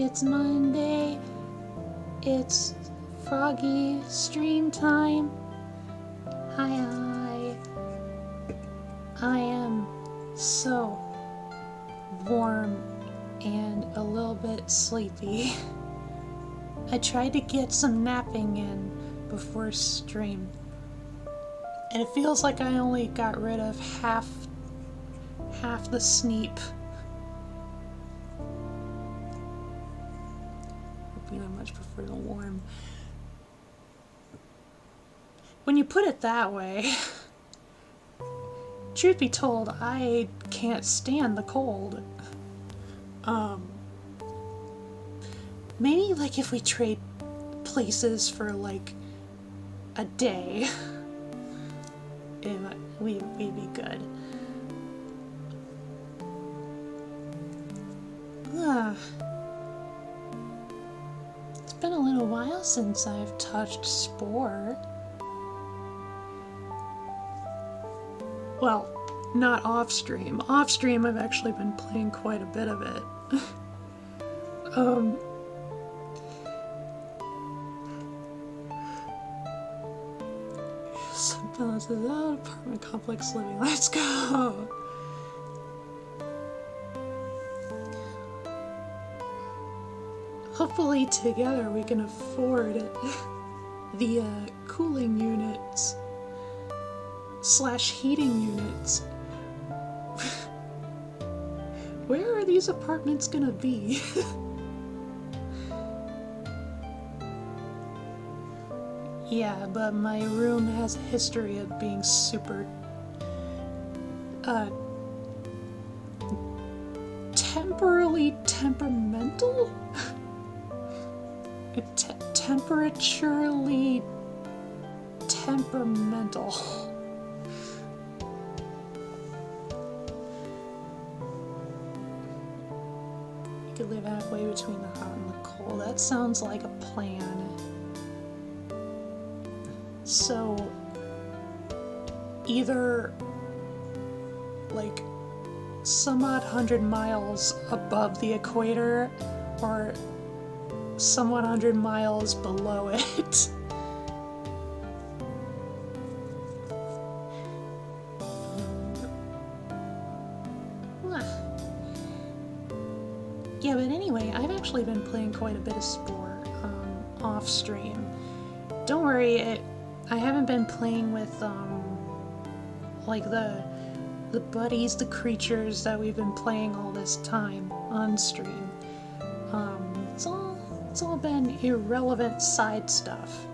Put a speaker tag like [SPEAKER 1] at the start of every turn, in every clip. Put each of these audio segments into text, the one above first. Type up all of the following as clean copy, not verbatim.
[SPEAKER 1] It's Monday. It's Froggy stream time. Hi. I am so warm and a little bit sleepy. I tried to get some napping in before stream, and it feels like I only got rid of half the sleep. I much prefer the warm. When you put it that way, truth be told, I can't stand the cold. Maybe like if we trade places for like a day, we'd be good. It's been a little while since I've touched SPORE. Well, not off stream. Off stream I've actually been playing quite a bit of it. This is an apartment complex living. Let's go! Hopefully together we can afford the cooling units / heating units. Where are these apartments gonna be? Yeah, but my room has a history of being super temperamental? Temperaturely temperamental. You could live halfway between the hot and the cold. That sounds like a plan. So, either like some odd 100 miles above the equator, or somewhat 100 miles below it. Yeah, but anyway, I've actually been playing quite a bit of SPORE off stream. Don't worry, I haven't been playing with like the buddies, the creatures that we've been playing all this time on stream. It's all been irrelevant side stuff.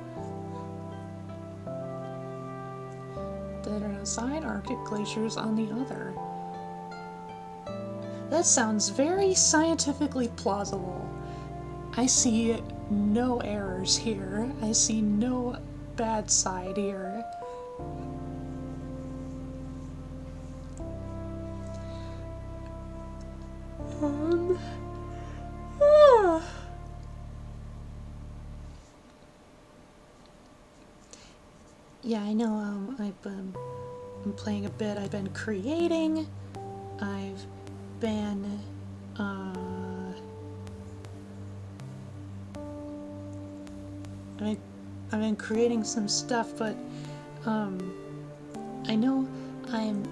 [SPEAKER 1] Dead on a side, Arctic glaciers on the other. That sounds very scientifically plausible. I see no errors here. I see no bad side here. Yeah, I know, I'm playing a bit. I've been creating. I've been, I've been creating some stuff, but, I know I'm,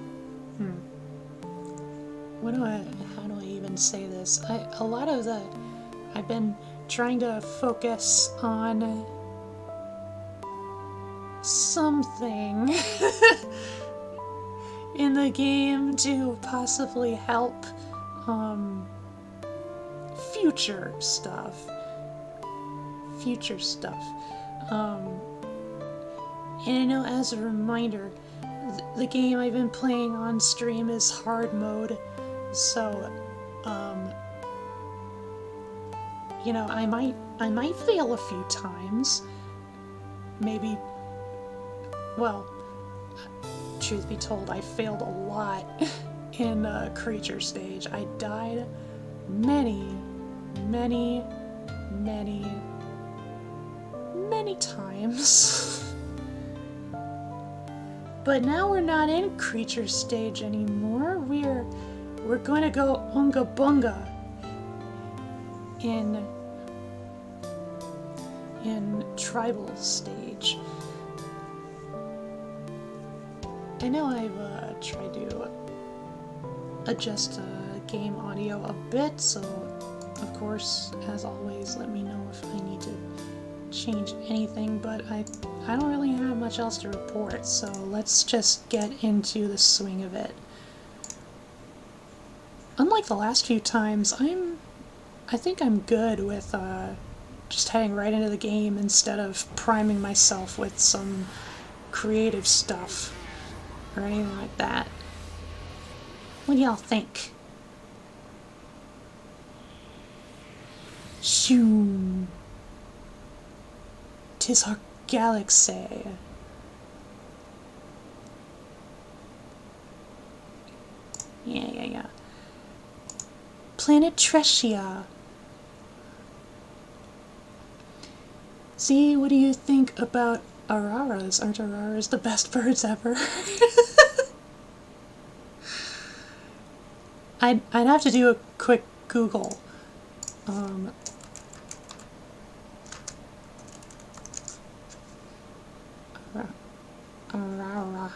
[SPEAKER 1] how do I even say this? I've been trying to focus on something in the game to possibly help future stuff. And I know, as a reminder, the game I've been playing on stream is hard mode, so you know, I might fail a few times. Maybe, well, truth be told, I failed a lot in creature stage. I died many times. But now we're not in creature stage anymore. We're going to go Unga Bunga in tribal stage. I know I've tried to adjust game audio a bit, so of course, as always, let me know if I need to change anything, but I don't really have much else to report, so let's just get into the swing of it. Unlike the last few times, I think I'm good with just heading right into the game instead of priming myself with some creative stuff or anything like that. What do y'all think? Shoo! 'Tis our galaxy. Yeah. Planet Trecia. See, what do you think about araras? Aren't araras the best birds ever? I'd have to do a quick Google. Arara.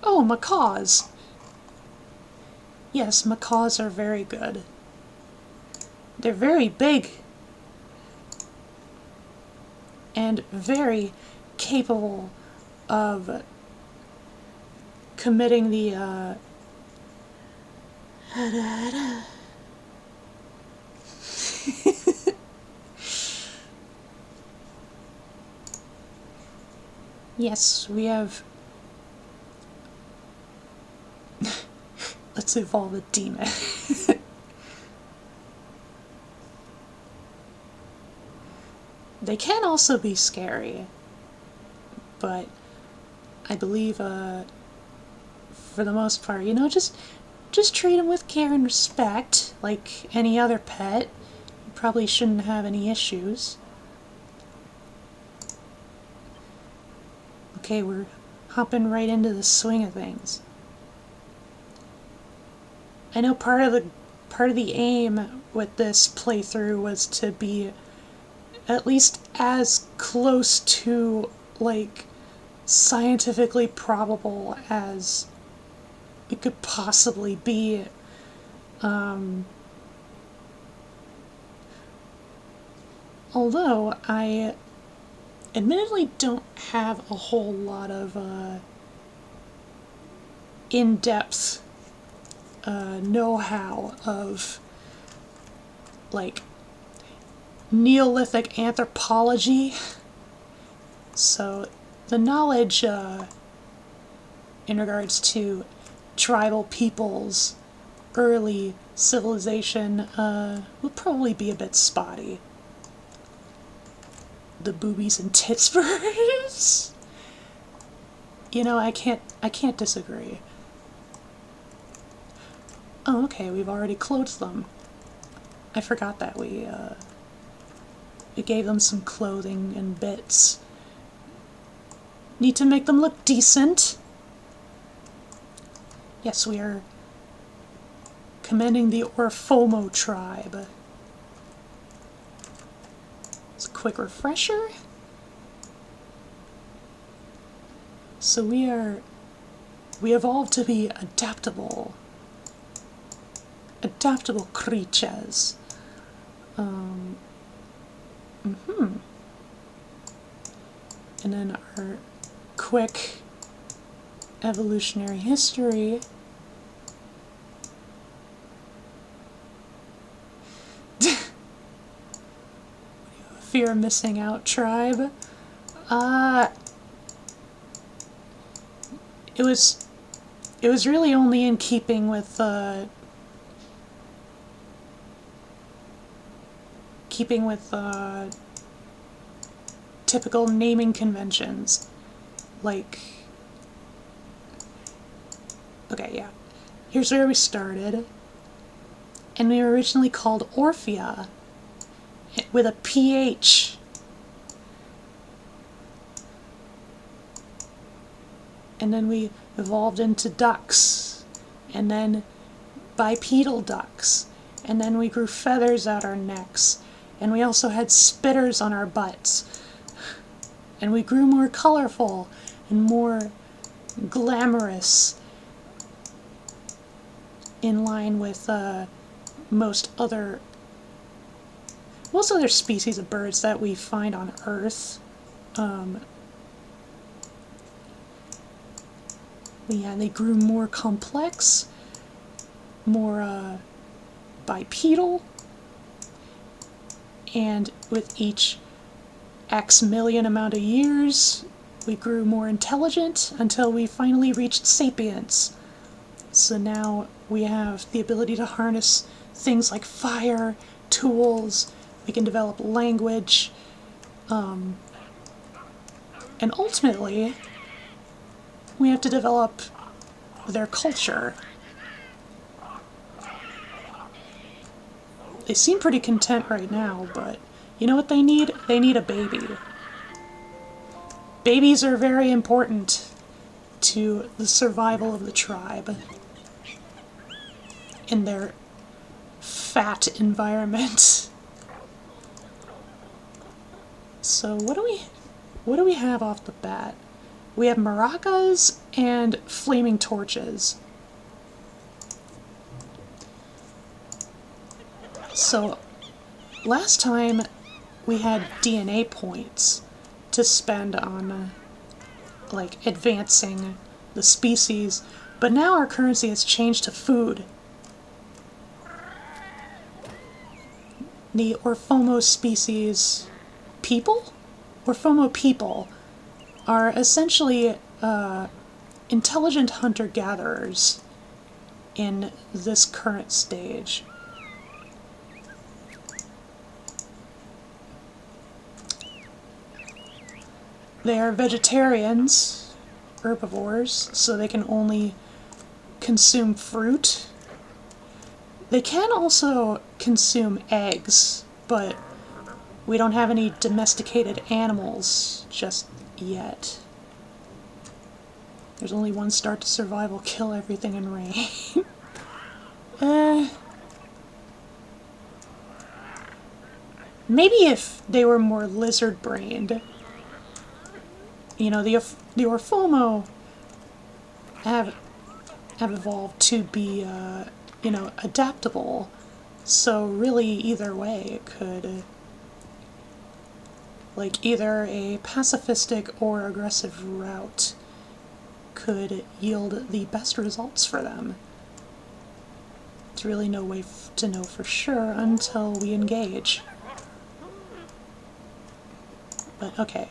[SPEAKER 1] Oh, macaws! Yes, macaws are very good. They're very big and very capable of committing the Yes, we have. Let's evolve a demon. They can also be scary, but I believe, for the most part, you know, just treat them with care and respect, like any other pet. You probably shouldn't have any issues. Okay, we're hopping right into the swing of things. I know part of the aim with this playthrough was to be at least as close to, like, scientifically probable as it could possibly be. Although I admittedly don't have a whole lot of in-depth know-how of, like, Neolithic anthropology, so the knowledge in regards to tribal peoples' early civilization will probably be a bit spotty. The boobies and tits birds? You know, I can't disagree. Oh, okay, we've already clothed them. I forgot that we gave them some clothing and bits. Need to make them look decent. Yes, we are commending the Orphomo tribe. It's a quick refresher. So we evolved to be adaptable creatures. And then our quick evolutionary history. Fear of missing out tribe. It was really only in keeping with typical naming conventions. Like, okay, yeah. Here's where we started. And we were originally called Orphea, with a PH. And then we evolved into ducks. And then bipedal ducks, and then we grew feathers out our necks, and we also had spitters on our butts, and we grew more colorful and more glamorous in line with most other species of birds that we find on Earth. Yeah, they grew more complex, more bipedal, and with each X million amount of years, we grew more intelligent until we finally reached sapience. So now we have the ability to harness things like fire, tools, we can develop language, and ultimately, we have to develop their culture. They seem pretty content right now, but you know what they need? They need a baby. Babies are very important to the survival of the tribe in their fat environment. So what do we have off the bat? We have maracas and flaming torches. So last time we had DNA points to spend on like advancing the species, but now our currency has changed to food. The Orphomo species Orphomo people are essentially intelligent hunter-gatherers in this current stage. They are vegetarians, herbivores, so they can only consume fruit. They can also consume eggs, but we don't have any domesticated animals just yet. There's only one start to survival: kill everything and rain. Maybe if they were more lizard-brained. You know, the Orphomo have evolved to be, you know, adaptable. So really, either way, it could, like, either a pacifistic or aggressive route could yield the best results for them. There's really no way to know for sure until we engage. But okay.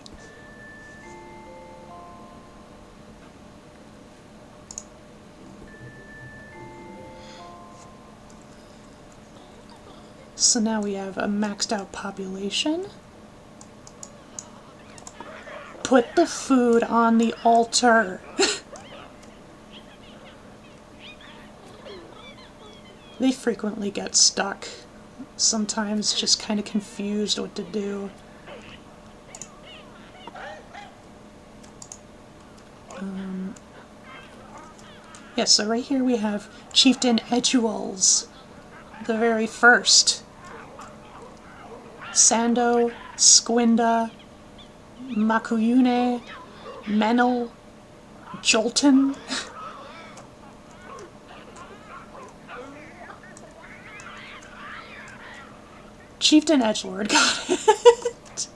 [SPEAKER 1] So now we have a maxed out population. Put the food on the altar. They frequently get stuck. Sometimes just kind of confused what to do. Yeah, so right here we have Chieftain Eduals, the very first. Sando, Squinda, Makuyune, Menel, Jolton. Chieftain Edgelord, got it.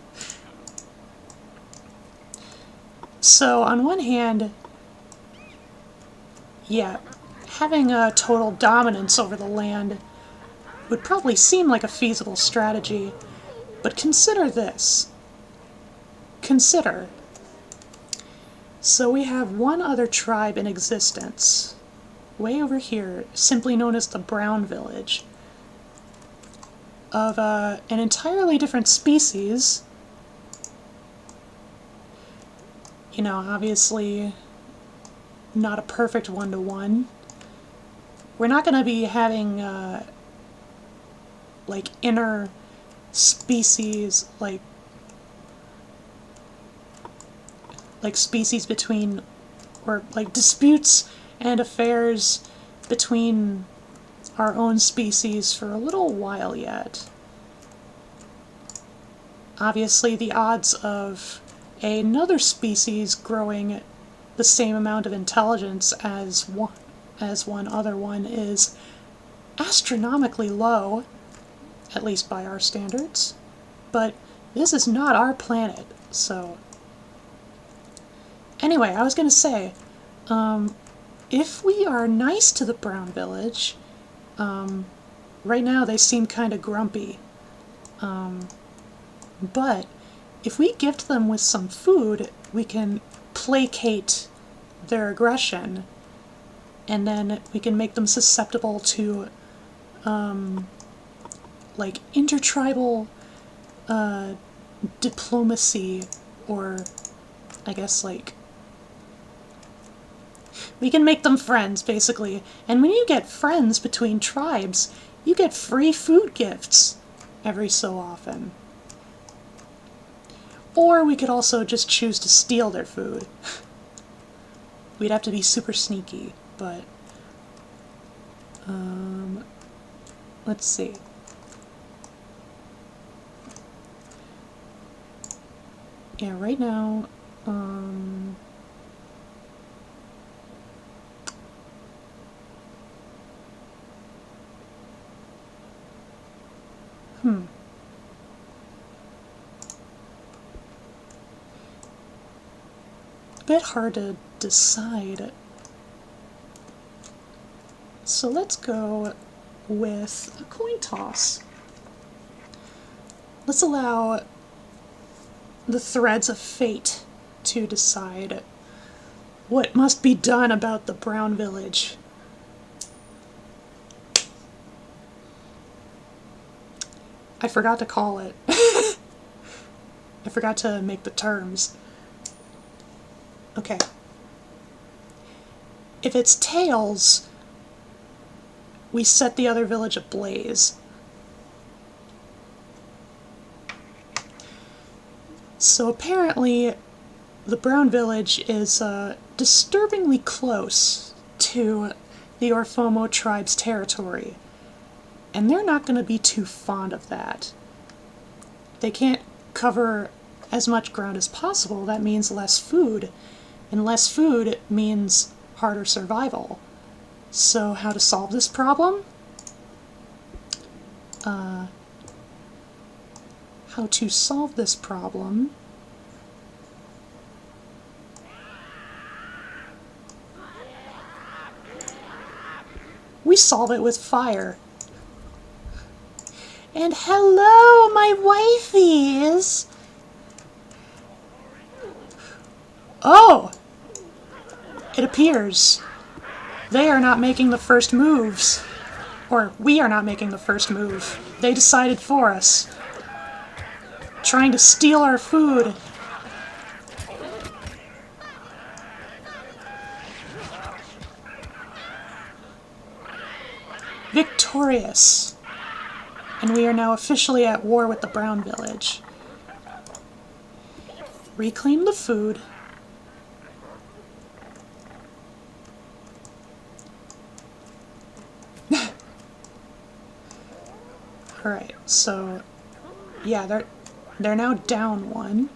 [SPEAKER 1] So on one hand, yeah, having a total dominance over the land would probably seem like a feasible strategy, but consider this. Consider. So we have one other tribe in existence, way over here, simply known as the Brown Village, of an entirely different species. You know, obviously not a perfect one-to-one. We're not going to be having like inner species, like species between, or like disputes and affairs between our own species for a little while yet. Obviously, the odds of another species growing the same amount of intelligence as one other one is astronomically low, at least by our standards. But this is not our planet, so... Anyway, I was gonna say, if we are nice to the Brown Village, right now they seem kind of grumpy, but if we gift them with some food, we can placate their aggression, and then we can make them susceptible to, like, intertribal diplomacy, or I guess, like, we can make them friends, basically. And when you get friends between tribes, you get free food gifts every so often. Or we could also just choose to steal their food. We'd have to be super sneaky, but... let's see. Yeah, right now, a bit hard to decide. So let's go with a coin toss. Let's allow the threads of fate to decide what must be done about the Brown Village. I forgot to call it. I forgot to make the terms. Okay. If it's tails, we set the other village ablaze. So apparently, the Brown Village is disturbingly close to the Orphomo tribe's territory, and they're not going to be too fond of that. They can't cover as much ground as possible. That means less food, and less food means harder survival. So how to solve this problem? How to solve this problem? We solve it with fire. And hello, my wifeys! Oh! It appears they are not making the first moves. Or we are not making the first move. They decided for us. Trying to steal our food. Victorious. And we are now officially at war with the Brown Village. Reclaim the food. Alright, so yeah, they're now down one.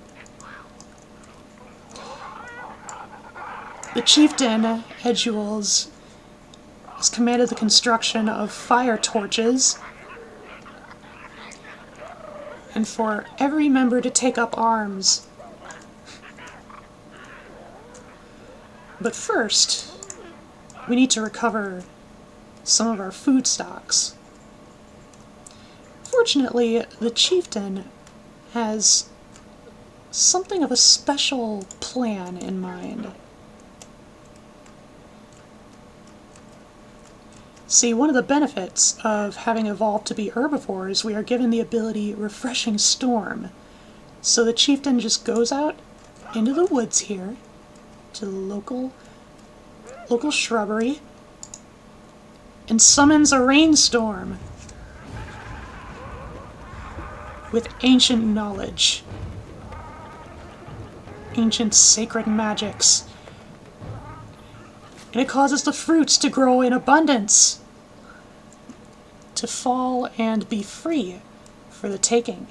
[SPEAKER 1] The chieftain, Eduals, has commanded the construction of fire torches, and for every member to take up arms. But first, we need to recover some of our food stocks. Fortunately, the chieftain has something of a special plan in mind. See, one of the benefits of having evolved to be herbivores, we are given the ability Refreshing Storm. So the chieftain just goes out into the woods here, to the local shrubbery, and summons a rainstorm with ancient knowledge, ancient sacred magics, and it causes the fruits to grow in abundance. to fall and be free for the taking.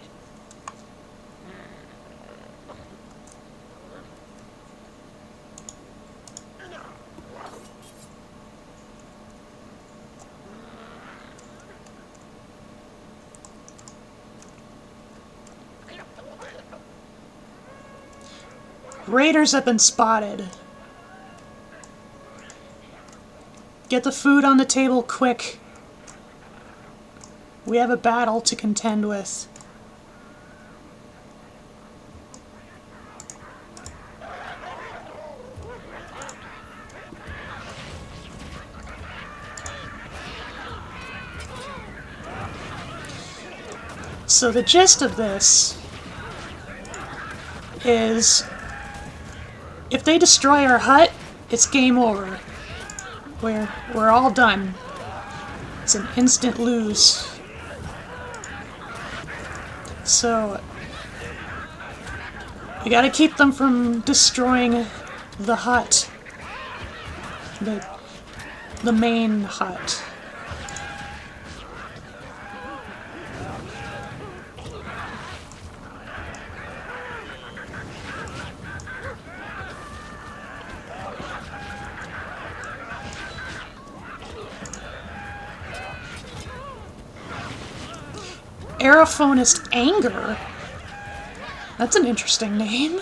[SPEAKER 1] Raiders have been spotted. Get the food on the table quick. We have a battle to contend with. So the gist of this is, if they destroy our hut, it's game over. We're all done. It's an instant lose. So we gotta keep them from destroying the hut. The main hut. Aerophonist Anger? That's an interesting name.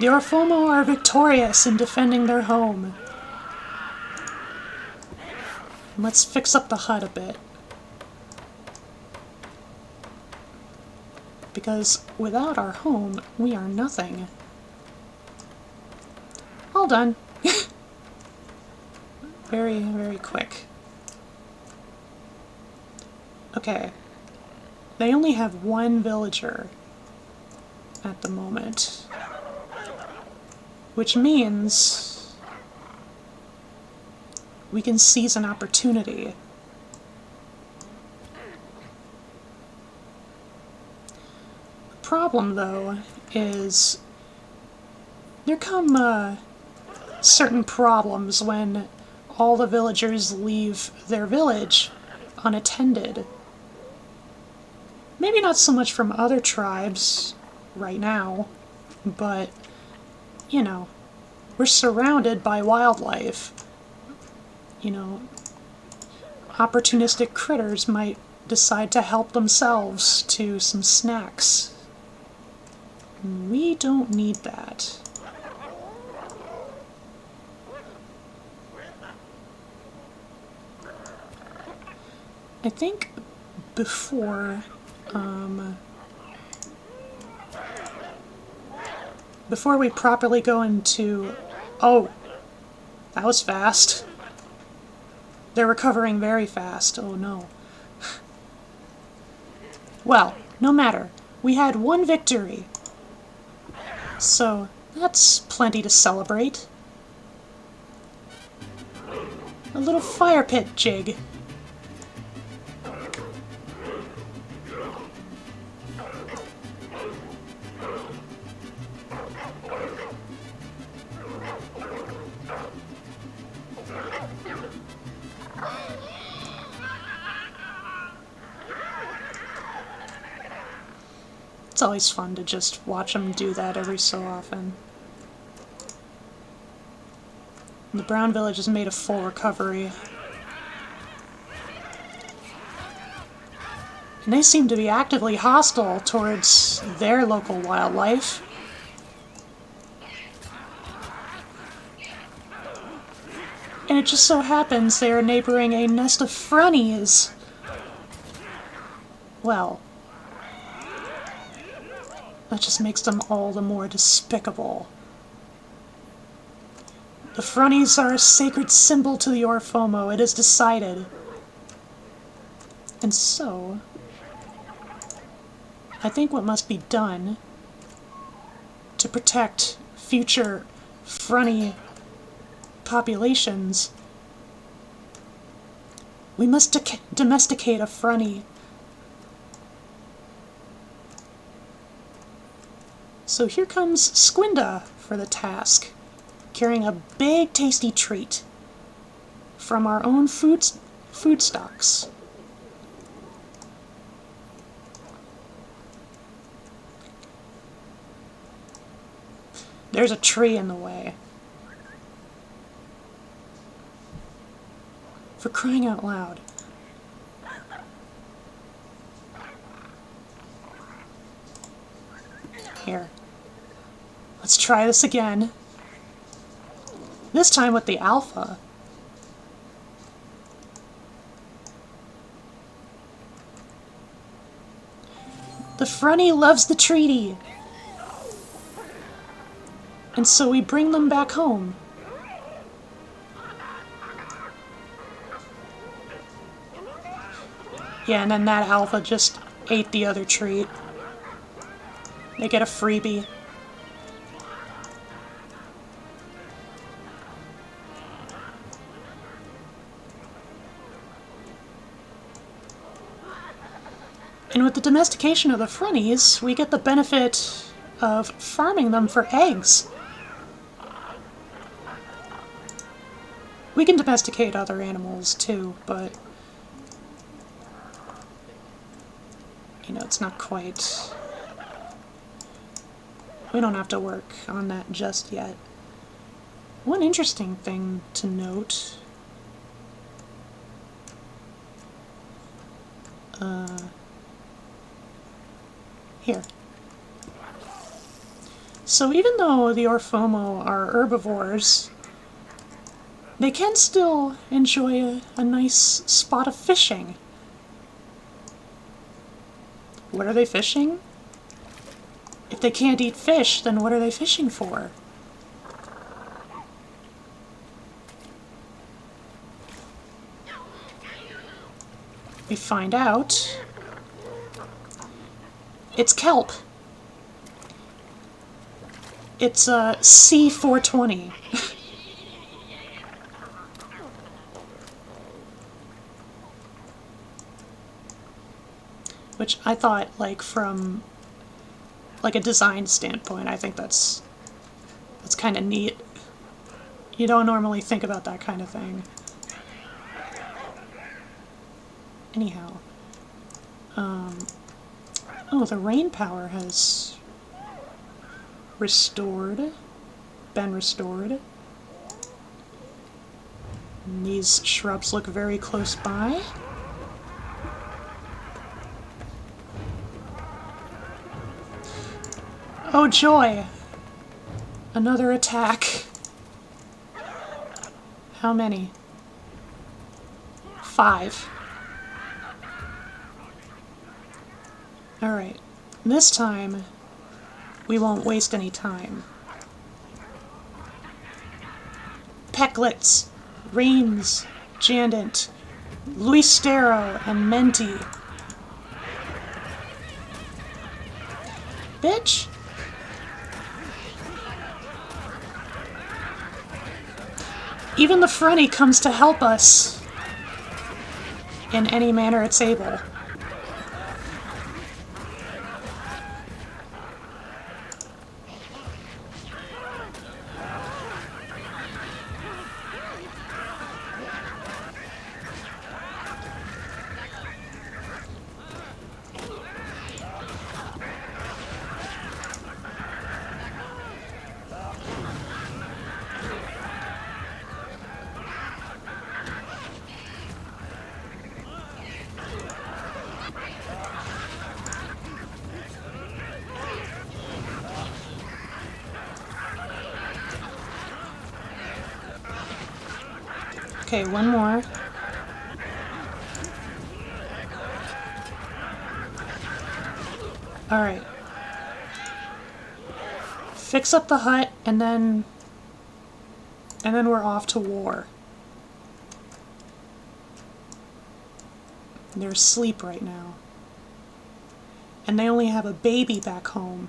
[SPEAKER 1] The Orphomo are victorious in defending their home. Let's fix up the hut a bit. Because without our home, we are nothing. All done. Very, very quick. Okay, they only have one villager at the moment, which means we can seize an opportunity. The problem, though, is there come certain problems when all the villagers leave their village unattended. Maybe not so much from other tribes right now, but, you know, we're surrounded by wildlife. You know, opportunistic critters might decide to help themselves to some snacks. We don't need that. I think before we properly go into... Oh, that was fast. They're recovering very fast. Oh no. Well, no matter. We had one victory. So, that's plenty to celebrate. A little fire pit jig. It's always fun to just watch them do that every so often. The Brown Village has made a full recovery. And they seem to be actively hostile towards their local wildlife. And it just so happens they are neighboring a nest of frunnies. Well, that just makes them all the more despicable. The frunnies are a sacred symbol to the Orphomo, it is decided. And so, I think what must be done to protect future frunny populations, we must domesticate a frunny. So here comes Squinda for the task, carrying a big tasty treat from our own food stocks. There's a tree in the way. For crying out loud. Here. Let's try this again. This time with the alpha. The Froggy loves the treaty. And so we bring them back home. Yeah, and then that alpha just ate the other treat. They get a freebie. And with the domestication of the Froggies, we get the benefit of farming them for eggs. We can domesticate other animals too, but you know, it's not quite... We don't have to work on that just yet. One interesting thing to note... Here. So even though the Orphomo are herbivores, they can still enjoy a nice spot of fishing. What are they fishing? If they can't eat fish, then what are they fishing for? We find out it's kelp. It's C420. Which I thought, like, from like a design standpoint, I think that's kind of neat. You don't normally think about that kind of thing. Anyhow, oh, the rain power has been restored. And these shrubs look very close by. Oh joy! Another attack. How many? 5. Alright, this time we won't waste any time. Pecklets, Reams, Jandant, Luistero, and Menti. Bitch! Even the Froggy comes to help us in any manner it's able. Okay, one more. Alright. Fix up the hut, and then we're off to war. They're asleep right now. And they only have a baby back home.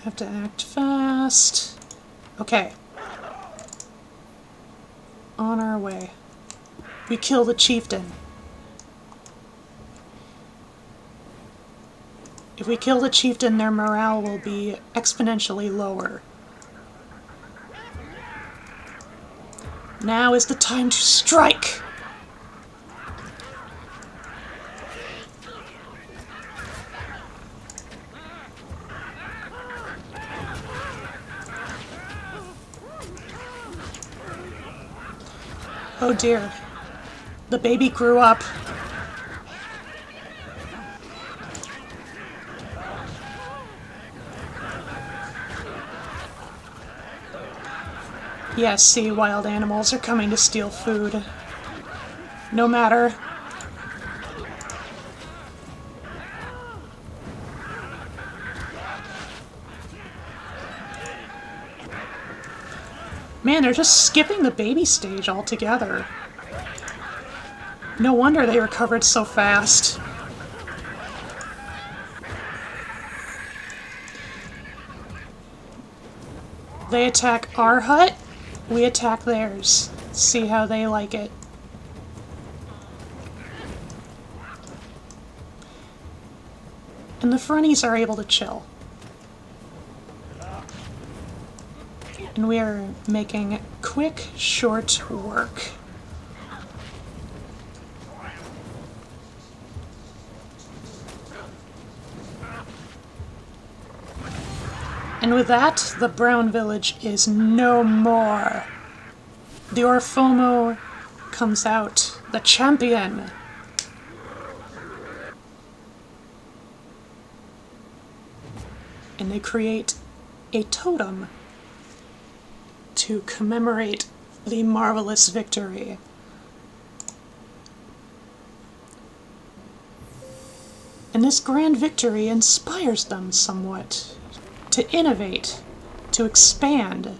[SPEAKER 1] Have to act fast. Okay. On our way. We kill the chieftain. If we kill the chieftain, their morale will be exponentially lower. Now is the time to strike! Oh dear. The baby grew up. Yes, see, wild animals are coming to steal food. No matter. Man, they're just skipping the baby stage altogether. No wonder they recovered so fast. They attack our hut, we attack theirs. See how they like it. And the fronties are able to chill. And we are making quick, short work. And with that, the Brown Village is no more. The Orphomo comes out, the champion. And they create a totem to commemorate the marvelous victory. And this grand victory inspires them somewhat to innovate, to expand.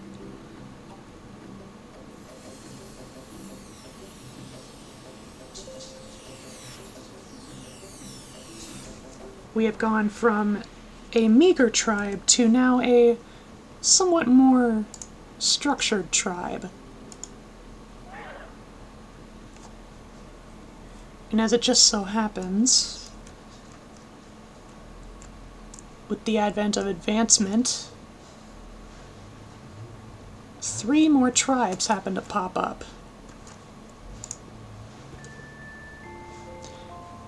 [SPEAKER 1] We have gone from a meager tribe to now a somewhat more structured tribe. And as it just so happens, with the advent of advancement, 3 more tribes happen to pop up.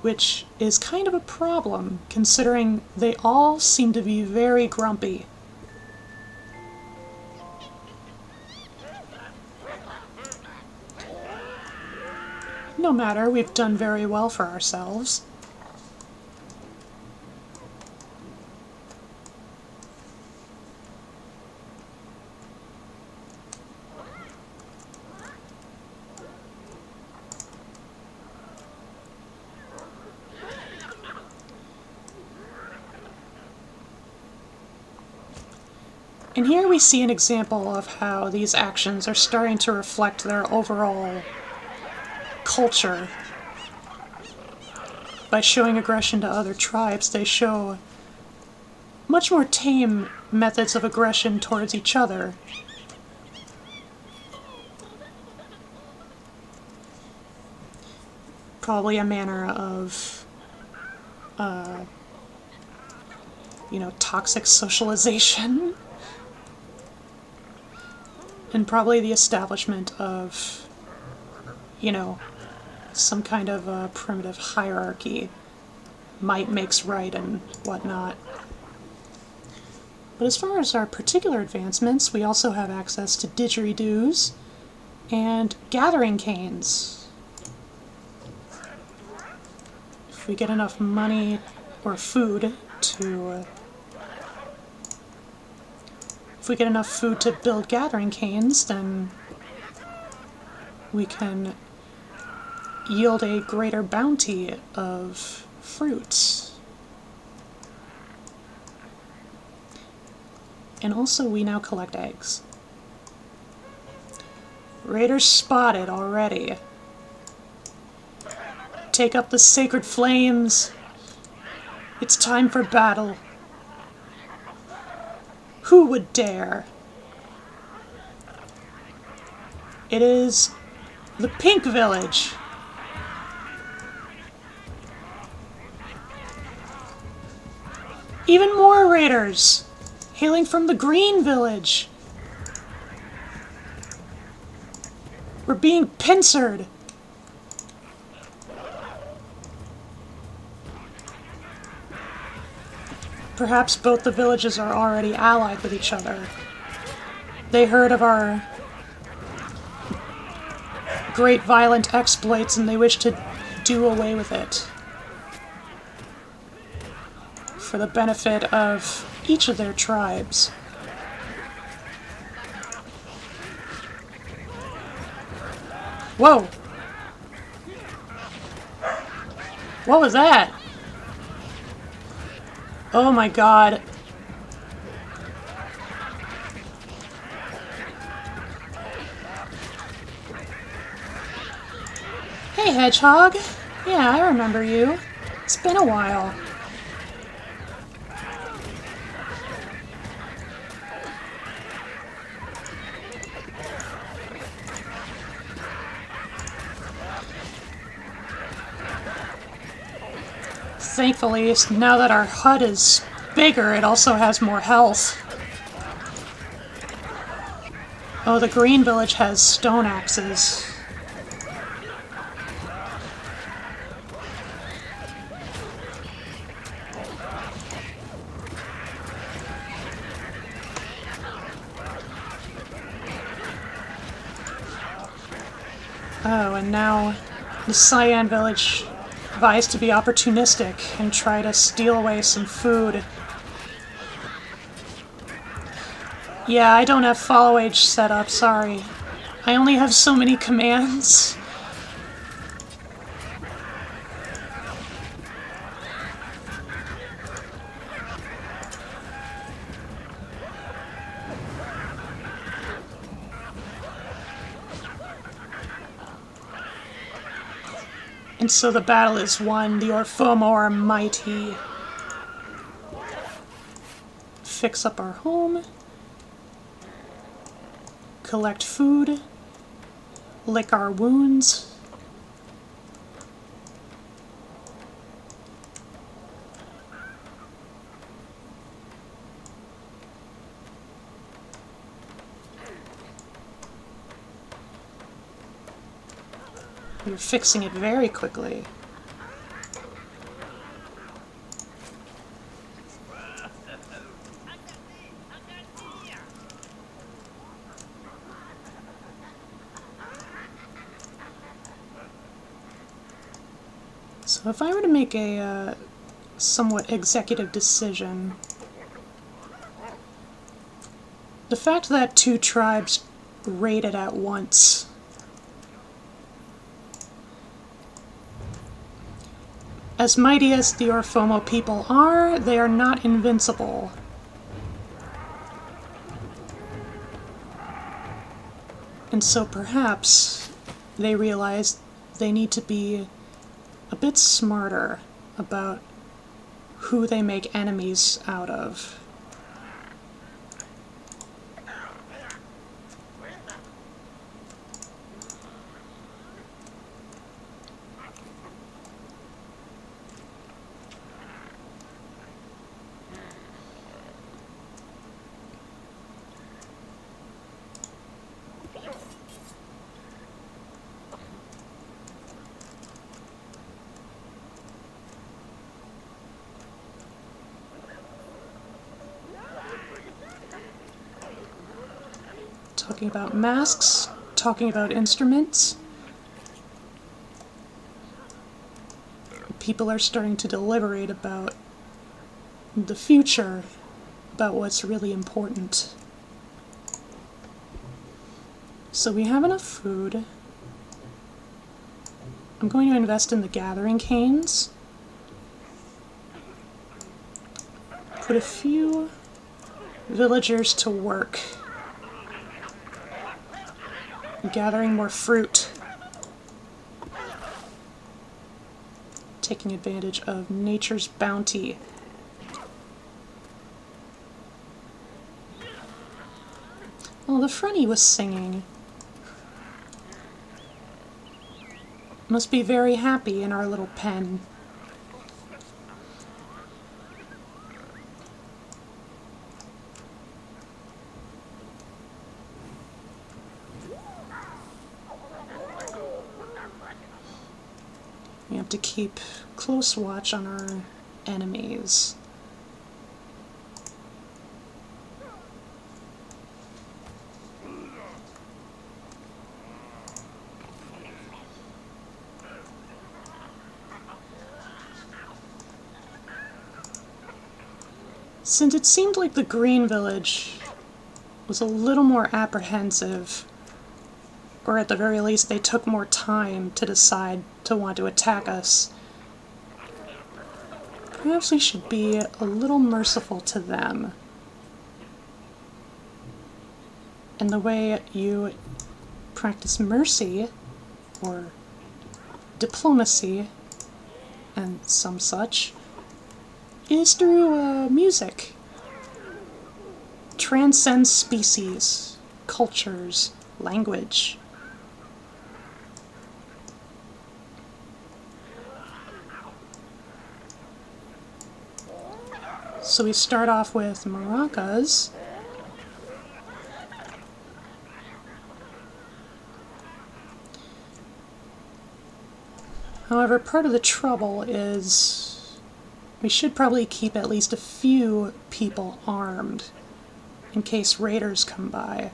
[SPEAKER 1] Which is kind of a problem, considering they all seem to be very grumpy. No matter, we've done very well for ourselves. And here we see an example of how these actions are starting to reflect their overall culture. By showing aggression to other tribes, they show much more tame methods of aggression towards each other. Probably a manner of, toxic socialization. And probably the establishment of, some kind of a primitive hierarchy. Might makes right and whatnot. But as far as our particular advancements, we also have access to didgeridoos and gathering canes. If we get enough money or food to... If we get enough food to build gathering canes, then we can yield a greater bounty of fruits. And also we now collect eggs. Raiders spotted already. Take up the sacred flames. It's time for battle. Who would dare? It is the Pink Village. Even more raiders! Hailing from the Green Village! We're being pincered! Perhaps both the villages are already allied with each other. They heard of our great violent exploits and they wish to do away with it for the benefit of each of their tribes. Whoa! What was that? Oh my god. Hey, Hedgehog. Yeah, I remember you. It's been a while. Thankfully, now that our hut is bigger, it also has more health. Oh, the Green Village has stone axes. Oh, and now the Cyan Village advised to be opportunistic and try to steal away some food. Yeah, I don't have follow age set up, sorry. I only have so many commands. And so the battle is won. The Orphomo are mighty. Fix up our home. Collect food. Lick our wounds. You're fixing it very quickly. So if I were to make a somewhat executive decision, the fact that two tribes raided at once as mighty as the Orphomo people are, they are not invincible. And so perhaps they realize they need to be a bit smarter about who they make enemies out of. Talking about masks, talking about instruments. People are starting to deliberate about the future, about what's really important. So we have enough food. I'm going to invest in the gathering canes. Put a few villagers to work. Gathering more fruit. Taking advantage of nature's bounty. Oh, the Frenny was singing. Must be very happy in our little pen. have to keep close watch on our enemies. Since it seemed like the Green Village was a little more apprehensive, or at the very least they took more time to decide to want to attack us, perhaps we should be a little merciful to them. And the way you practice mercy, or diplomacy, and some such, is through music. Transcends species, cultures, language. So we start off with maracas. However, part of the trouble is we should probably keep at least a few people armed in case raiders come by.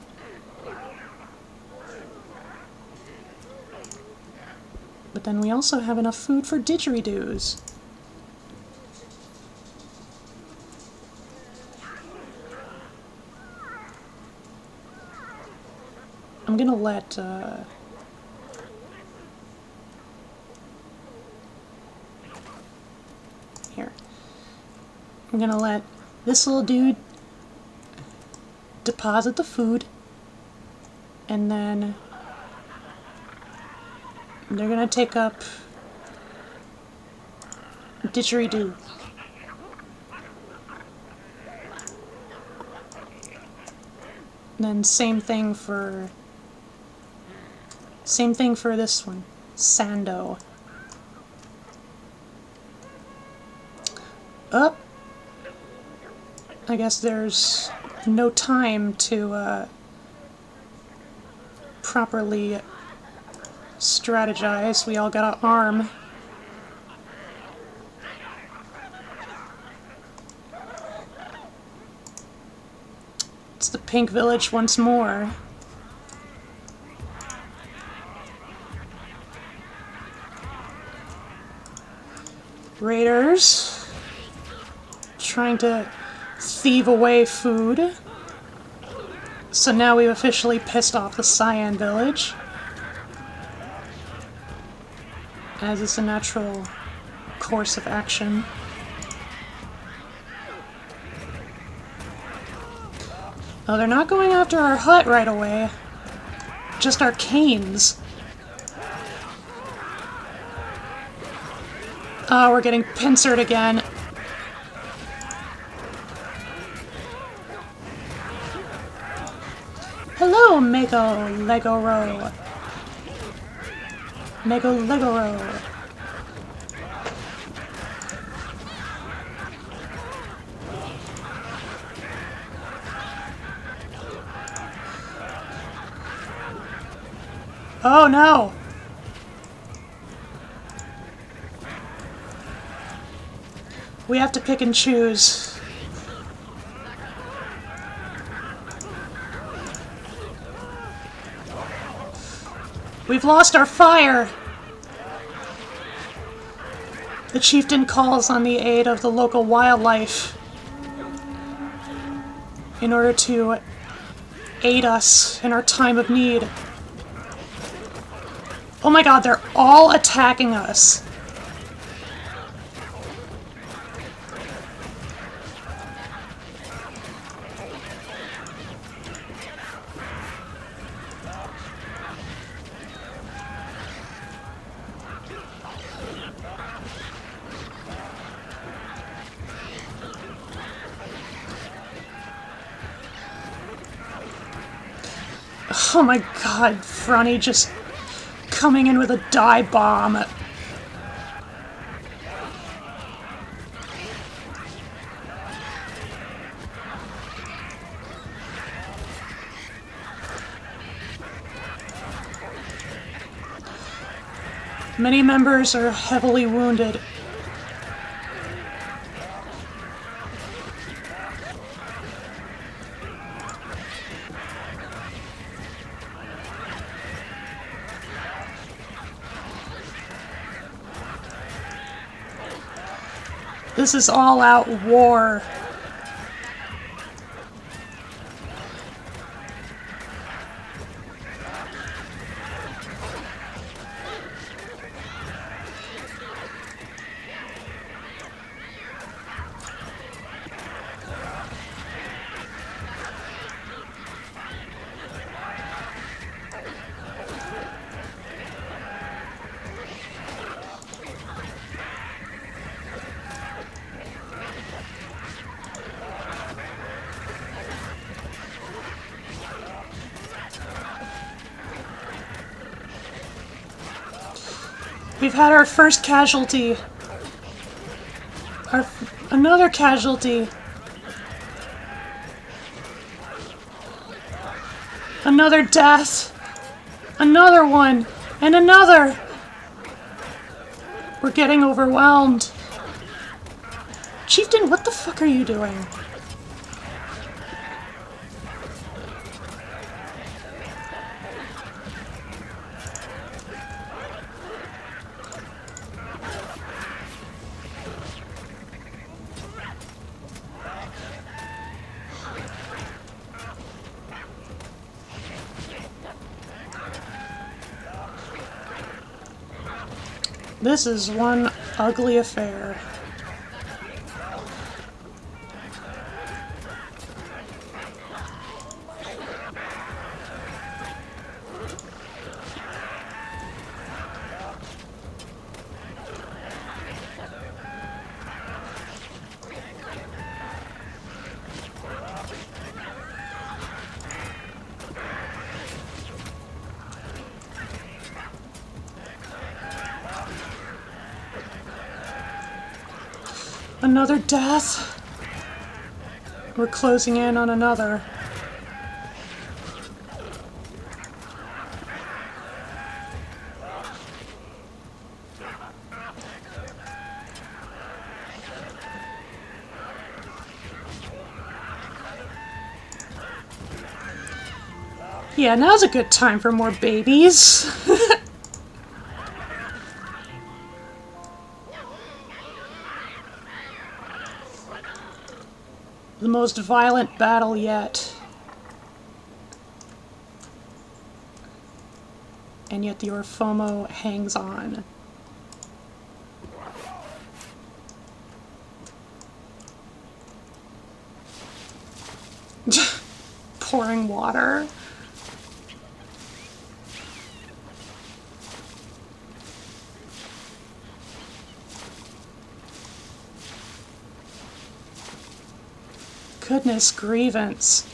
[SPEAKER 1] But then we also have enough food for didgeridoos. I'm gonna let, here. I'm gonna let this little dude deposit the food, and then they're gonna take up didgeridoo. And then same thing for this one, Sando. Up. I guess there's no time to properly strategize. We all got an arm. It's the Pink Village once more. Raiders trying to thieve away food. So now we've officially pissed off the Cyan Village, as is a natural course of action. Oh, they're not going after our hut right away, just our canes. Oh, we're getting pincered again. Hello, Mego Legoro. Mego Legoro. Oh no! We have to pick and choose. We've lost our fire! The chieftain calls on the aid of the local wildlife in order to aid us in our time of need. Oh my god, they're all attacking us! Oh my god, Froggy just coming in with a dive bomb. Many members are heavily wounded. This is all-out war. We've had our first casualty. Another casualty. Another death. Another one. And another. We're getting overwhelmed. Chieftain, what the fuck are you doing? This is one ugly affair. Another death. We're closing in on another. Yeah, now's a good time for more babies. The most violent battle yet. And yet the Orphomo hangs on. Pouring water. Goodness grievance.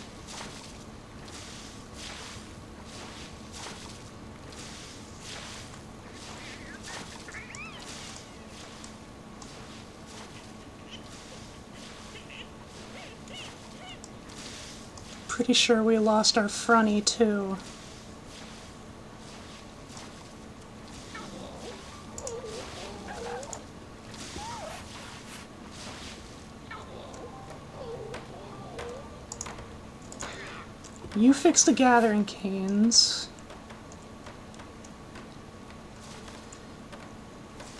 [SPEAKER 1] Pretty sure we lost our fronty too. You fix the gathering canes.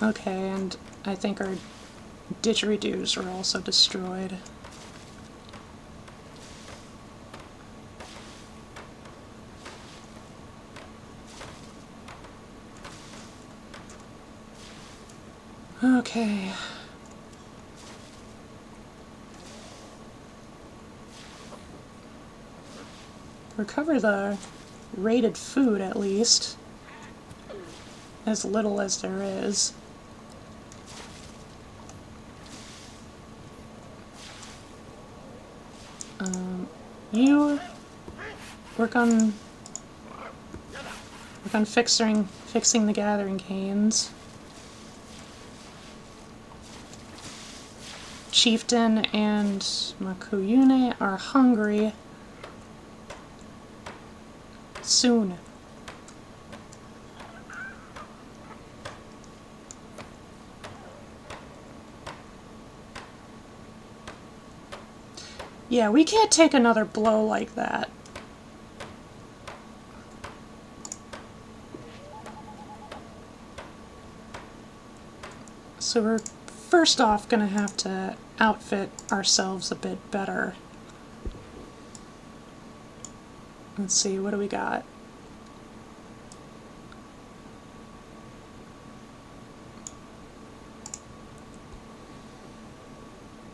[SPEAKER 1] Okay, and I think our didgeridoos are also destroyed. Okay. Recover the raided food, at least. As little as there is. You work on fixing the gathering canes. Chieftain and Makuyune are hungry. Soon. Yeah, we can't take another blow like that. So we're first off gonna have to outfit ourselves a bit better. Let's see, what do we got?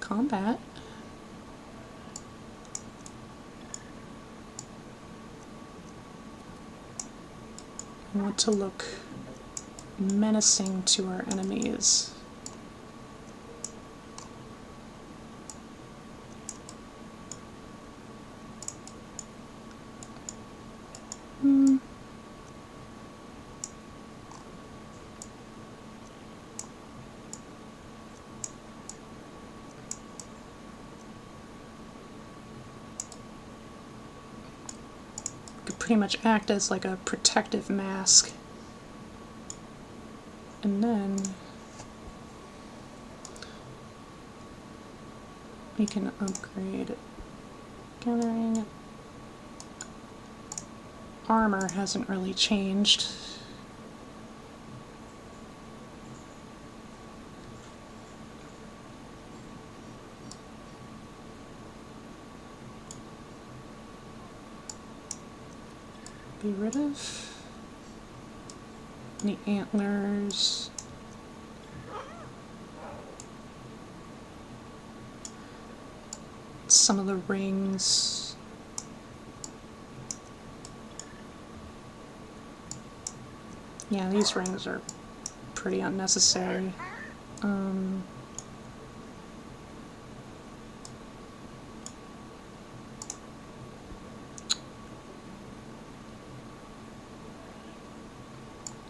[SPEAKER 1] Combat. We want to look menacing to our enemies. Could pretty much act as like a protective mask. And then we can upgrade gathering. Armor hasn't really changed. Be rid of any antlers. Some of the rings. Yeah, these rings are pretty unnecessary.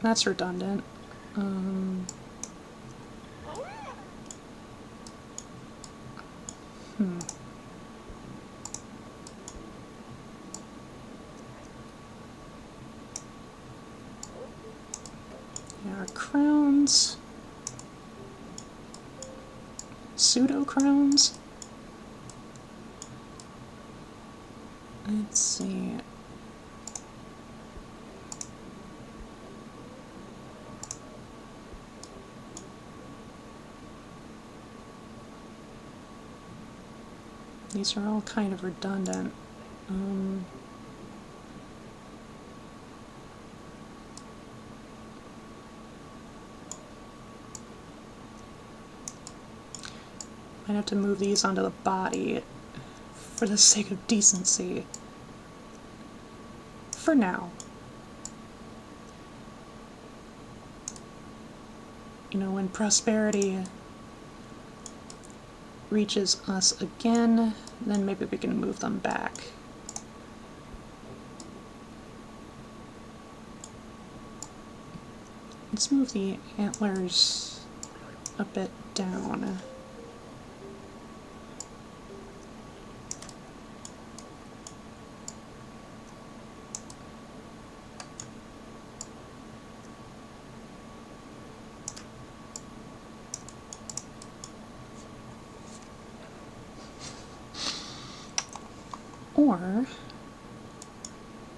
[SPEAKER 1] That's redundant. Yeah, our crowns. Pseudo crowns. Let's see. These are all kind of redundant. Might have to move these onto the body for the sake of decency. For now. You know, when prosperity reaches us again, then maybe we can move them back. Let's move the antlers a bit down.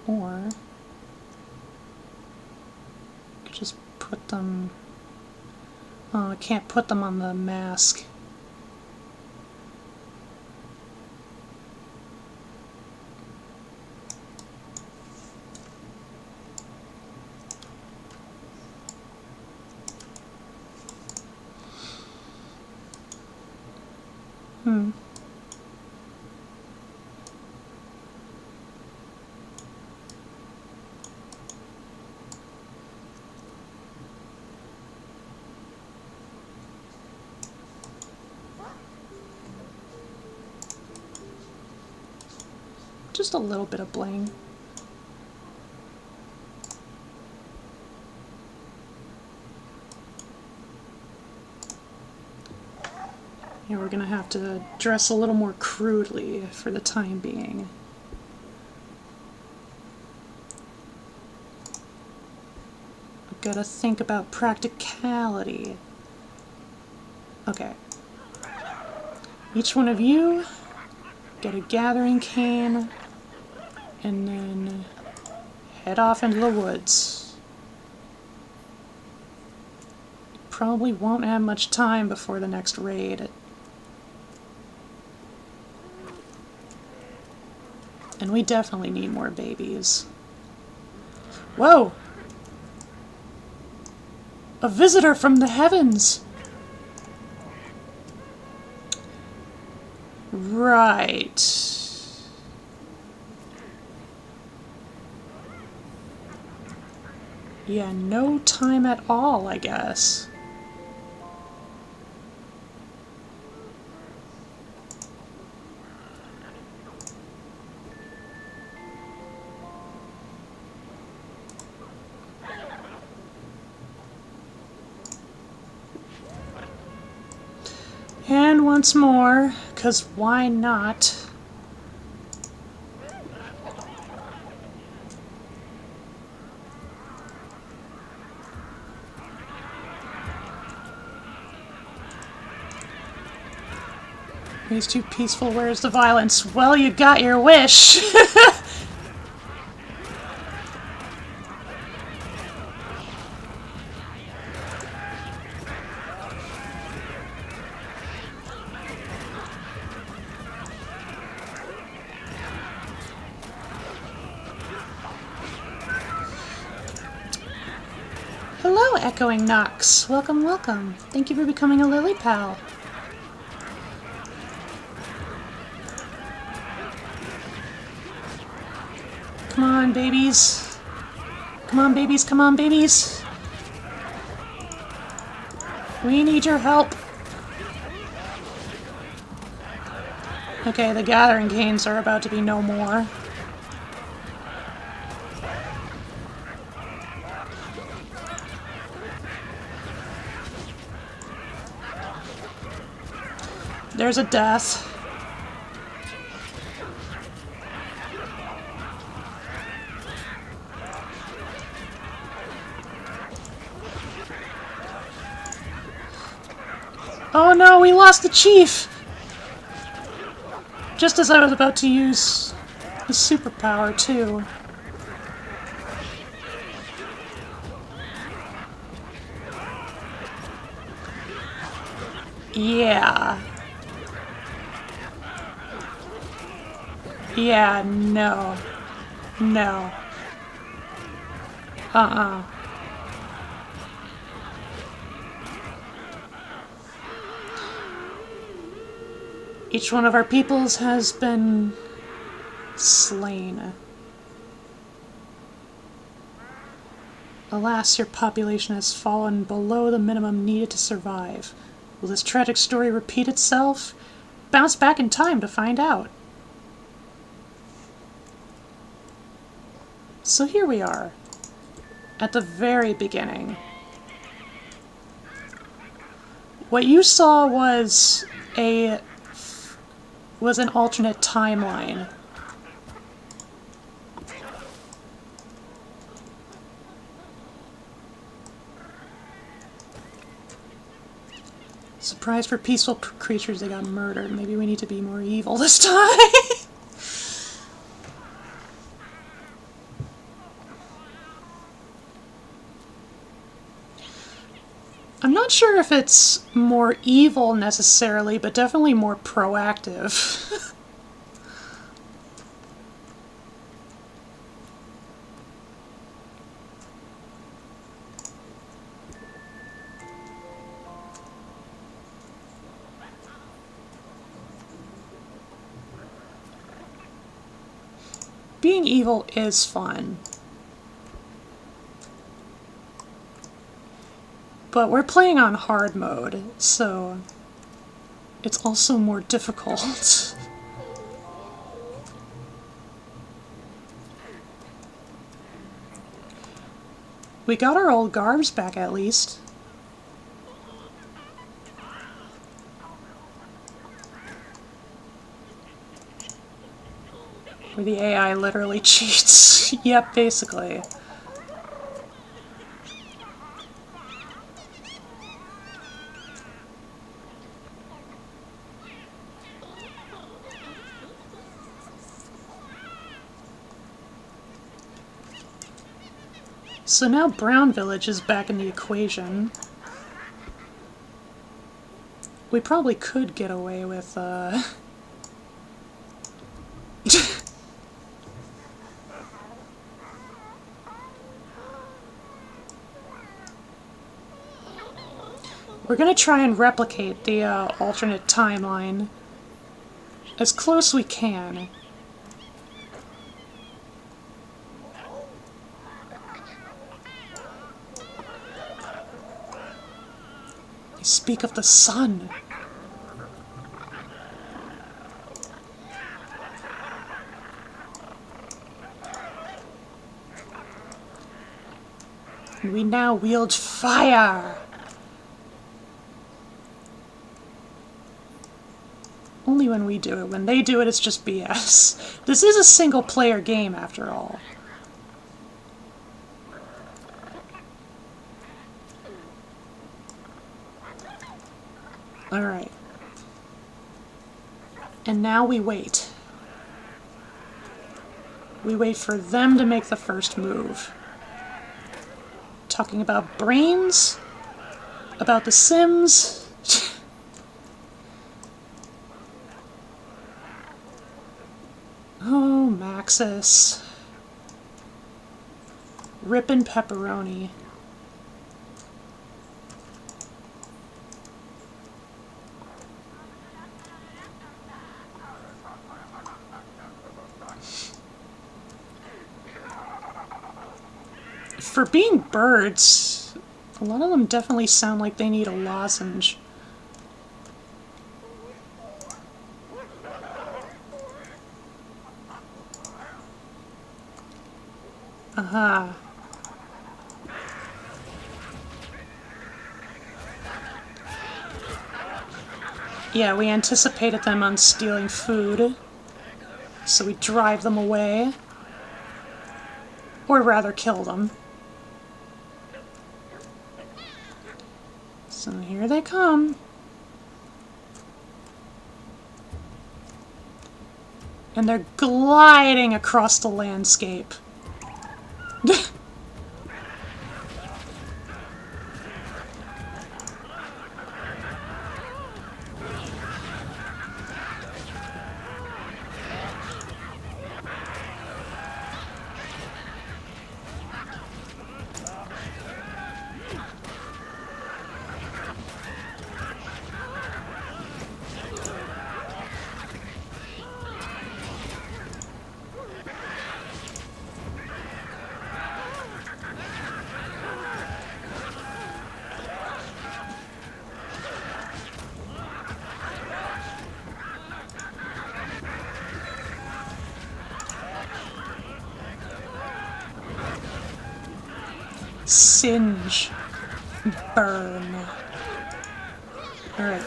[SPEAKER 1] Or just put them, oh, I can't put them on the mask. Just a little bit of bling. Yeah, we're gonna have to dress a little more crudely for the time being. I've gotta think about practicality. Okay. Each one of you get a gathering cane, and then head off into the woods. Probably won't have much time before the next raid. And we definitely need more babies. Whoa! A visitor from the heavens! Right. Yeah, no time at all, I guess. And once more, 'cause why not? He's too peaceful, where's the violence? Well, you got your wish! Hello, Echoing Nox. Welcome, welcome. Thank you for becoming a Lily Pal. Come on, babies. Come on, babies, come on, babies. We need your help. Okay, the gathering canes are about to be no more. There's a death. Oh no, we lost the chief! Just as I was about to use his superpower, too. Yeah. Yeah, no. No. Uh-uh. Each one of our peoples has been slain. Alas, your population has fallen below the minimum needed to survive. Will this tragic story repeat itself? Bounce back in time to find out. So here we are, at the very beginning. What you saw was an alternate timeline. Surprise for peaceful creatures, they got murdered. Maybe we need to be more evil this time. I'm not sure if it's more evil necessarily, but definitely more proactive. Being evil is fun. But we're playing on hard mode, so it's also more difficult. We got our old garbs back at least. Where the AI literally cheats. Yep, basically. So now Brown Village is back in the equation. We probably could get away with, We're gonna try and replicate the alternate timeline as close we can. They speak of the sun. And we now wield fire. Only when we do it. When they do it, it's just BS. This is a single-player game, after all. Alright. And now we wait. We wait for them to make the first move. Talking about brains? About The Sims? Oh, Maxis. Rippin' pepperoni. For being birds, a lot of them definitely sound like they need a lozenge. Aha. Yeah, we anticipated them on stealing food, so we drive them away. Or rather, kill them. So here they come. And they're gliding across the landscape. Singe. Burn. Alright.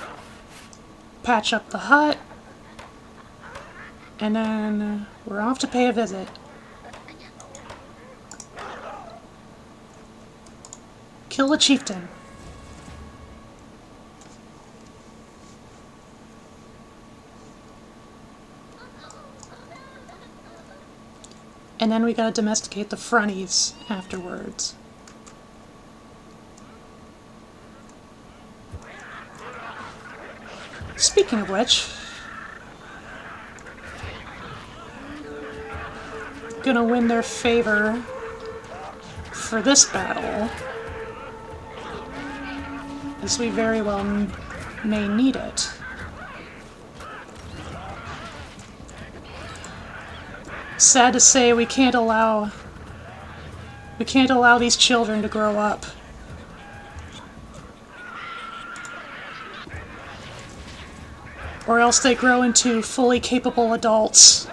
[SPEAKER 1] Patch up the hut. And then we're off to pay a visit. Kill the chieftain. And then we gotta domesticate the fronties afterwards. Speaking of which, gonna win their favor for this battle, as we very well may need it. Sad to say, we can't allow these children to grow up. Or else they grow into fully capable adults.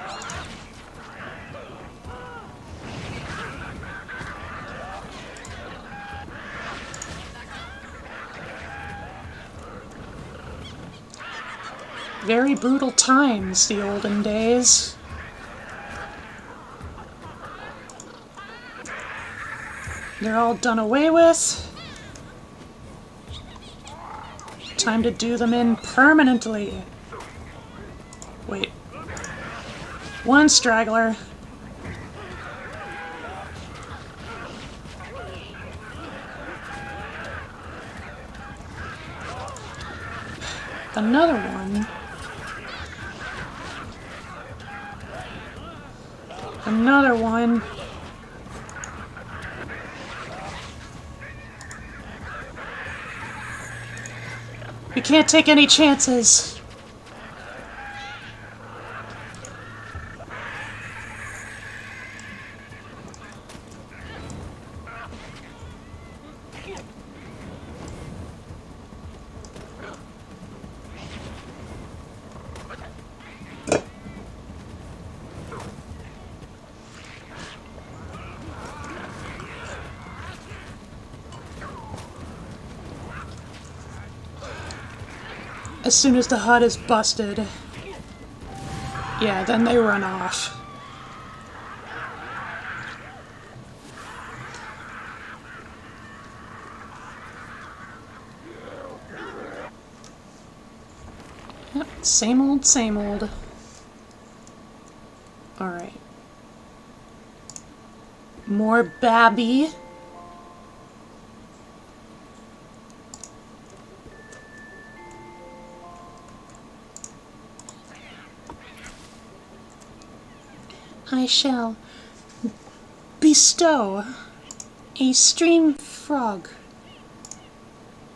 [SPEAKER 1] Very brutal times, the olden days. They're all done away with. Time to do them in permanently. Wait. One straggler. Another one. Another one. You can't take any chances. As soon as the HUD is busted, yeah, then they run off. Yep, same old, same old. Alright. More Babby. I shall bestow a stream frog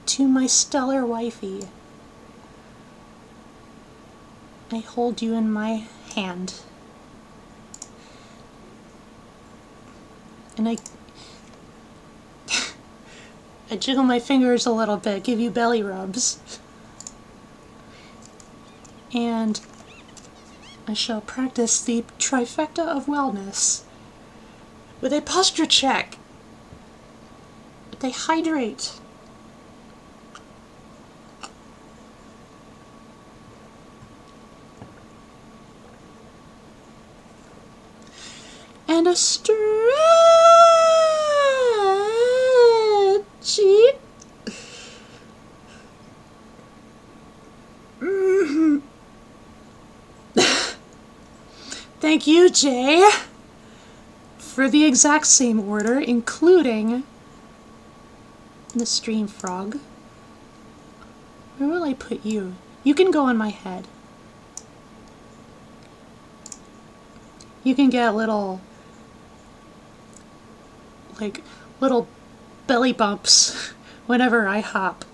[SPEAKER 1] to my stellar wifey. I hold you in my hand. And I jiggle my fingers a little bit, give you belly rubs. And I shall practice the trifecta of wellness with a posture check, with a hydrate, and a stretchy. Thank you, Jay, for the exact same order, including the stream frog. Where will I put you? You can go on my head. You can get little belly bumps whenever I hop.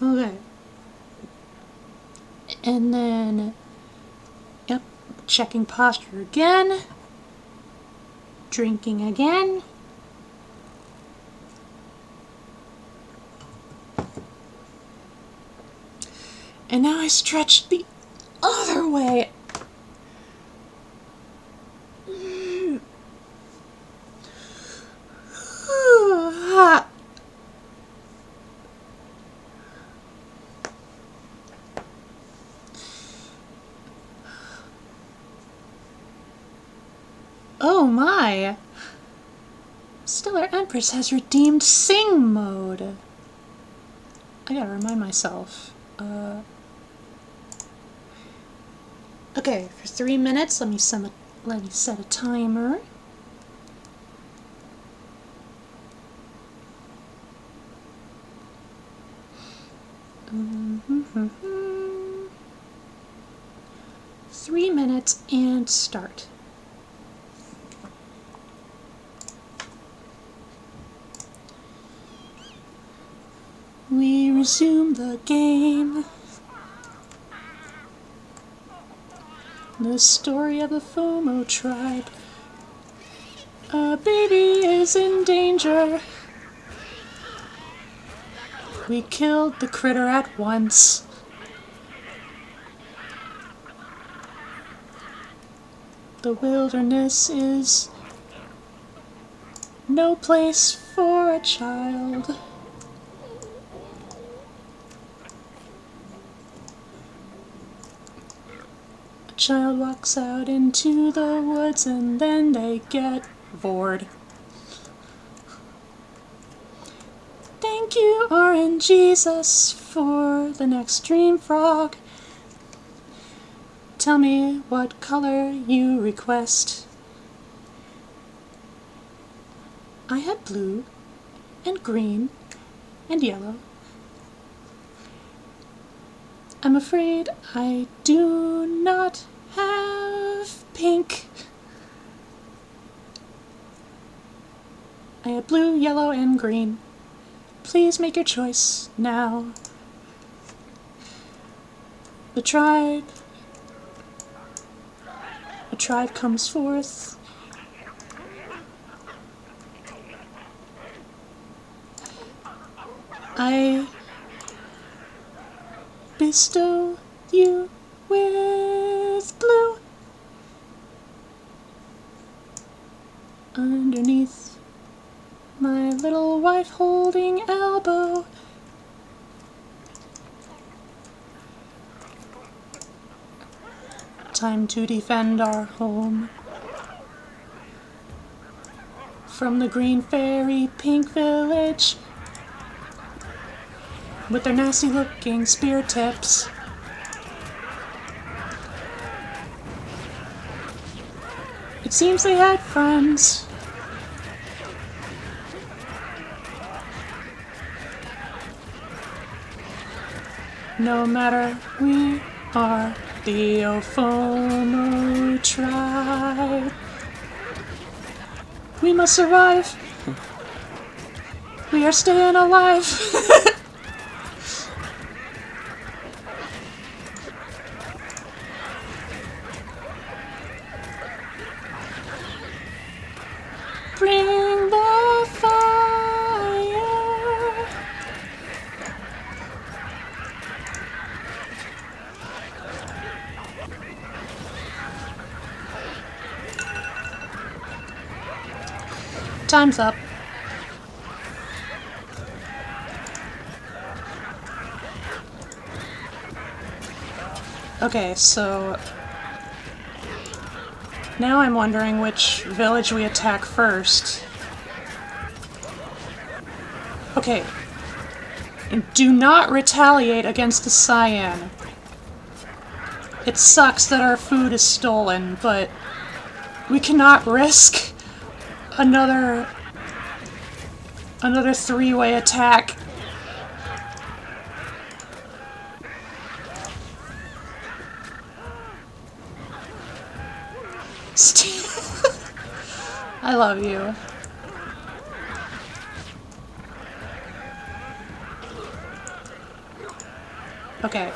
[SPEAKER 1] Okay. And then, yep, checking posture again. Drinking again. And now I stretch the other way. Oh my! Stellar Empress has redeemed Sing mode. I gotta remind myself. Okay, for 3 minutes, let me set a timer. Mm-hmm. 3 minutes and start. We resume the game. The story of the FOMO tribe. A baby is in danger. We killed the critter at once. The wilderness is no place for a child. A child walks out into the woods and then they get bored. Thank you, RNGesus, for the next stream frog. Tell me what color you request. I had blue and green and yellow I'm afraid I do not have pink. I have blue, yellow, and green. Please make your choice now. A tribe comes forth. I bestow you with blue. Underneath my little wife holding elbow. Time to defend our home from the green fairy pink village with their nasty looking spear tips. It seems they had friends. No matter, we are the Ophomo tribe. We must survive. We are staying alive. Bring the fire. Time's up. Okay, so now I'm wondering which village we attack first. Okay. And do not retaliate against the cyan. It sucks that our food is stolen, but we cannot risk another three-way attack. I love you. Okay.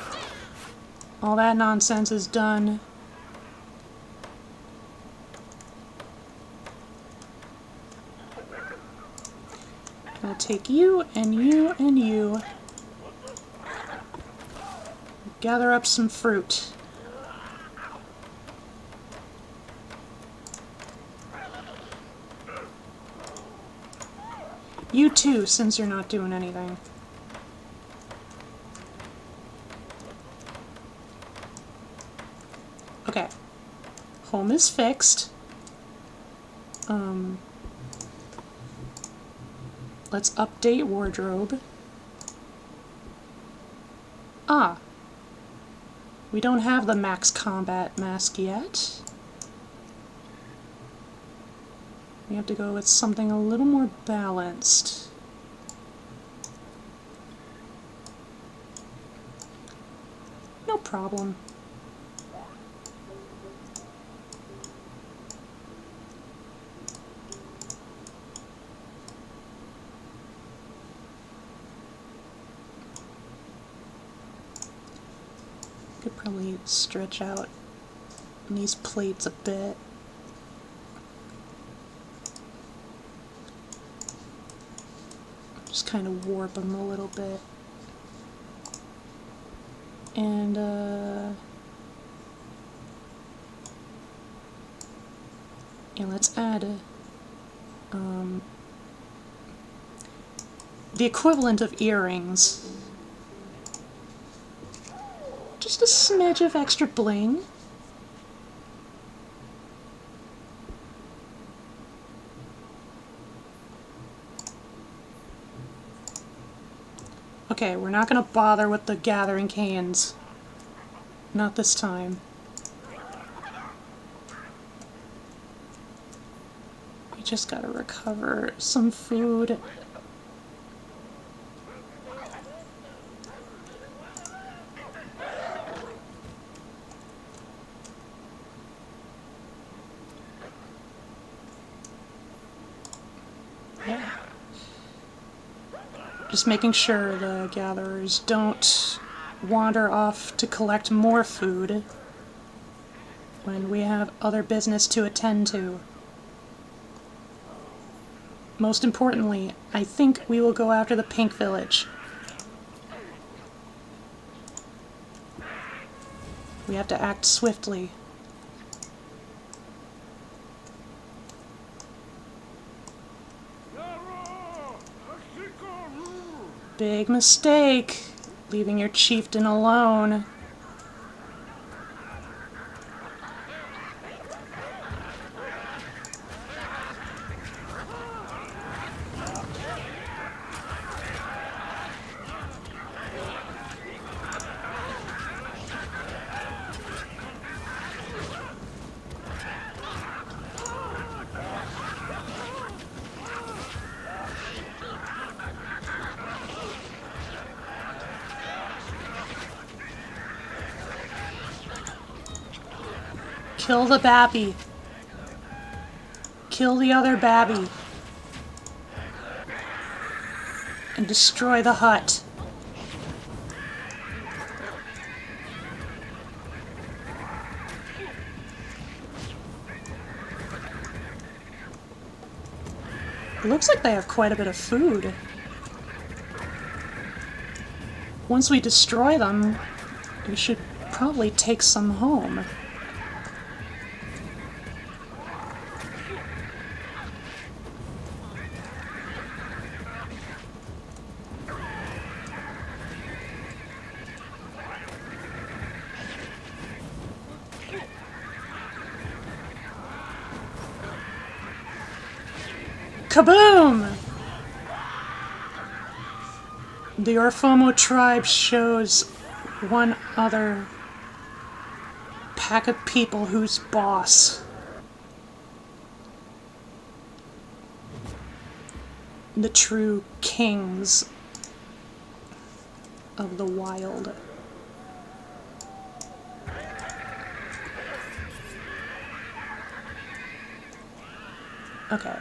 [SPEAKER 1] All that nonsense is done. I'll take you and you and you. Gather up some fruit. You too, since you're not doing anything. Okay. Home is fixed. Let's update wardrobe. Ah. We don't have the max combat mask yet. We have to go with something a little more balanced. No problem. Could probably stretch out these plates a bit. Just kind of warp them a little bit. And let's add the equivalent of earrings. Just a smidge of extra bling. Okay, we're not gonna bother with the gathering cans. Not this time. We just gotta recover some food. Just making sure the gatherers don't wander off to collect more food when we have other business to attend to. Most importantly, I think we will go after the Pink Village. We have to act swiftly. Big mistake, leaving your chieftain alone. Kill the babby. Kill the other babby. And destroy the hut. It looks like they have quite a bit of food. Once we destroy them, we should probably take some home. Kaboom! The Orfomo tribe shows one other pack of people who's boss. The true kings of the wild. Okay.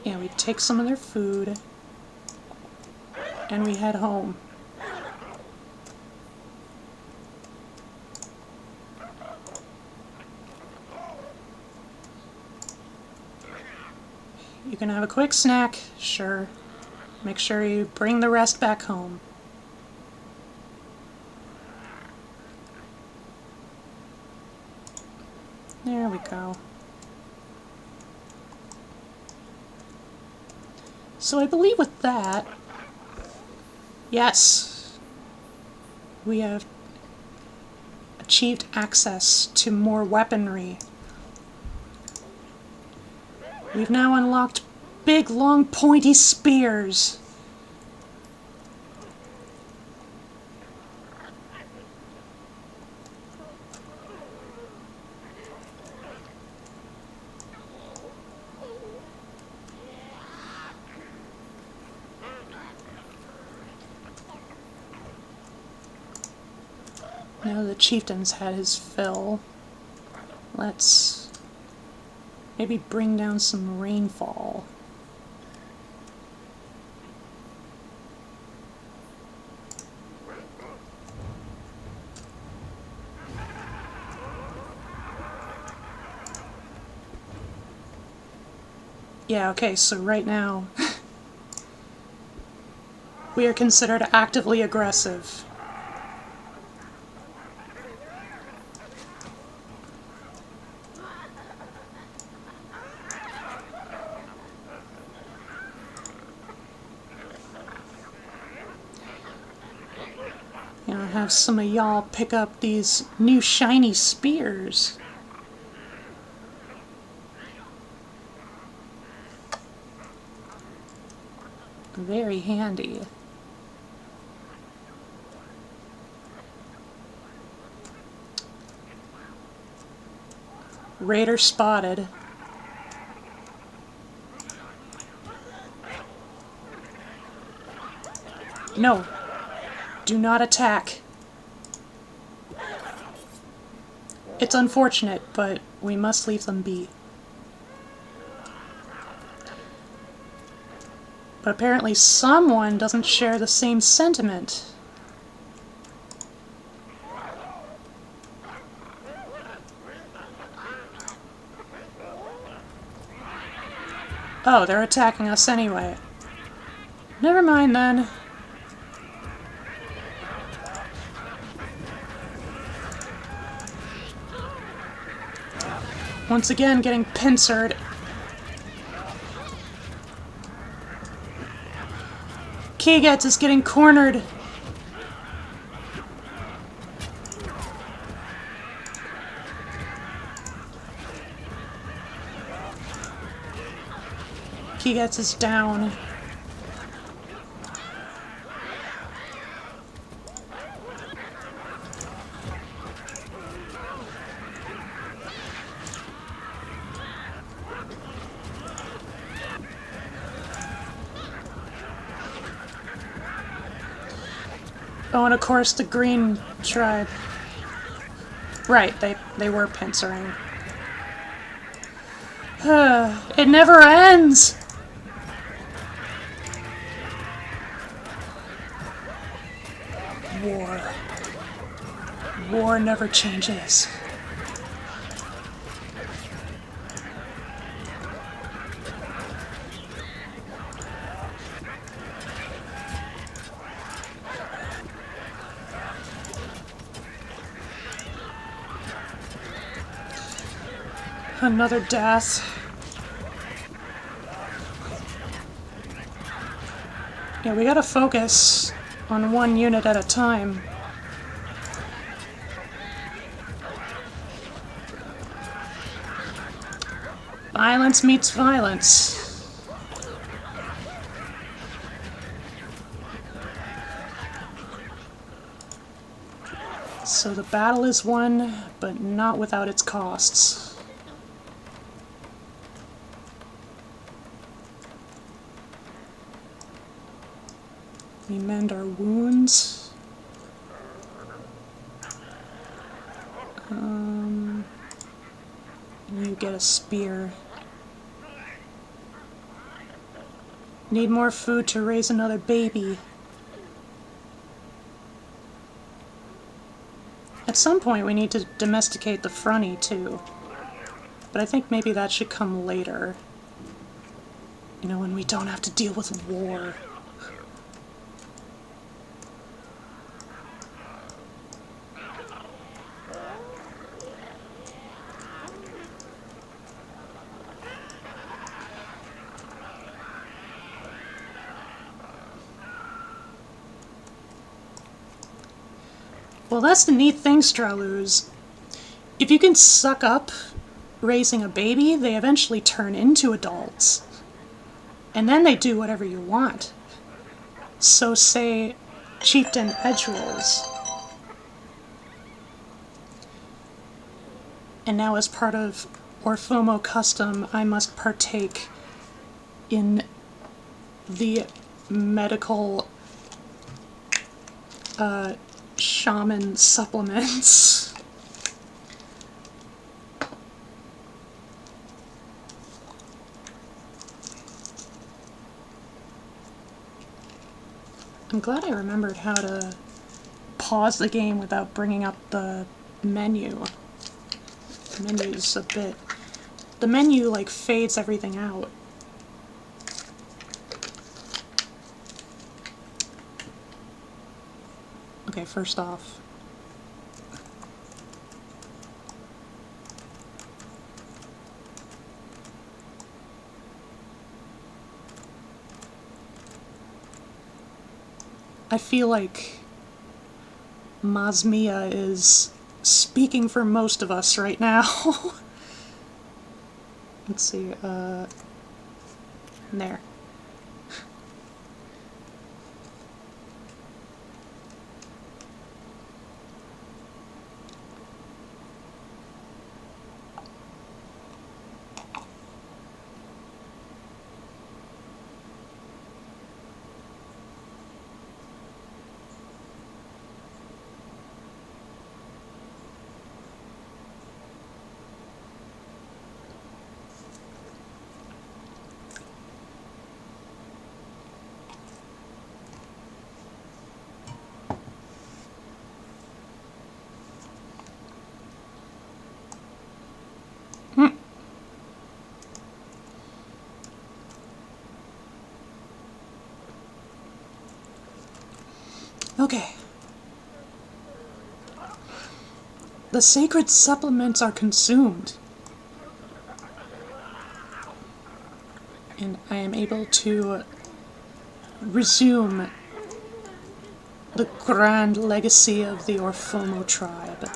[SPEAKER 1] Yeah, we take some of their food, and we head home. You can have a quick snack, sure. Make sure you bring the rest back home. There we go. So I believe with that, yes, we have achieved access to more weaponry. We've now unlocked big, long, pointy spears. Now the chieftain's had his fill. Let's maybe bring down some rainfall. Yeah, okay, so right now we are considered actively aggressive. You know, have some of y'all pick up these new shiny spears. Very handy. Raider spotted. No. Do not attack. It's unfortunate, but we must leave them be. But apparently someone doesn't share the same sentiment. Oh, they're attacking us anyway. Never mind then. Once again, getting pincered. Kegets is getting cornered. Kegets is down. Oh, and of course the green tribe. Right, they were pincering. It never ends! War. War never changes. Another death. Yeah, we gotta focus on one unit at a time. Violence meets violence. So the battle is won, but not without its costs. We mend our wounds. You get a spear. Need more food to raise another baby. At some point we need to domesticate the Froggy too. But I think maybe that should come later. You know, when we don't have to deal with war. Well, that's the neat thing, Straloos. If you can suck up raising a baby, they eventually turn into adults. And then they do whatever you want. So say Chieftain Edgerolls. And now as part of Orphomo custom, I must partake in the medical shaman supplements. I'm glad I remembered how to pause the game without bringing up the menu. The menu's a bit... The menu, like, fades everything out. Okay, first off, I feel like Mazmia is speaking for most of us right now. Let's see, there. Okay. The sacred supplements are consumed. And I am able to resume the grand legacy of the Orphomo tribe.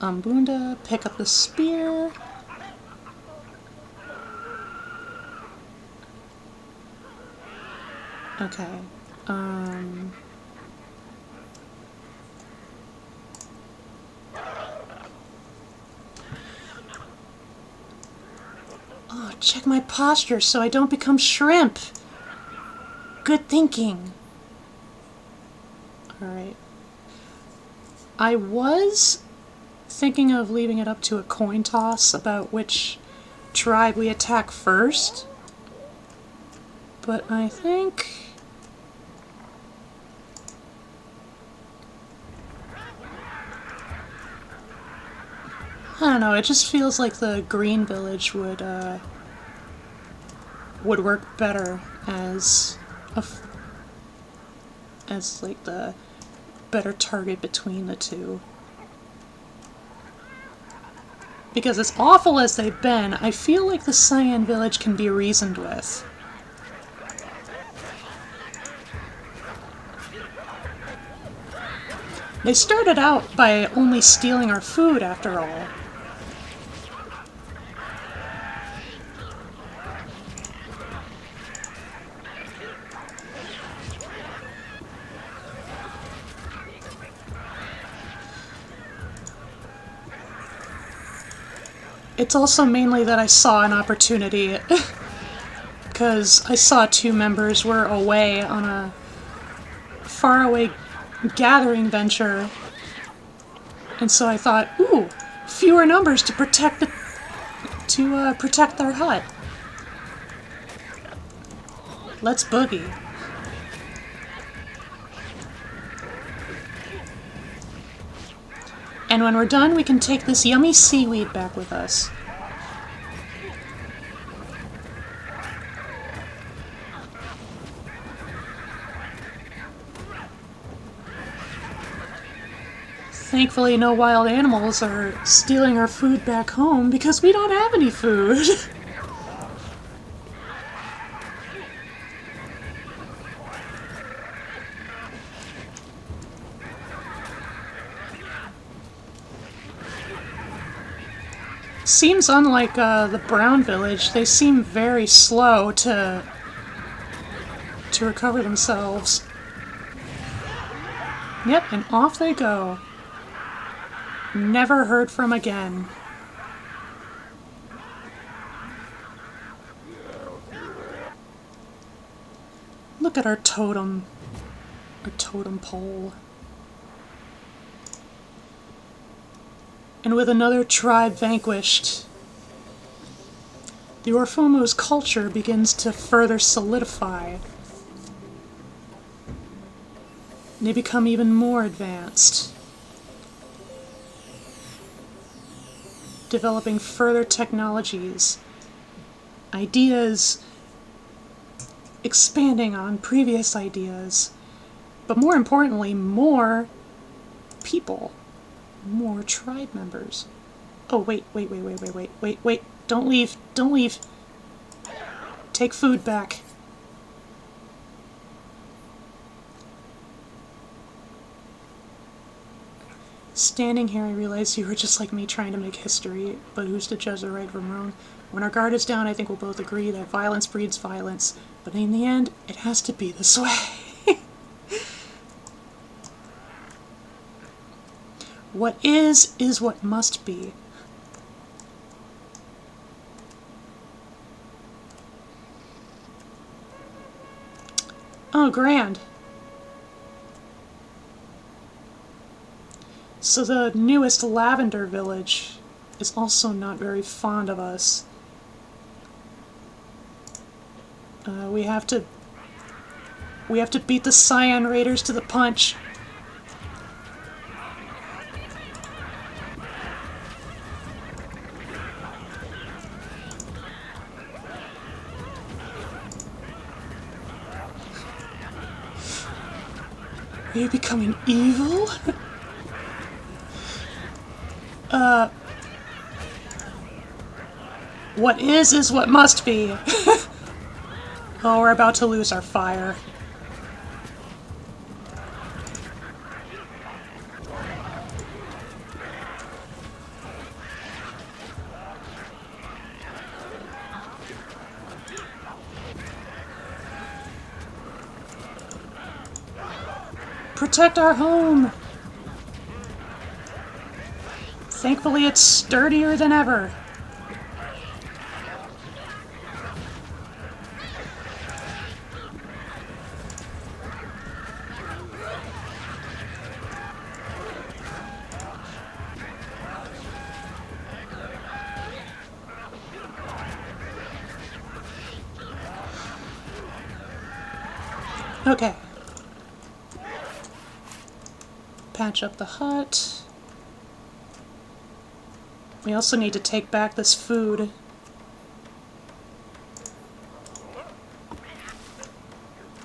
[SPEAKER 1] Ambunda, pick up the spear. Okay. Oh, check my posture so I don't become shrimp. Good thinking. Alright. I was thinking of leaving it up to a coin toss about which tribe we attack first. But I think... I don't know, it just feels like the green village would work better as like the better target between the two. Because as awful as they've been, I feel like the Cyan village can be reasoned with. They started out by only stealing our food, after all. It's also mainly that I saw an opportunity, because I saw two members were away on a faraway gathering venture, and so I thought, ooh, fewer numbers to protect protect their hut. Let's boogie. And when we're done, we can take this yummy seaweed back with us. Thankfully, no wild animals are stealing our food back home because we don't have any food. Seems unlike the Brown Village. They seem very slow to recover themselves. Yep, and off they go. Never heard from again. Look at our totem pole. And with another tribe vanquished, the Orphomo's culture begins to further solidify. They become even more advanced, developing further technologies, ideas expanding on previous ideas, but more importantly, more people. More tribe members. Oh, wait, don't leave. Take food back. Standing here, I realized you were just like me trying to make history, but who's to judge the right from wrong? When our guard is down, I think we'll both agree that violence breeds violence, but in the end, it has to be this way. What is what must be. Oh, grand. So the newest Lavender Village is also not very fond of us. We have to beat the Cyan Raiders to the punch. Are you becoming evil? What is what must be. Oh, we're about to lose our fire. Protect our home! Thankfully, it's sturdier than ever. Okay. Patch up the hut. We also need to take back this food.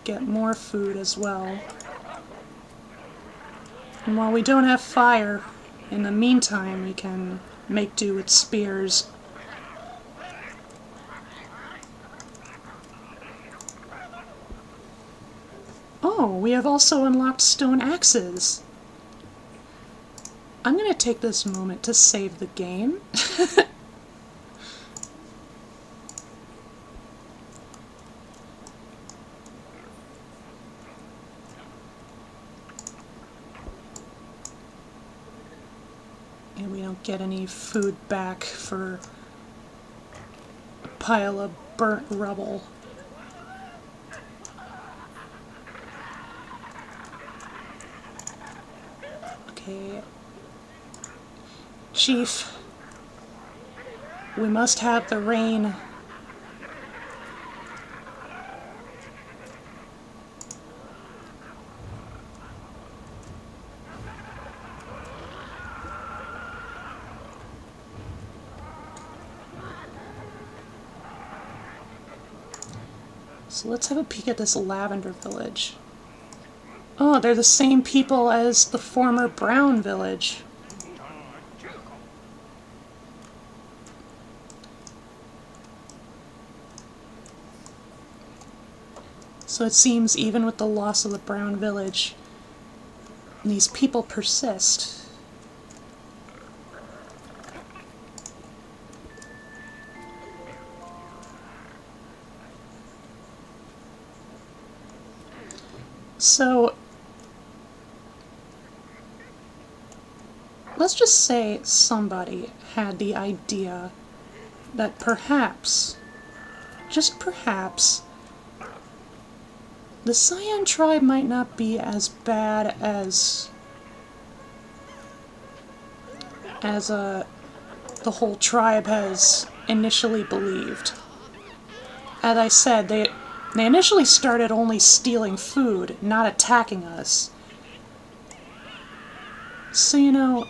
[SPEAKER 1] Get more food as well. And while we don't have fire, in the meantime we can make do with spears. Oh, we have also unlocked stone axes. I'm going to take this moment to save the game. And we don't get any food back for a pile of burnt rubble. Okay. Chief, we must have the rain. So let's have a peek at this lavender village. Oh, they're the same people as the former brown village. So it seems even with the loss of the brown village, these people persist. So let's just say somebody had the idea that perhaps, just perhaps, the Cyan tribe might not be as bad as the whole tribe has initially believed. As I said, they initially started only stealing food, not attacking us. So, you know,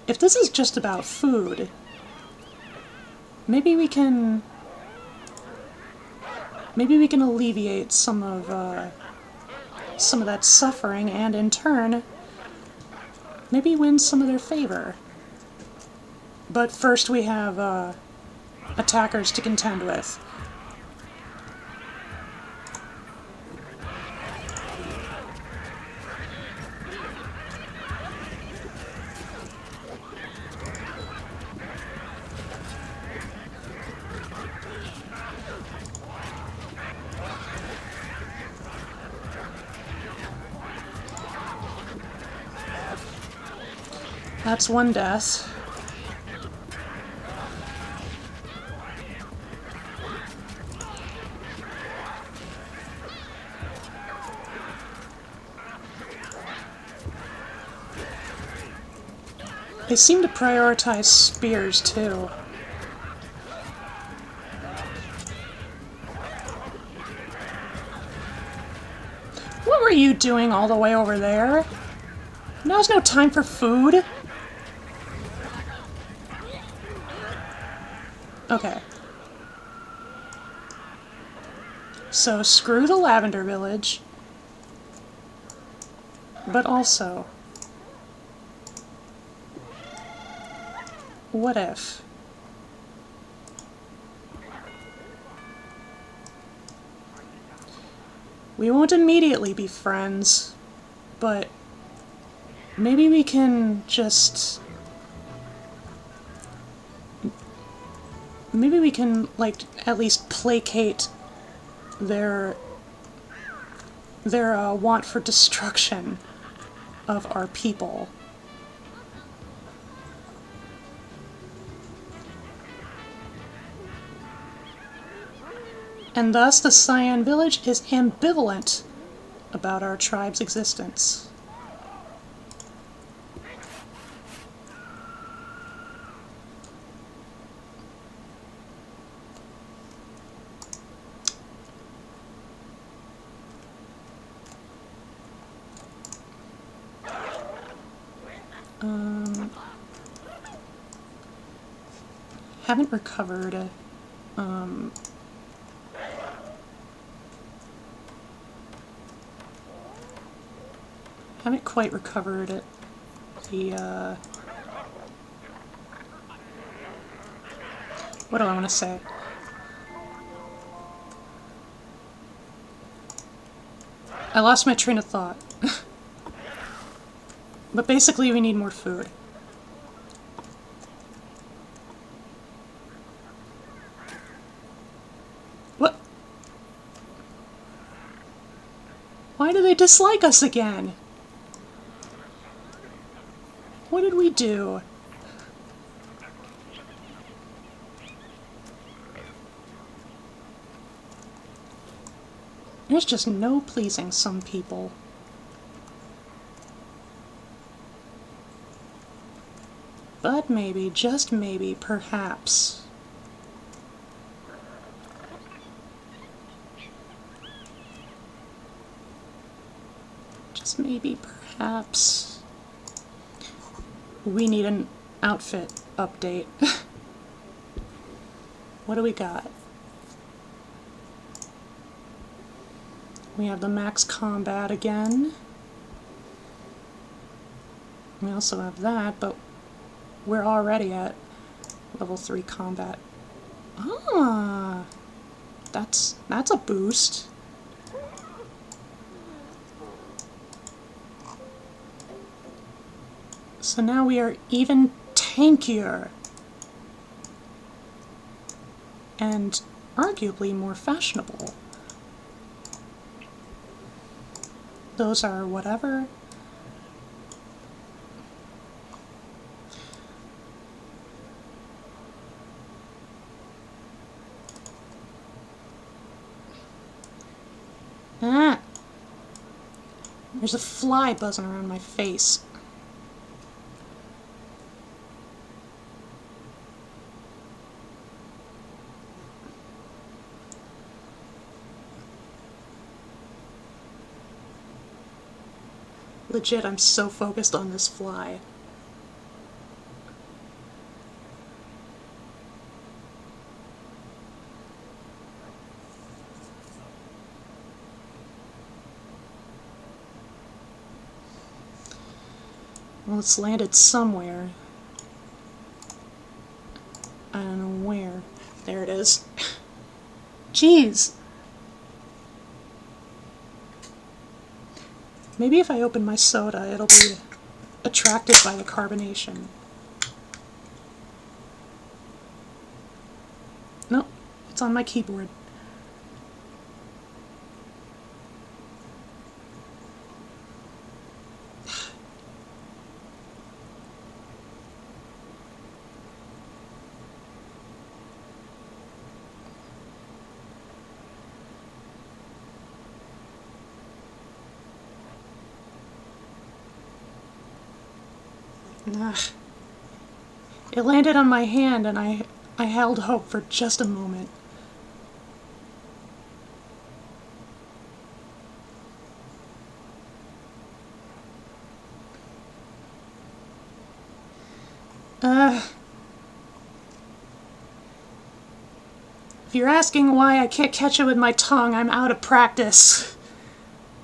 [SPEAKER 1] if this is just about food, maybe we can alleviate some of that suffering, and in turn, maybe win some of their favor. But first we have attackers to contend with. That's one death. They seem to prioritize spears, too. What were you doing all the way over there? Now's no time for food. Okay. So, screw the Lavender Village. But also, what if? We won't immediately be friends, but maybe we can just... Maybe we can, like, at least placate their want for destruction of our people. And thus the Cyan village is ambivalent about our tribe's existence. Haven't recovered. Haven't quite recovered the, what do I want to say? I lost my train of thought. But basically we need more food. What? Why do they dislike us again? What did we do? There's just no pleasing some people. But maybe, just maybe, perhaps. Just maybe, perhaps. We need an outfit update. What do we got? We have the max combat again. We also have that, but we're already at level 3 combat. Ah, that's a boost. So now we are even tankier. And arguably more fashionable. Those are whatever. Ah! There's a fly buzzing around my face. Legit, I'm so focused on this fly. Well, it's landed somewhere. I don't know where. There it is. Jeez! Maybe if I open my soda, it'll be attracted by the carbonation. Nope, it's on my keyboard. Ugh. It landed on my hand and I held hope for just a moment. If you're asking why I can't catch it with my tongue, I'm out of practice.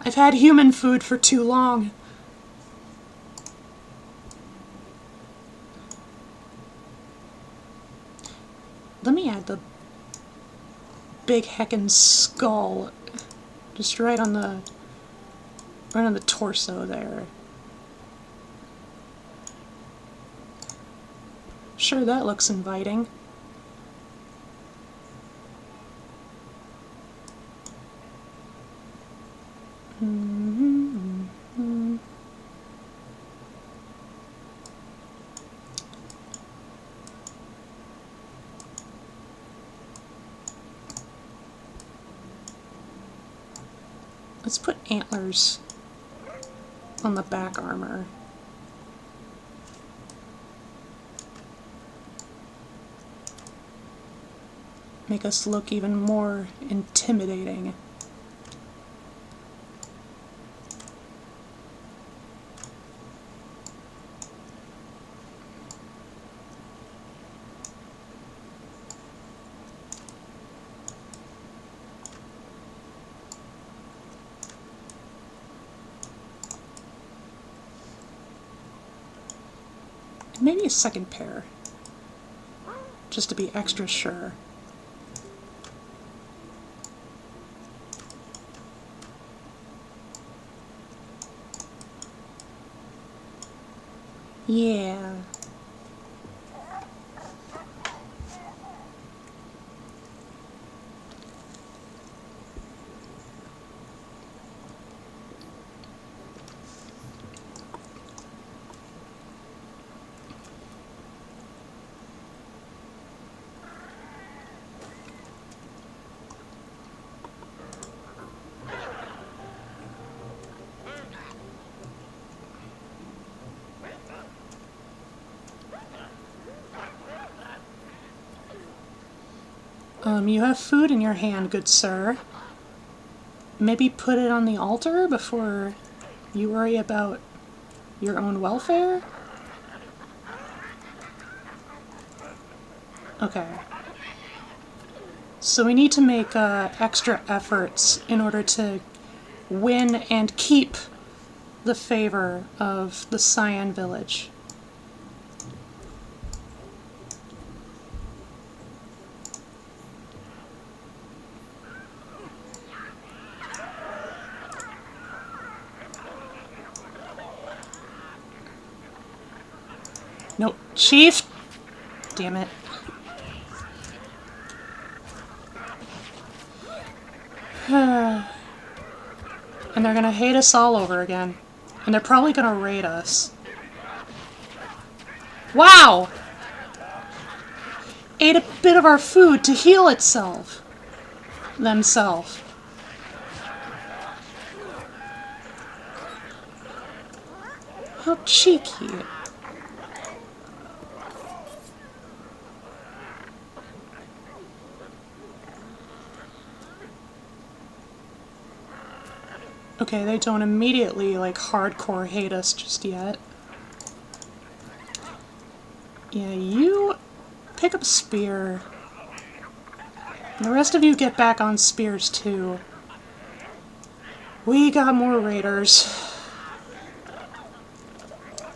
[SPEAKER 1] I've had human food for too long. Let me add the big heckin' skull just right on the torso there. Sure, that looks inviting. Let's put antlers on the back armor. Make us look even more intimidating. Maybe a second pair, just to be extra sure. Yeah. You have food in your hand, good sir. Maybe put it on the altar before you worry about your own welfare? Okay. So we need to make extra efforts in order to win and keep the favor of the Cyan village. Nope. Chief! Damn it. And they're gonna hate us all over again. And they're probably gonna raid us. Wow! Ate a bit of our food to heal itself. Themselves. How cheeky. Okay, they don't immediately, like, hardcore hate us just yet. Yeah, you pick up a spear. And the rest of you get back on spears, too. We got more raiders.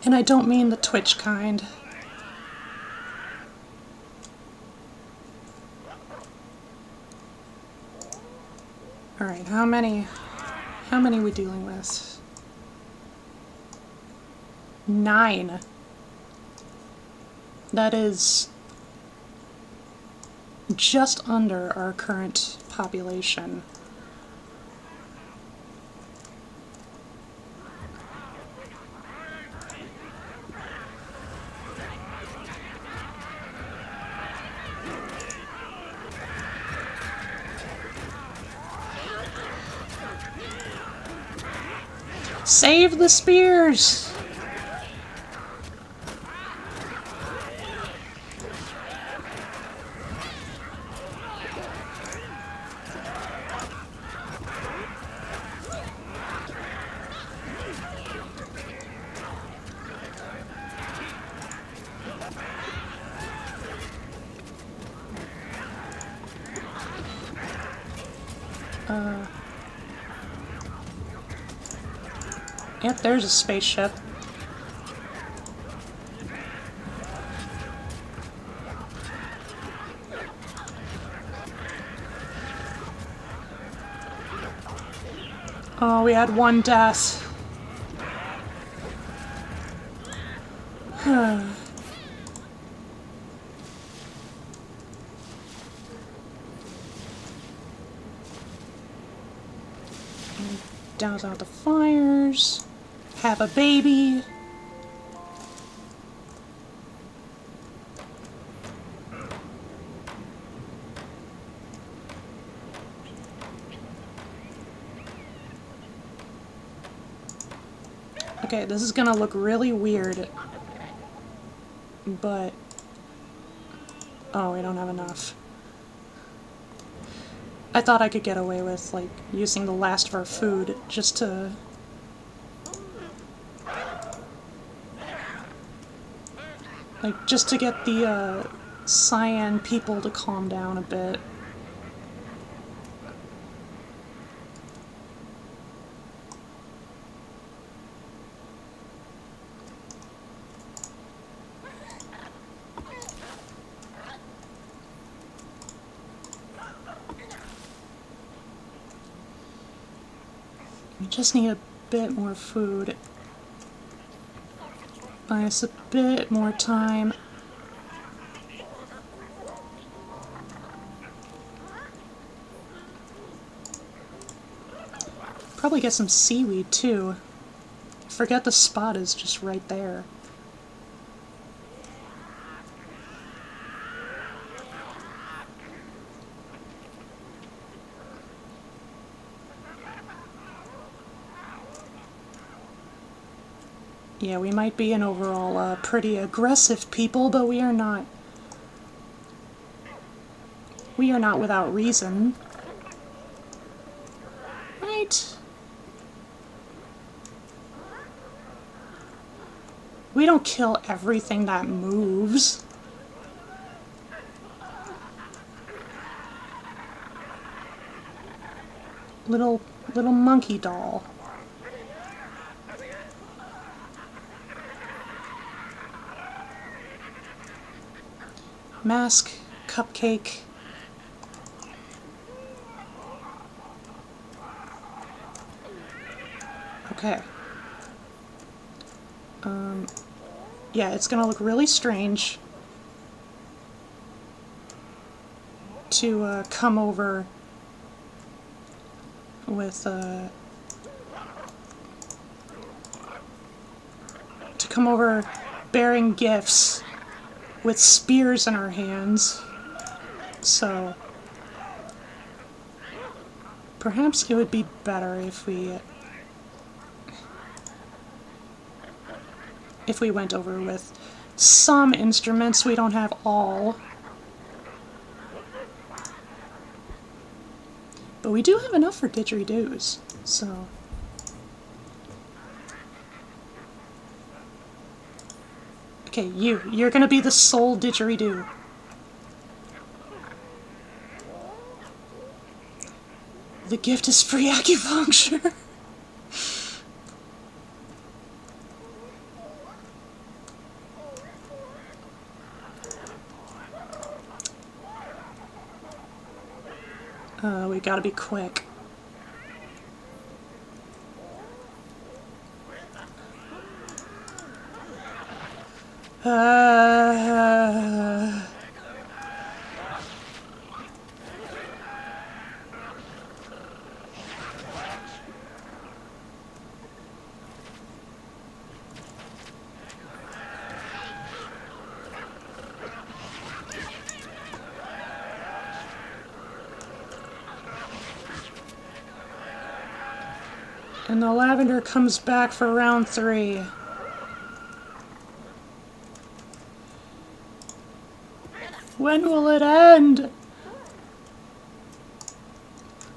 [SPEAKER 1] And I don't mean the Twitch kind. Alright, how many are we dealing with? 9. That is just under our current population. Save the spears! Yep, there's a spaceship. Oh, we had one death. Douse out the fires. Have a baby. Okay, this is gonna look really weird, but... Oh, we don't have enough. I thought I could get away with, like, using the last of our food just to... Like, just to get the, cyan people to calm down a bit. We just need a bit more food. Buy us a bit more time. Probably get some seaweed too. Forget the spot is just right there. Yeah, we might be an overall pretty aggressive people, but we are not. We are not without reason. Right? We don't kill everything that moves. Little monkey doll. Mask, cupcake. Okay. Yeah, it's gonna look really strange to come over with bearing gifts with spears in our hands. So perhaps it would be better if we went over with some instruments. We don't have all. But we do have enough for didgeridoos, so... Okay, you're gonna be the sole didgeridoo. The gift is free acupuncture. We gotta be quick. And the lavender comes back for round 3. When will it end?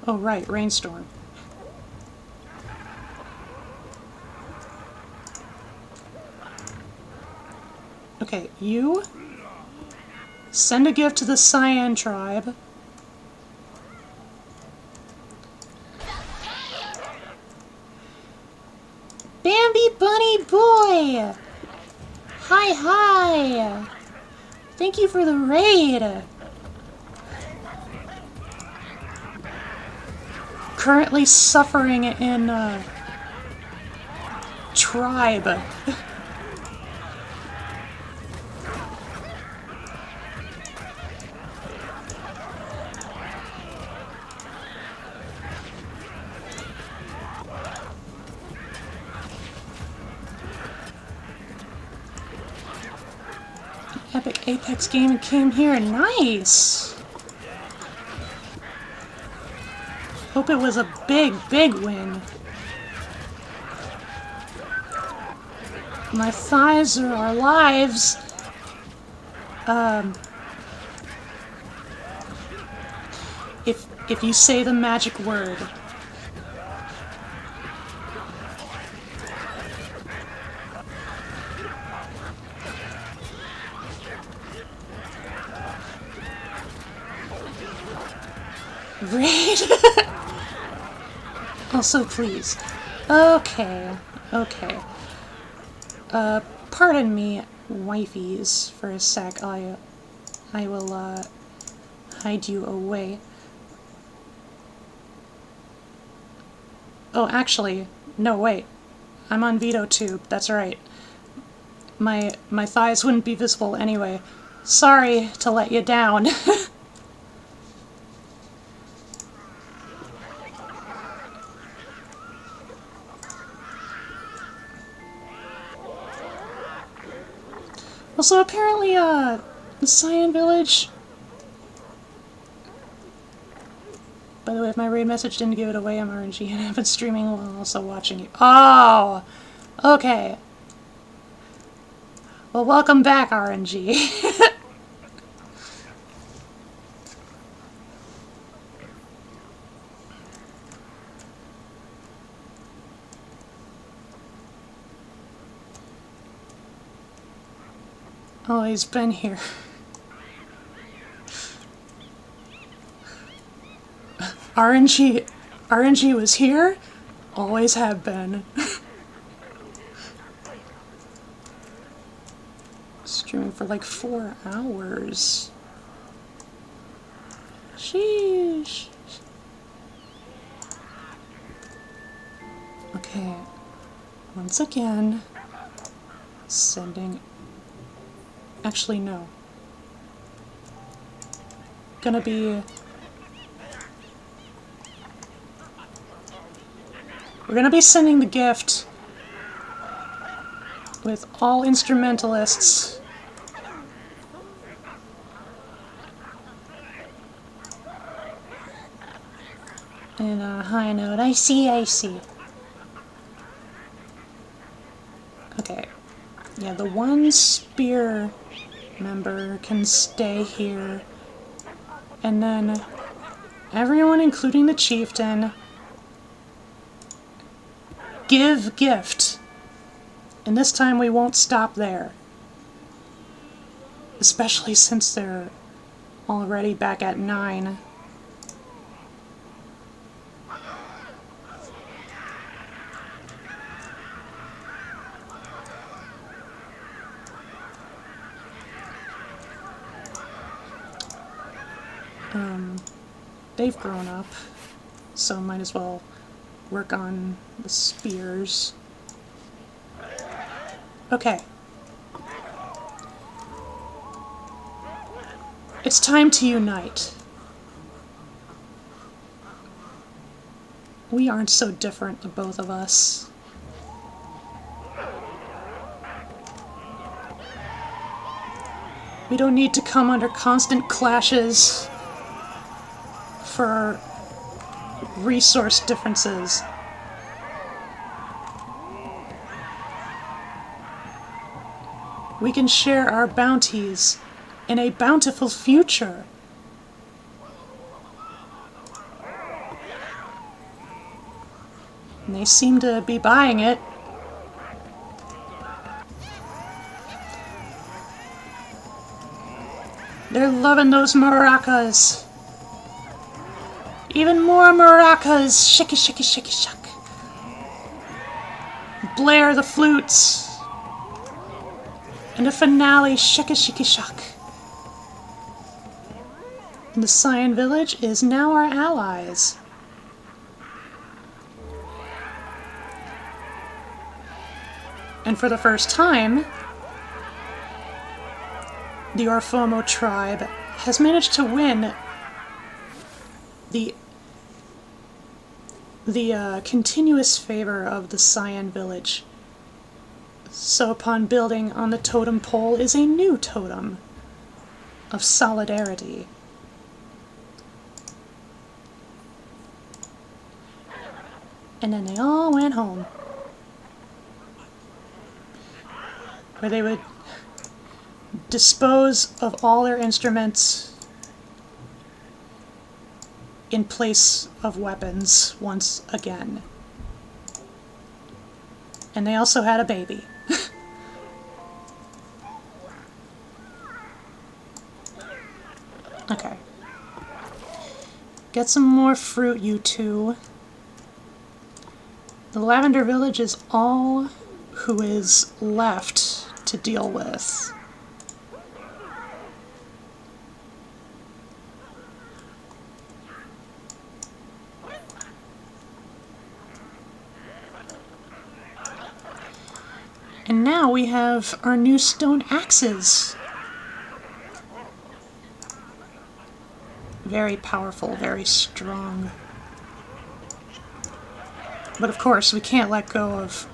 [SPEAKER 1] Oh right, rainstorm. Okay, you send a gift to the Cyan tribe. Bambi Bunny Boy! Hi, hi! Thank you for the raid! currently suffering in Tribe. Epic Apex game came here. Nice! Hope it was a big, big win. My thighs are our lives. If you say the magic word. Raid? Also, please. Okay. Okay. Pardon me, wifeys, for a sec. I will, hide you away. Oh, actually, no, wait. I'm on VideoTube, that's right. My thighs wouldn't be visible anyway. Sorry to let you down. Also, apparently, the Cyan Village... By the way, if my raid message didn't give it away, I'm RNG and I've been streaming while also watching you. Oh! Okay. Well, welcome back, RNG. Oh, he's been here. RNG was here? Always have been. Streaming for like 4 hours. Sheesh. Okay. Once again, sending... Actually, no. Gonna be... We're gonna be sending the gift with all instrumentalists. In a high note. I see. Okay. Yeah, the one spear member can stay here. And then everyone, including the chieftain, give gift. And this time we won't stop there. Especially since they're already back at 9. They've grown up, so might as well work on the spears. Okay. It's time to unite. We aren't so different, the both of us. We don't need to come under constant clashes for resource differences. We can share our bounties in a bountiful future. And they seem to be buying it. They're loving those maracas. Even more maracas! Shiki shiki shiki shuck. Blare the flutes. And a finale, shiki shiki shuck. And the Cyan Village is now our allies. And for the first time, the Orphomo tribe has managed to win the continuous favor of the Cyan village. So upon building on the totem pole is a new totem of solidarity. And then they all went home, where they would dispose of all their instruments in place of weapons once again. And they also had a baby. Okay. Get some more fruit, you two. The Lavender Village is all who is left to deal with. And now we have our new stone axes. Very powerful, very strong. But of course, we can't let go of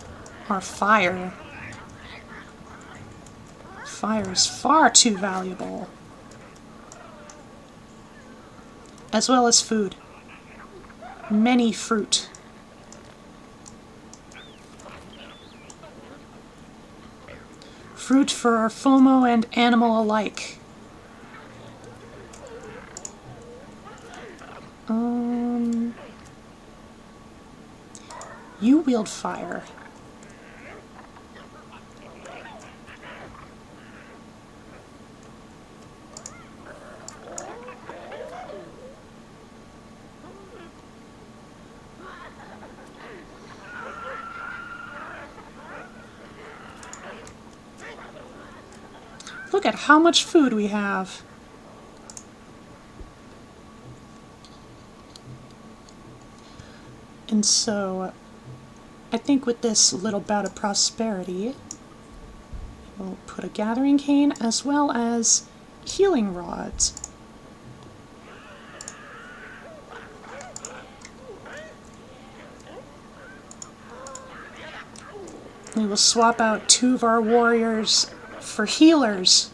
[SPEAKER 1] our fire. Fire is far too valuable. As well as food. Many fruit. Fruit for Orphomo and animal alike. You wield fire. Look at how much food we have. And so, I think with this little bout of prosperity, we'll put a gathering cane as well as healing rods. We will swap out 2 of our warriors for healers.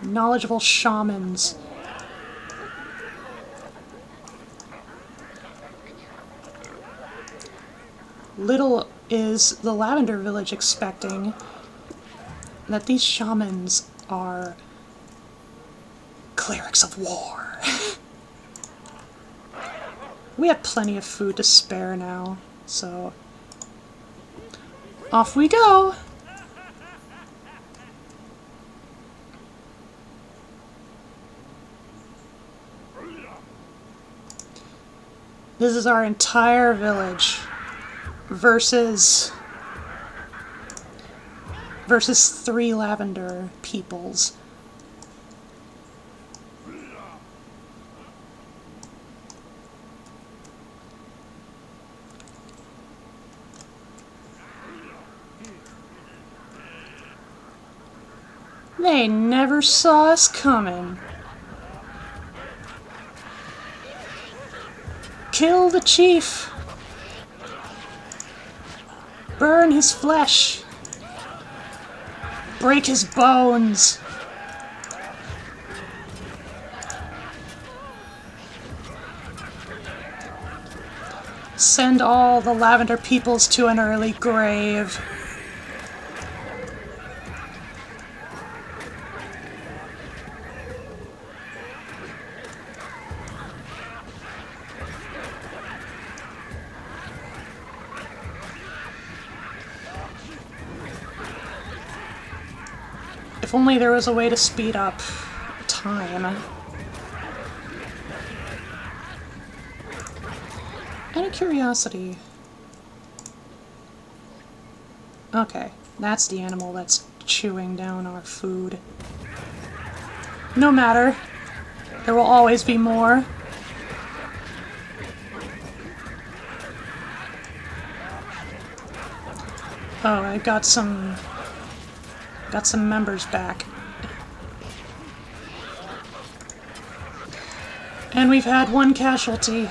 [SPEAKER 1] Knowledgeable shamans. Little is the Lavender Village expecting that these shamans are clerics of war. We have plenty of food to spare now, so off we go! This is our entire village versus 3 lavender peoples. They never saw us coming. Kill the chief. Burn his flesh. Break his bones. Send all the lavender peoples to an early grave. If only there was a way to speed up time. Out of curiosity. Okay, that's the animal that's chewing down our food. No matter. There will always be more. Oh, I got some members back. And we've had one casualty.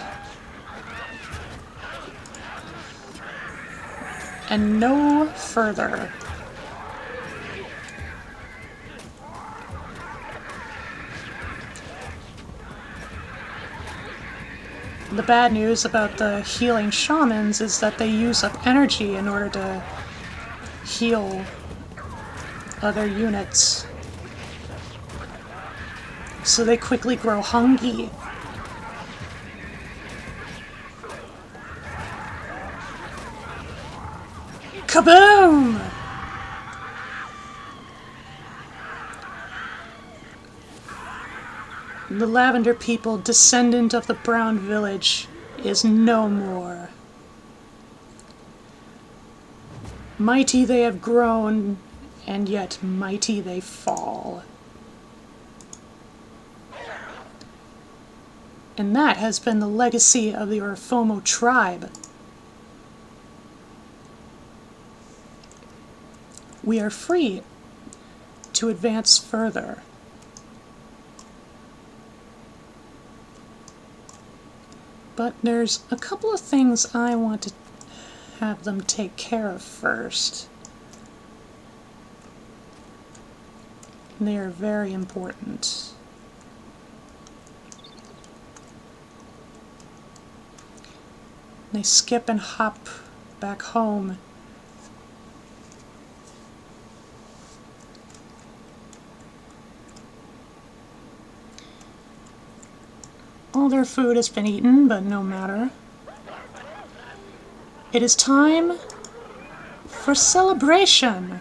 [SPEAKER 1] And no further. The bad news about the healing shamans is that they use up energy in order to heal other units. So they quickly grow hungry. Kaboom! The Lavender people, descendant of the Brown Village, is no more. Mighty they have grown, and yet mighty they fall. And that has been the legacy of the Orphomo tribe. We are free to advance further. But there's a couple of things I want to have them take care of first. They are very important. They skip and hop back home. All their food has been eaten, but no matter. It is time for celebration!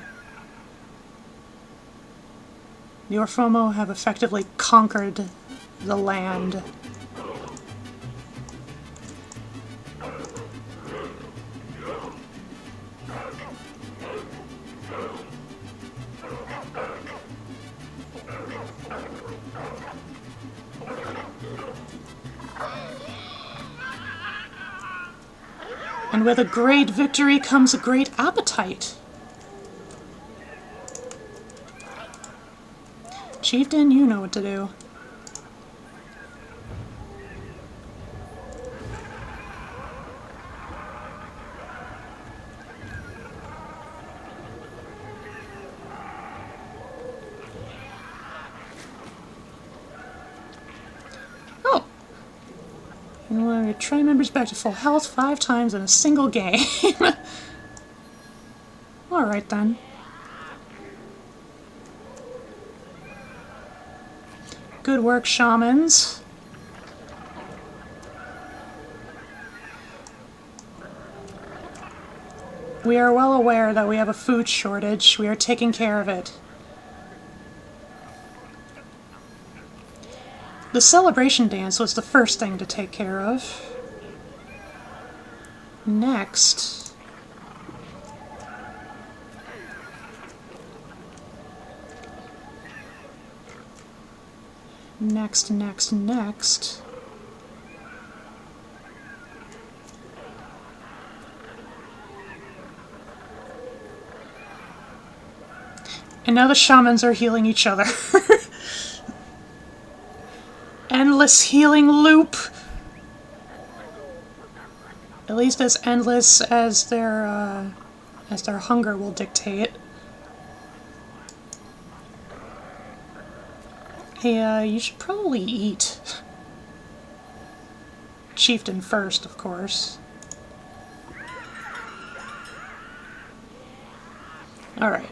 [SPEAKER 1] The Orphomo have effectively conquered the land. And with a great victory comes a great appetite. Chieftain, you know what to do. Oh! You want to try members back to full health 5 times in a single game. Alright then. Good work, shamans. We are well aware that we have a food shortage. We are taking care of it. The celebration dance was the first thing to take care of. Next... Next. And now the shamans are healing each other. Endless healing loop! At least as endless as their hunger will dictate. Hey, you should probably eat. Chieftain first, of course. Alright.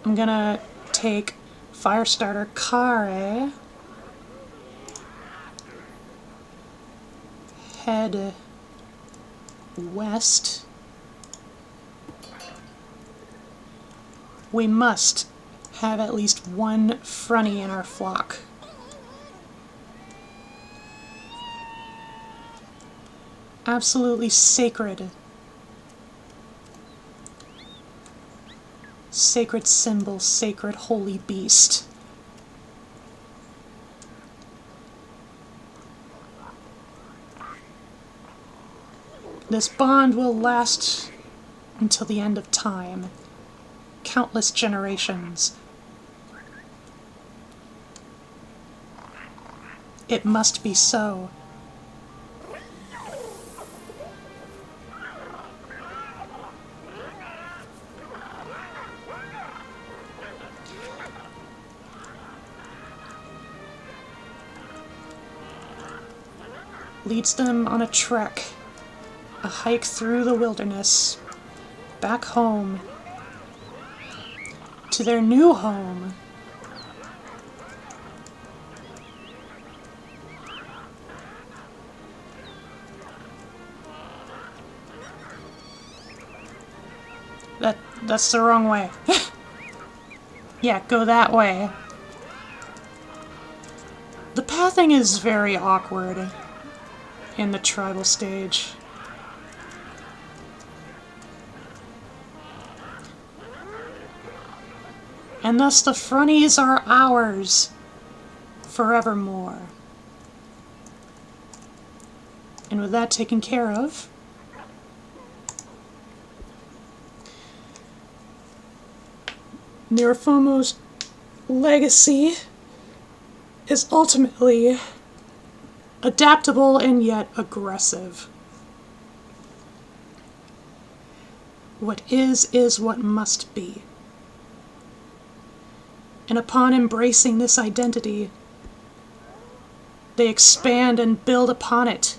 [SPEAKER 1] I'm gonna take Firestarter Kare, head west. We must have at least one Frunny in our flock. Absolutely sacred. Sacred symbol, sacred holy beast. This bond will last until the end of time. Countless generations. It must be so. Leads them on a trek, a hike through the wilderness, back home, to their new home. That's the wrong way. Yeah, go that way. The pathing is very awkward in the tribal stage. And thus the Froggies are ours forevermore. And with that taken care of, Nerofomo's legacy is ultimately adaptable and yet aggressive. What is what must be. And upon embracing this identity, they expand and build upon it,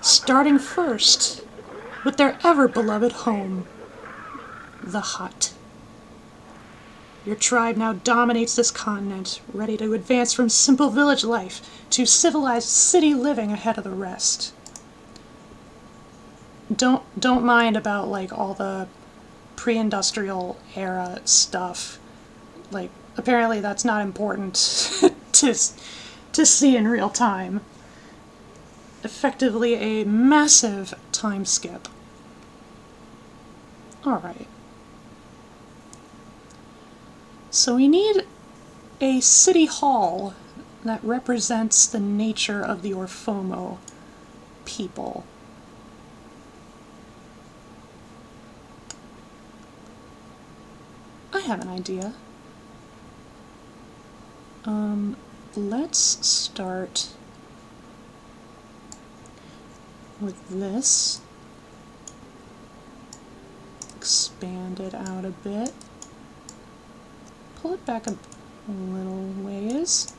[SPEAKER 1] starting first with their ever-beloved home, the hut. Your tribe now dominates this continent, ready to advance from simple village life to civilized city living ahead of the rest. Don't mind about like all the pre-industrial era stuff. Like, apparently that's not important to see in real time. Effectively a massive time skip. Alright. So we need a city hall that represents the nature of the Orphomo people. I have an idea. Let's start with this. Expand it out a bit. Pull it back a little ways.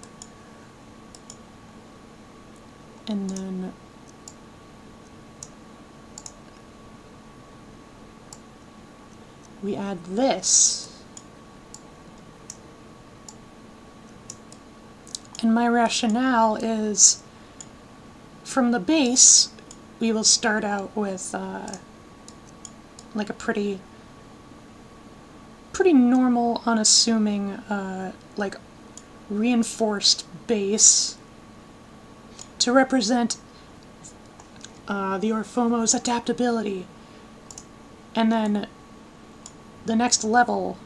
[SPEAKER 1] And then we add this. And my rationale is, from the base, we will start out with like a pretty normal, unassuming, like reinforced base to represent the Orphomo's adaptability. And then the next level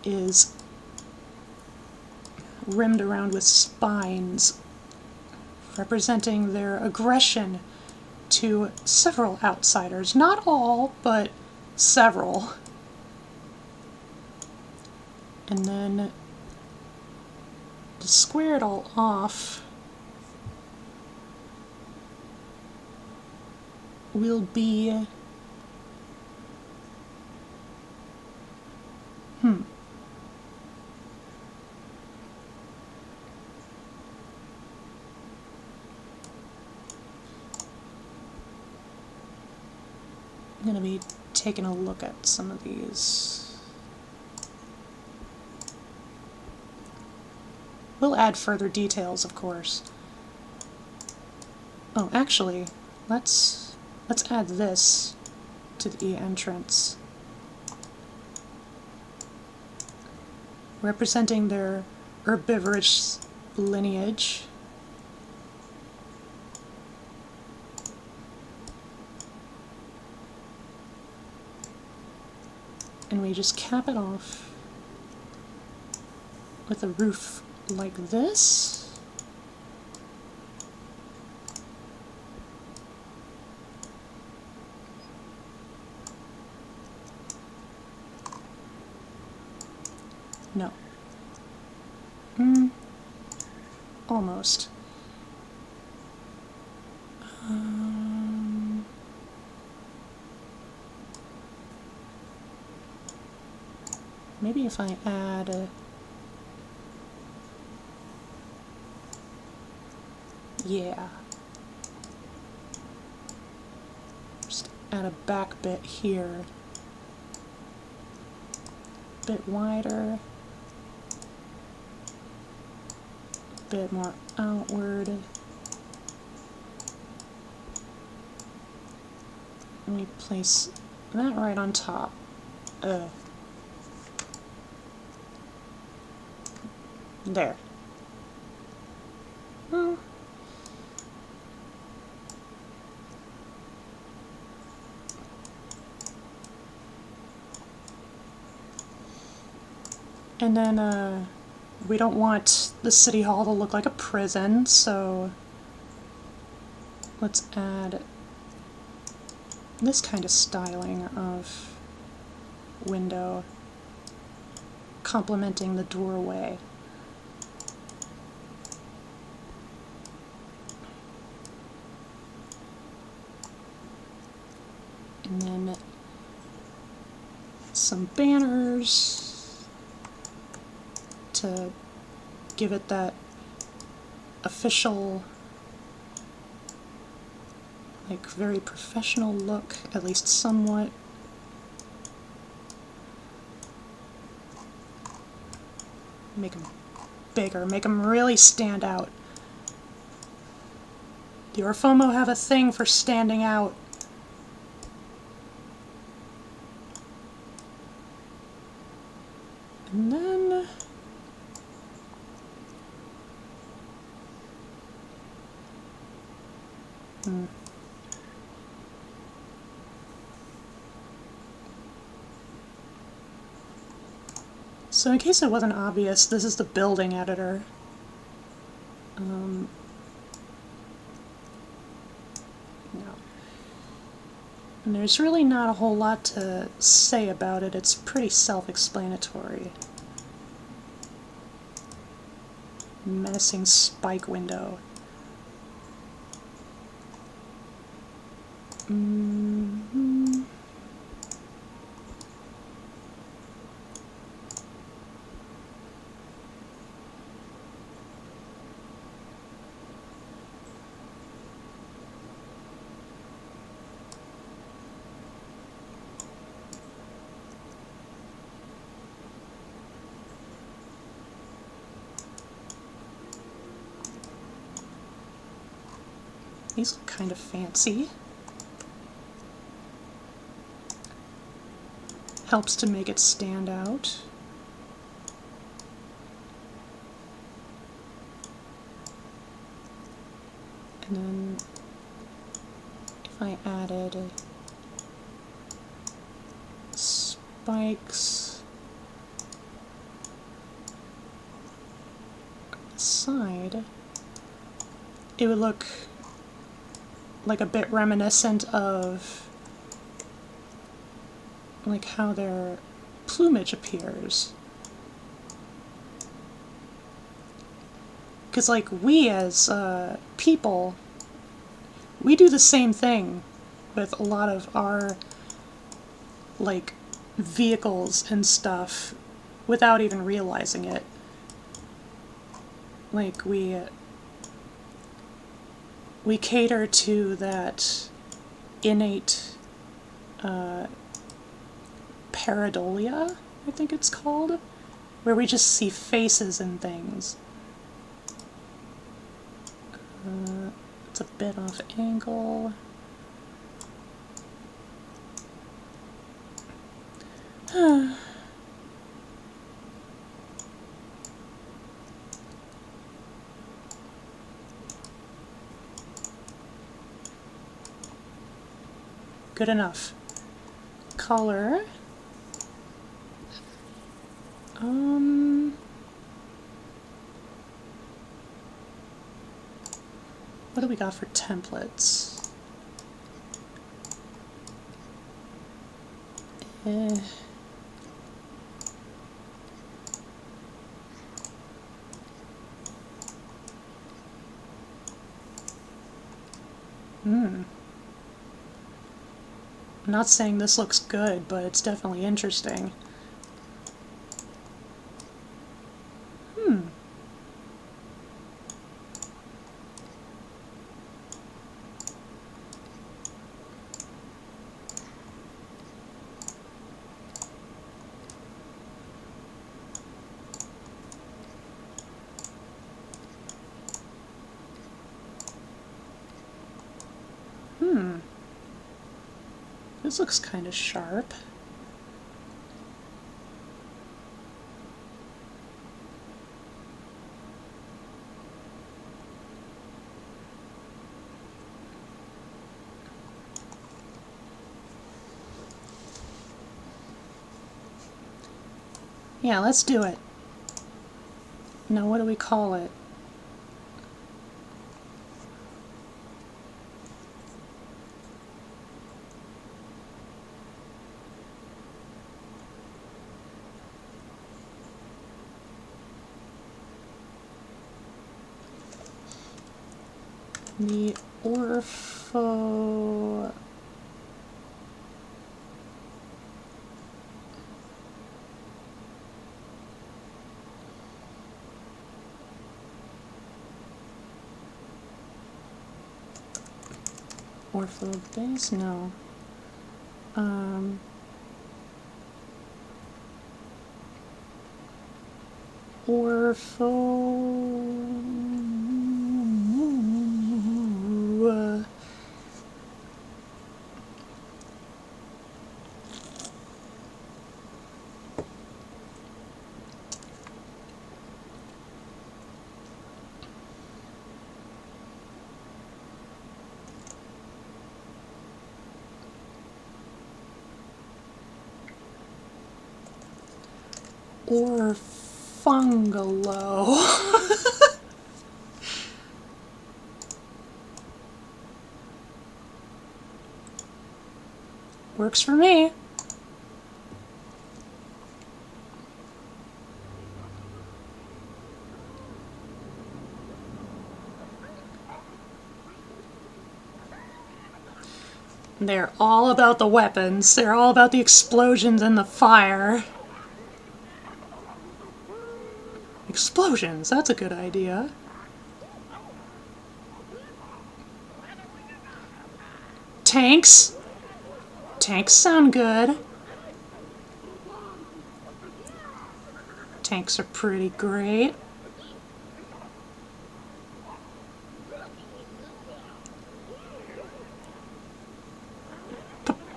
[SPEAKER 1] is rimmed around with spines, representing their aggression to several outsiders. Not all, but several. And then to square it all off, will be I'm going to be taking a look at some of these. We'll add further details, of course. Oh, actually, let's add this to the entrance, representing their herbivorous lineage. And we just cap it off with a roof like this. almost. Maybe if I add a... Yeah. Just add a back bit here. Bit wider. Bit more outward. And we place that right on top. There. Oh. And then, we don't want the city hall to look like a prison, so let's add this kind of styling of window, complementing the doorway. And then some banners to give it that official, like very professional look, at least somewhat. Make them bigger, make them really stand out. The Orphomo have a thing for standing out. And then so in case it wasn't obvious, this is the building editor. No. And there's really not a whole lot to say about it. It's pretty self-explanatory. Menacing spike window. These look kind of fancy. Helps to make it stand out. And then if I added spikes on the side, it would look like a bit reminiscent of like how their plumage appears. Because like we as people, we do the same thing with a lot of our like vehicles and stuff without even realizing it. Like we cater to that innate pareidolia, I think it's called, where we just see faces and things. It's a bit off angle. Good enough. Color. What do we got for templates? I'm not saying this looks good, but it's definitely interesting. This looks kind of sharp. Yeah, let's do it. Now, what do we call it? The orpho... Orphobase? No. Or fungalo. Works for me. They're all about the weapons. They're all about the explosions and the fire. Explosions, that's a good idea. Tanks. Tanks sound good. Tanks are pretty great.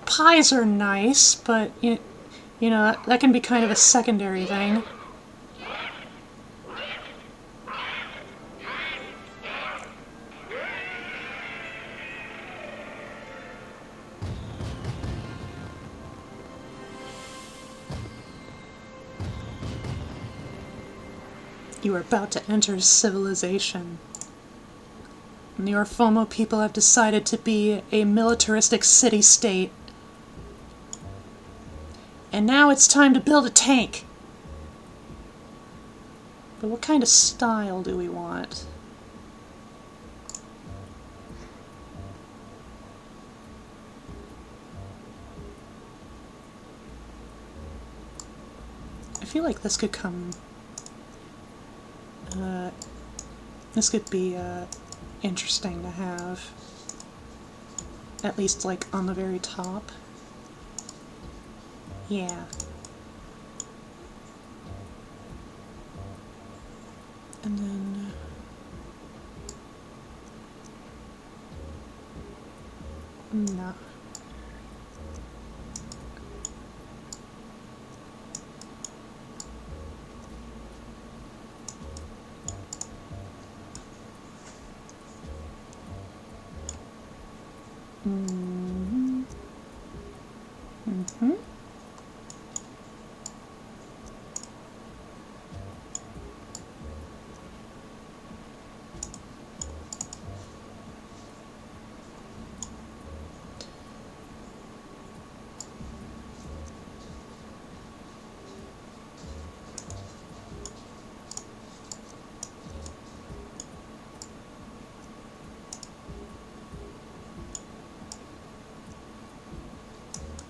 [SPEAKER 1] Pies are nice, but you know that can be kind of a secondary thing. You are about to enter civilization. And the Orphomo people have decided to be a militaristic city-state. And now it's time to build a tank. But what kind of style do we want? I feel like this could come... this could be interesting to have. At least like on the very top. Yeah. And then... no. Mm-hmm. Mm-hmm.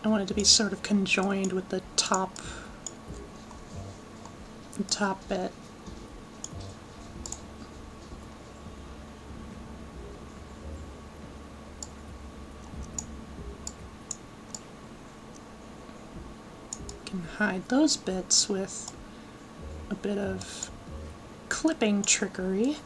[SPEAKER 1] I want it to be sort of conjoined with the top bit. Can hide those bits with a bit of clipping trickery.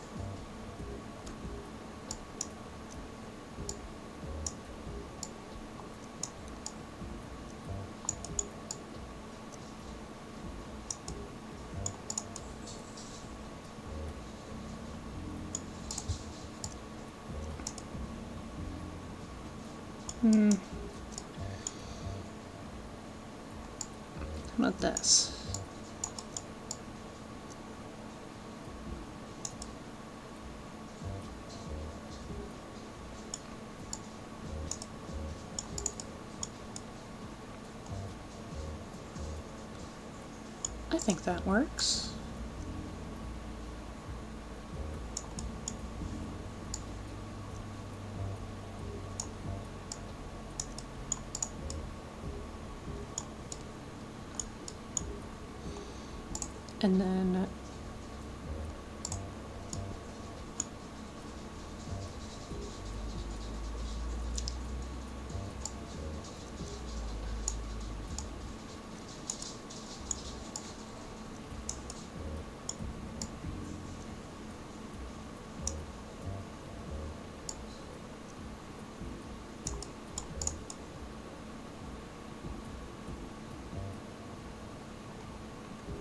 [SPEAKER 1] How about this? I think that works. And then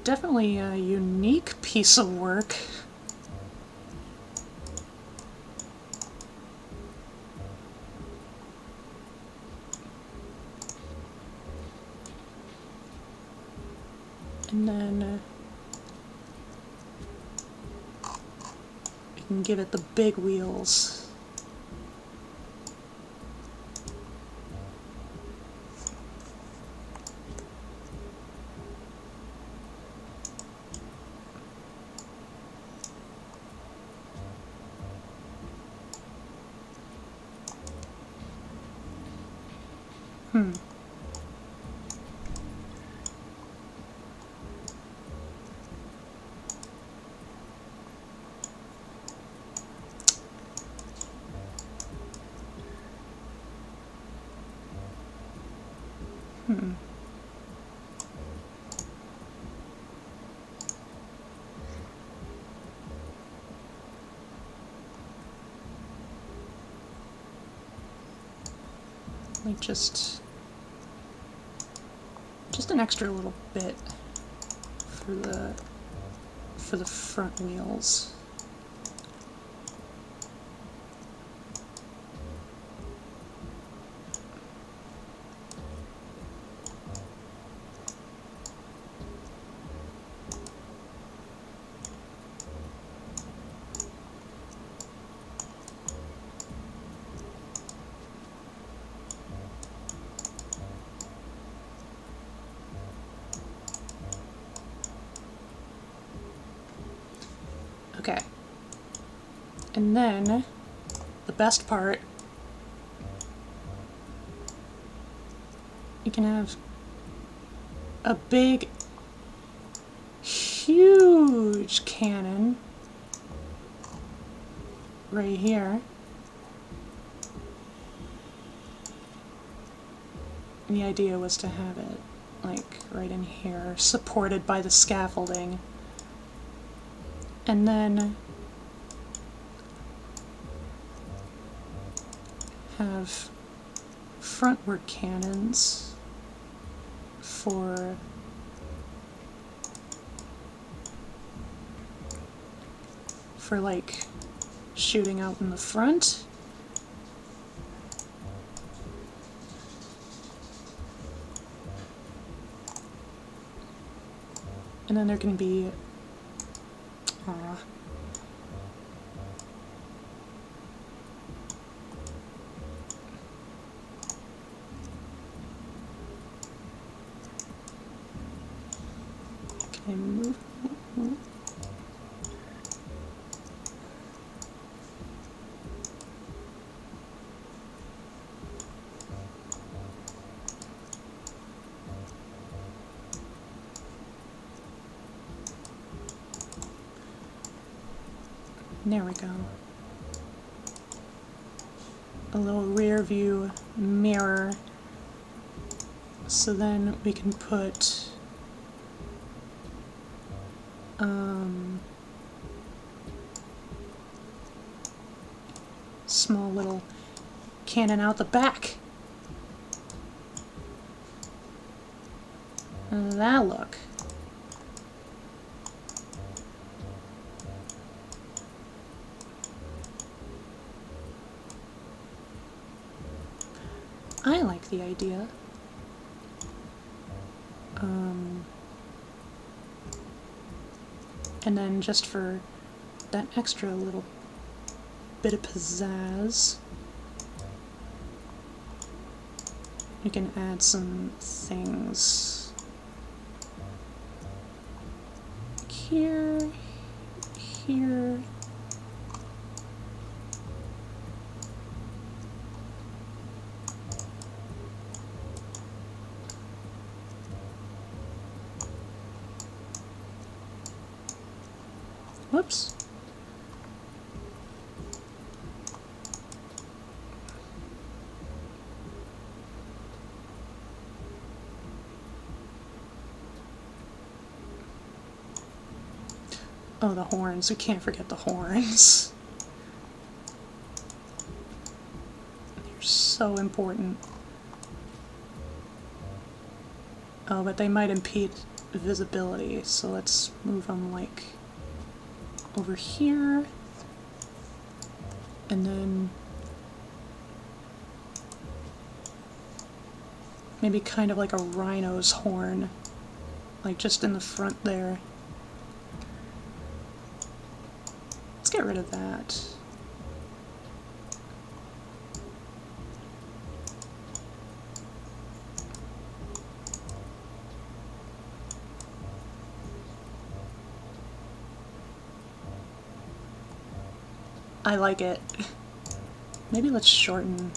[SPEAKER 1] definitely a unique piece of work. And then you can give it the big wheels. Like just an extra little bit for the front wheels. Okay. And then the best part, you can have a big, huge cannon right here. And the idea was to have it like right in here, supported by the scaffolding. And then have frontward cannons for like shooting out in the front. And then there can be can I move? There we go. A little rear view mirror. So then we can put small little cannon out the back. How does that look? I like the idea. And then just for that extra little bit of pizzazz, you can add some things here, here. Whoops. Oh, the horns. We can't forget the horns. They're so important. Oh, but they might impede visibility, so let's move them like over here, and then maybe kind of like a rhino's horn, like just in the front there. Let's get rid of that. I like it. Maybe let's shorten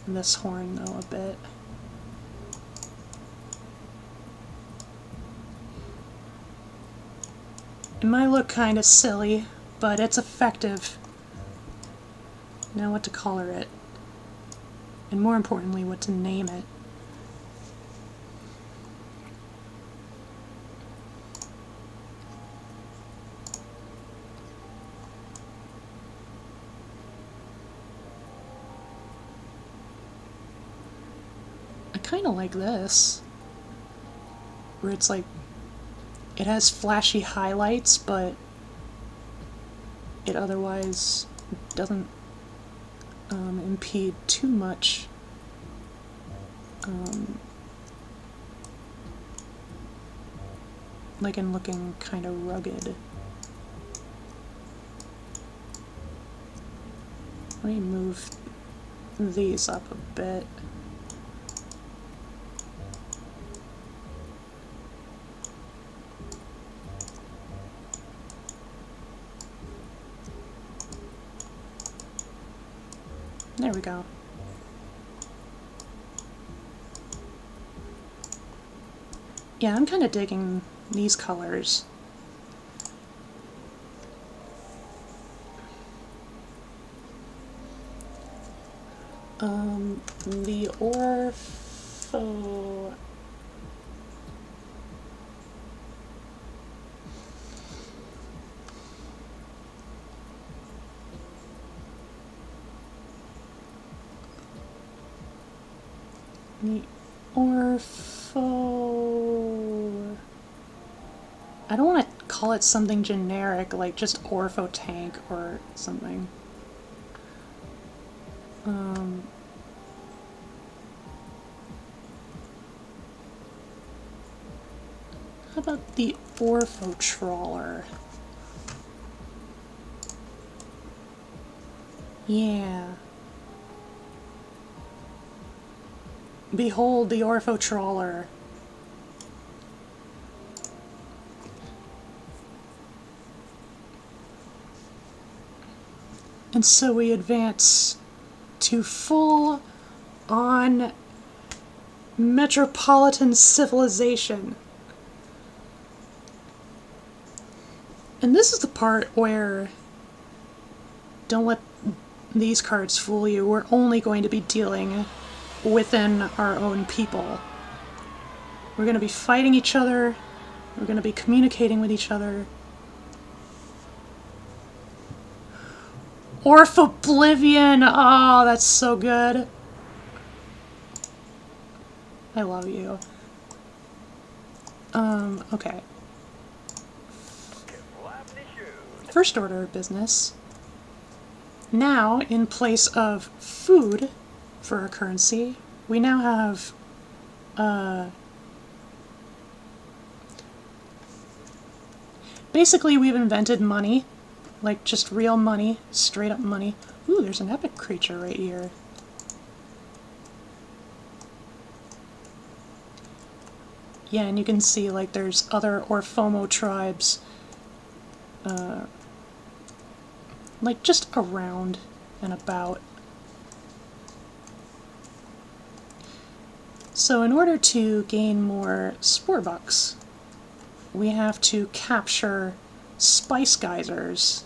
[SPEAKER 1] this horn though a bit. It might look kind of silly, but it's effective. Now what to color it, and more importantly what to name it. I kind of like this, where it's like, it has flashy highlights, but it otherwise doesn't impede too much like in looking kind of rugged. Let me move these up a bit. There we go. Yeah, I'm kind of digging these colors. The Orpho... The Orpho... I don't want to call it something generic, like just Orpho Tank or something. How about the Orpho Trawler? Yeah. Behold the Orpho Trawler. And so we advance to full-on metropolitan civilization. And this is the part where don't let these cards fool you. We're only going to be dealing within our own people. We're going to be fighting each other. We're going to be communicating with each other. Orf Oblivion! Oh, that's so good. I love you. Okay. First order of business. Now, in place of food for our currency, we now have, basically we've invented money. Like, just real money. Straight up money. Ooh, there's an epic creature right here. Yeah, and you can see, like, there's other Orphomo tribes, like, just around and about. So in order to gain more spore bucks, we have to capture spice geysers.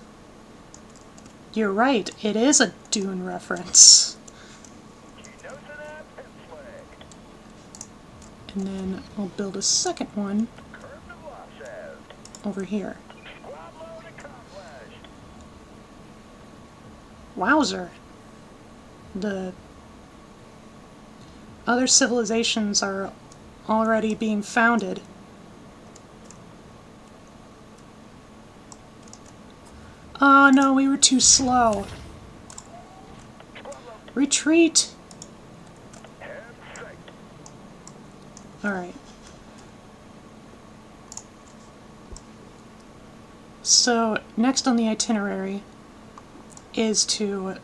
[SPEAKER 1] You're right, it is a Dune reference. And then I'll build a second one over here. Wowzer! The other civilizations are already being founded. Oh no, we were too slow. Retreat! Alright. So, next on the itinerary is to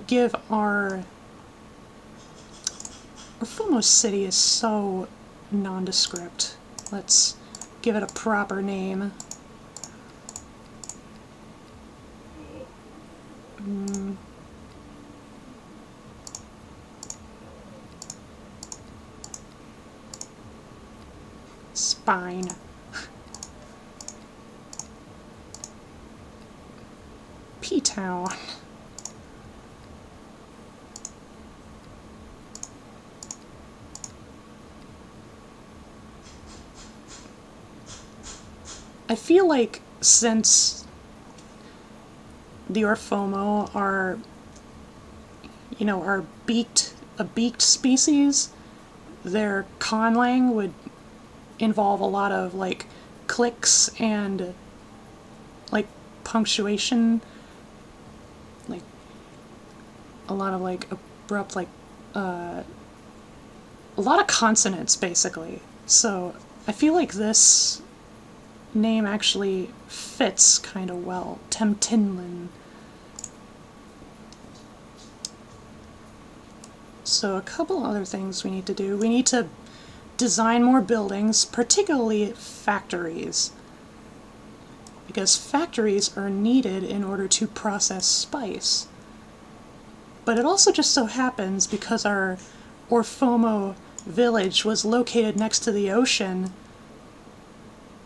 [SPEAKER 1] give our Fumo City is so nondescript. Let's give it a proper name. Spine. P-Town. I feel like since the Orphomo are, you know, are a beaked species, their conlang would involve a lot of, like, clicks and, like, punctuation, like, a lot of, like, abrupt, like, a lot of consonants, basically. So I feel like this name actually fits kind of well. Temtinlin. So a couple other things we need to do. We need to design more buildings, particularly factories, because factories are needed in order to process spice. But it also just so happens, because our Orphomo village was located next to the ocean,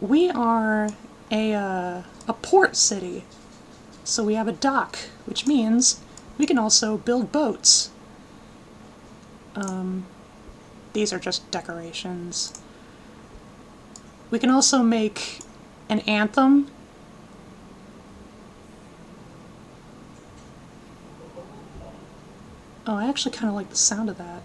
[SPEAKER 1] we are a port city. So we have a dock, which means we can also build boats. These are just decorations. We can also make an anthem. Oh, I actually kind of like the sound of that.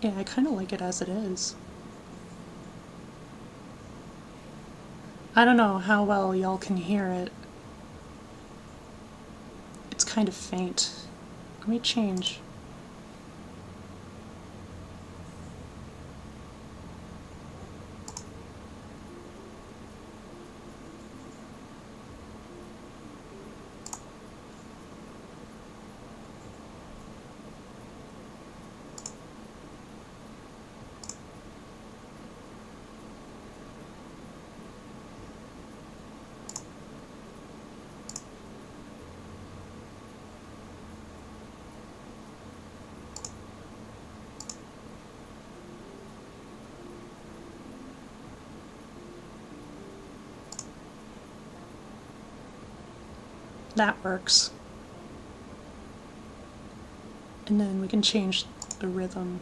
[SPEAKER 1] Yeah, I kind of like it as it is. I don't know how well y'all can hear it. It's kind of faint. Let me change. that works. And then we can change the rhythm.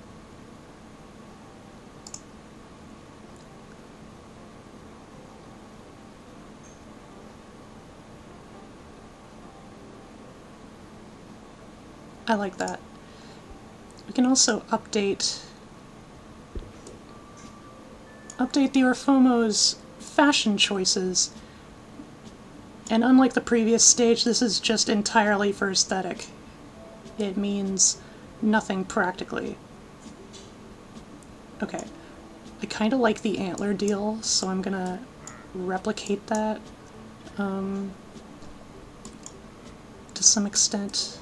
[SPEAKER 1] I like that. We can also update the Orphomo's fashion choices. And unlike the previous stage, this is just entirely for aesthetic. It means nothing practically. Okay. I kind of like the antler deal, so I'm gonna replicate that to some extent.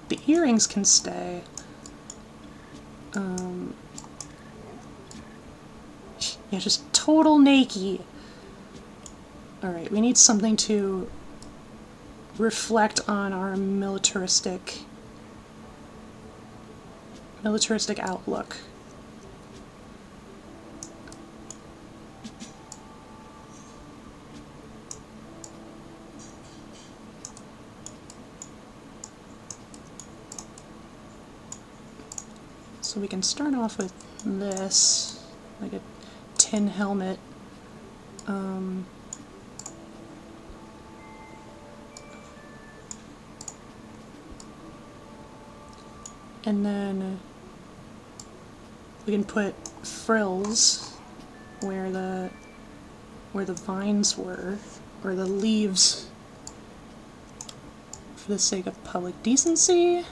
[SPEAKER 1] The earrings can stay. Yeah, just total naked. Alright, we need something to reflect on our militaristic outlook. So we can start off with this, like a tin helmet. And then we can put frills where the vines were, or the leaves, for the sake of public decency.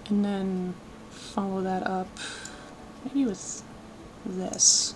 [SPEAKER 1] And then follow that up, maybe with this.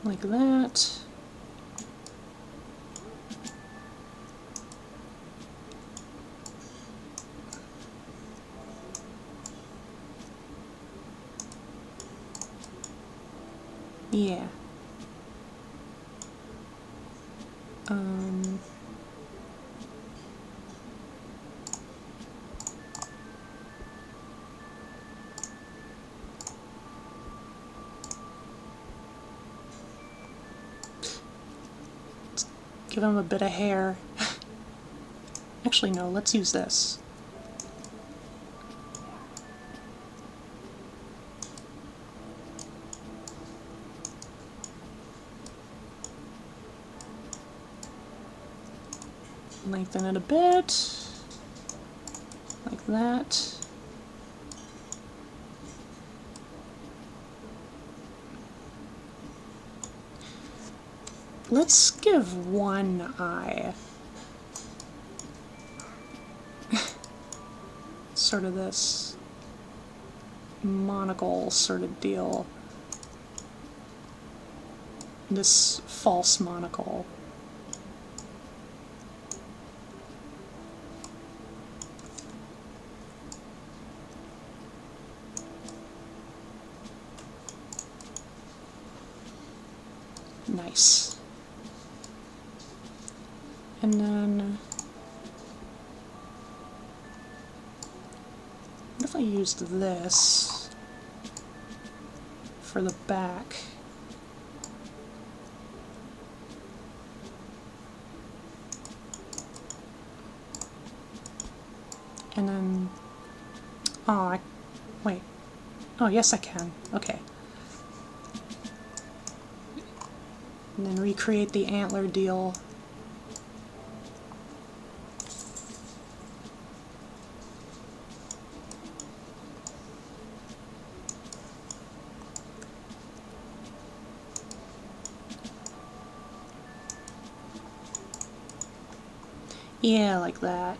[SPEAKER 1] Like that. Yeah. Give him a bit of hair. Actually, no, let's use this. Lengthen it a bit, like that. Let's give one eye. Sort of this monocle sort of deal. This false monocle. Nice. And then, what if I used this for the back? And then, oh, wait. Oh, yes I can. Okay. And then recreate the antler deal. Yeah, like that.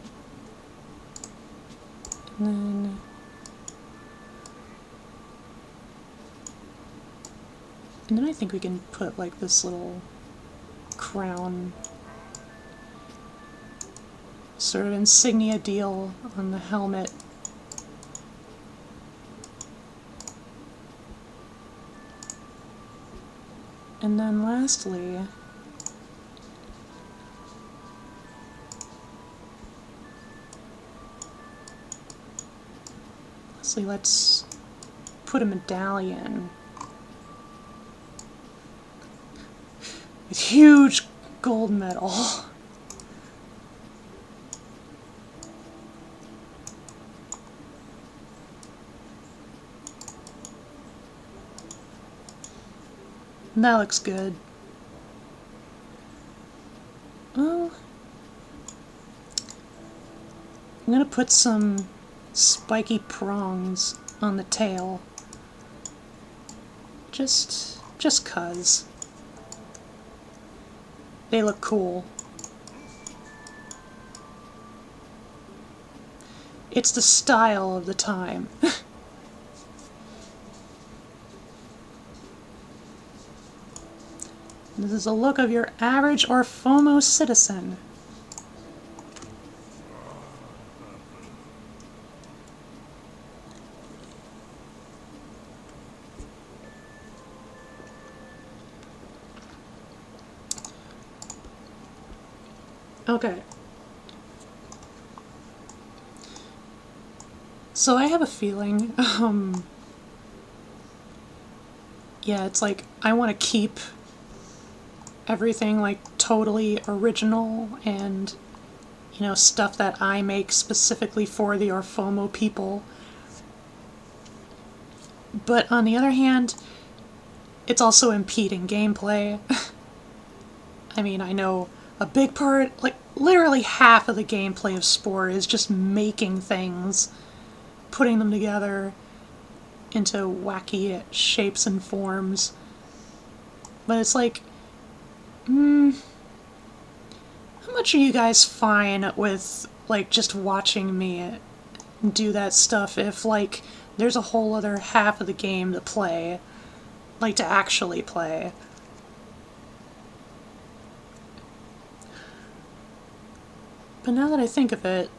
[SPEAKER 1] And then I think we can put like this little crown sort of insignia deal on the helmet. And then lastly, let's put a medallion with huge gold medal. That looks good. Oh, I'm gonna put some spiky prongs on the tail. Just 'cause. They look cool. It's the style of the time. This is a look of your average or FOMO citizen. Okay. So I have a feeling, yeah, it's like I want to keep everything like totally original and, you know, stuff that I make specifically for the Orfomo people. But on the other hand, it's also impeding gameplay. I mean, I know a big part, like literally half of the gameplay of SPORE is just making things, putting them together into wacky shapes and forms. But it's like, how much are you guys fine with, like, just watching me do that stuff if, like, there's a whole other half of the game to play? Like, to actually play. But now that I think of it,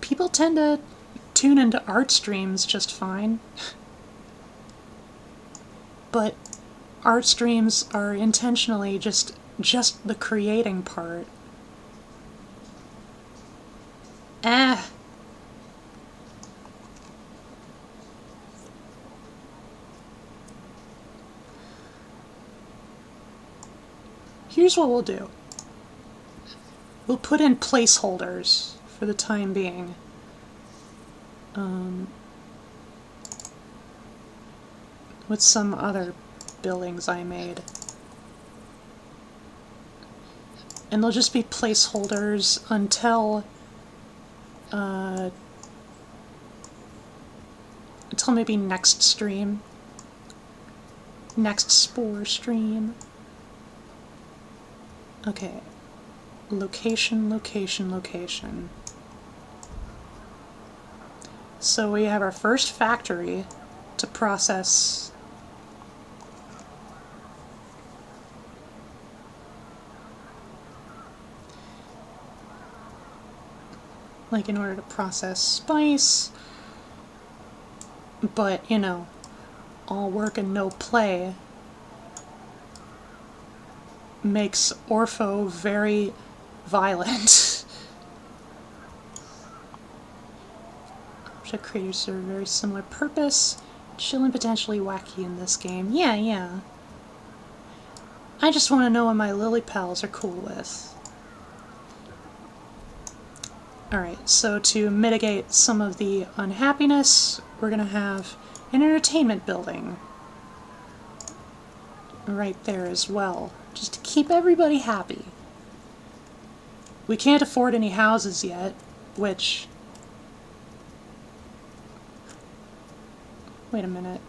[SPEAKER 1] people tend to tune into art streams just fine. But art streams are intentionally just the creating part. Here's what we'll do. We'll put in placeholders for the time being. With some other buildings I made. And they'll just be placeholders until maybe next stream. Next SPORE stream. Okay. Location, location, location. So we have our first factory to process like in order to process spice, but you know, all work and no play makes Orpho very violent. Object creators serve a very similar purpose, chill and potentially wacky in this game. Yeah. I just want to know what my lily pals are cool with. Alright, so to mitigate some of the unhappiness, we're going to have an entertainment building right there as well, just to keep everybody happy. We can't afford any houses yet, which... Wait a minute.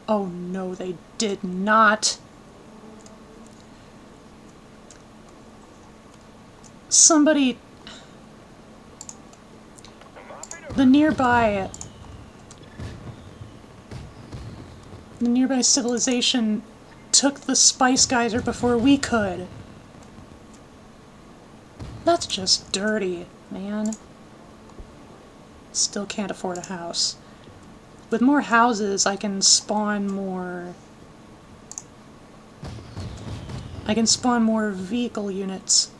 [SPEAKER 1] Oh no, they did not. somebody... The nearby civilization took the spice geyser before we could. That's just dirty, man. Still can't afford a house. With more houses, I can spawn more... I can spawn more vehicle units.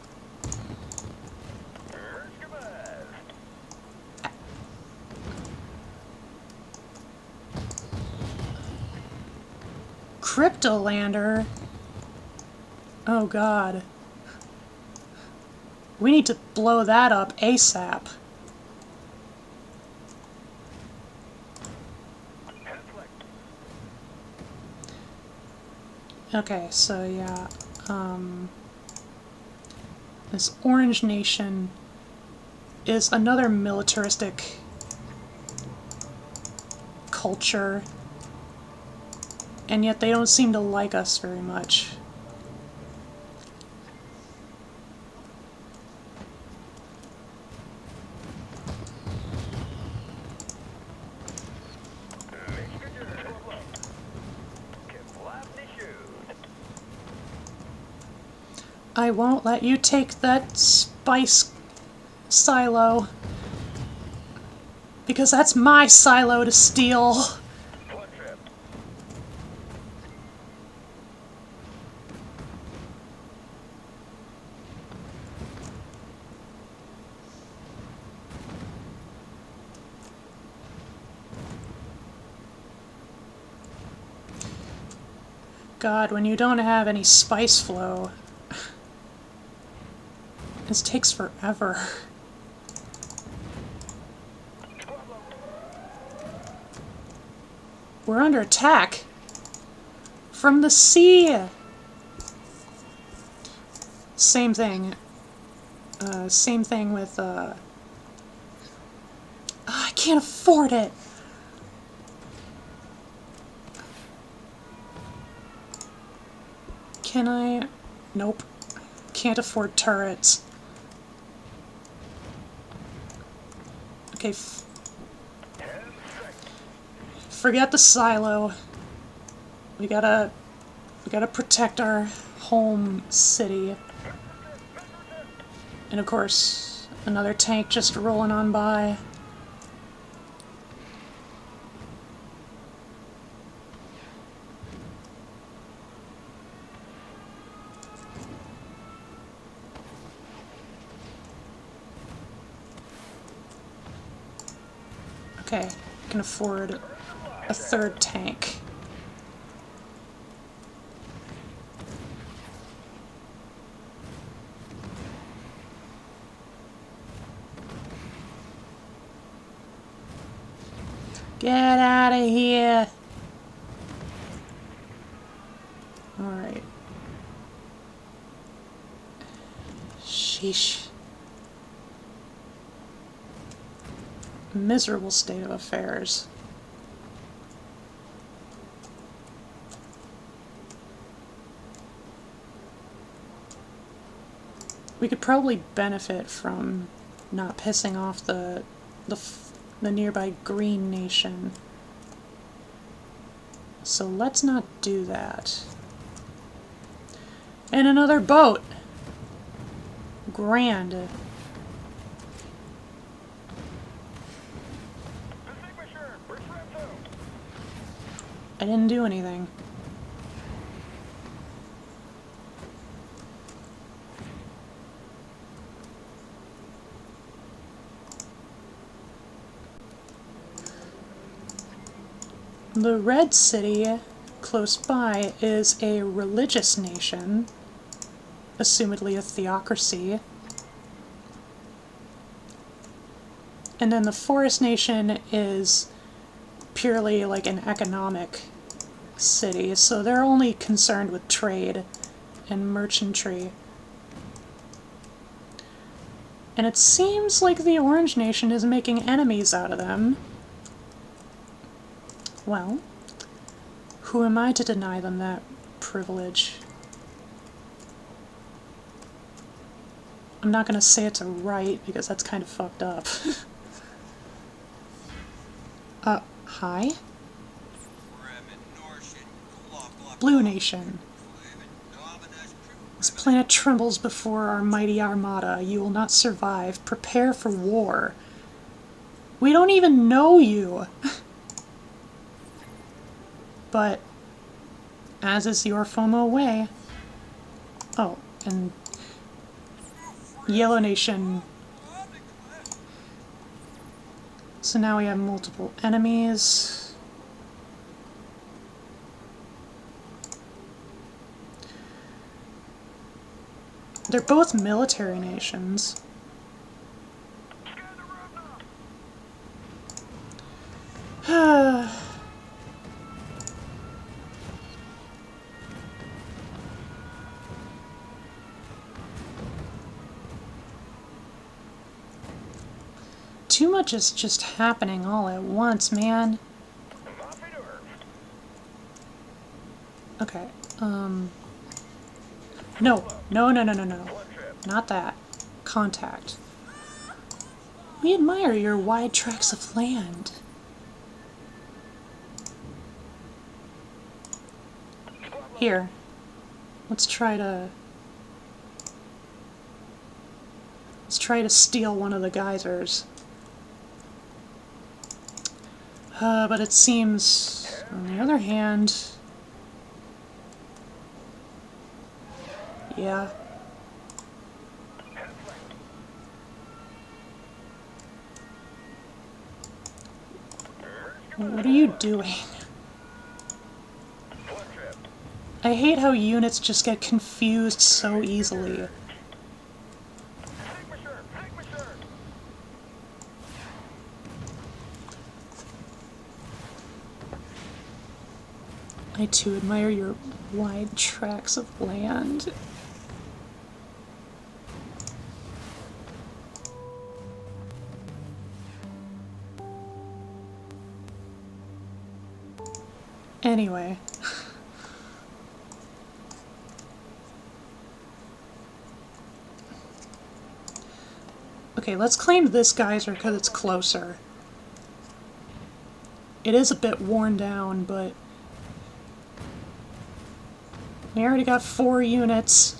[SPEAKER 1] Cryptolander? Oh god. We need to blow that up ASAP. Okay, so yeah, this Orange Nation is another militaristic culture, and yet they don't seem to like us very much. I won't let you take that spice silo, because that's my silo to steal. God, when you don't have any spice flow, this takes forever. We're under attack from the sea. Same thing. Same thing with, I can't afford it. Can I? Nope. Can't afford turrets. Okay. Forget the silo. We gotta protect our home city. And of course, another tank just rolling on by. Okay, I can afford a third tank. Get out of here! Alright. Sheesh. Miserable state of affairs. We could probably benefit from not pissing off the nearby Green Nation. So let's not do that. And another boat! Grand. I didn't do anything. The Red City, close by, is a religious nation, assumedly a theocracy. And then the Forest Nation is purely like an economic city, so they're only concerned with trade and merchantry. And it seems like the Orange Nation is making enemies out of them. Well, who am I to deny them that privilege? I'm not gonna say it's a right, because that's kind of fucked up. Hi? Blue Nation. This planet trembles before our mighty armada. You will not survive. Prepare for war. We don't even know you! But, as is your FOMO way. Oh, and Yellow Nation. So now we have multiple enemies. They're both military nations. Too much is just happening all at once, man. Okay, no. No, no, no, no, no. Not that. Contact. We admire your wide tracts of land. Here. Let's try to steal one of the geysers. But it seems, on the other hand... Yeah. What are you doing? I hate how units just get confused so easily. I too admire your wide tracts of land. Anyway. Okay, let's claim this geyser because it's closer. It is a bit worn down, but... we already got 4 units.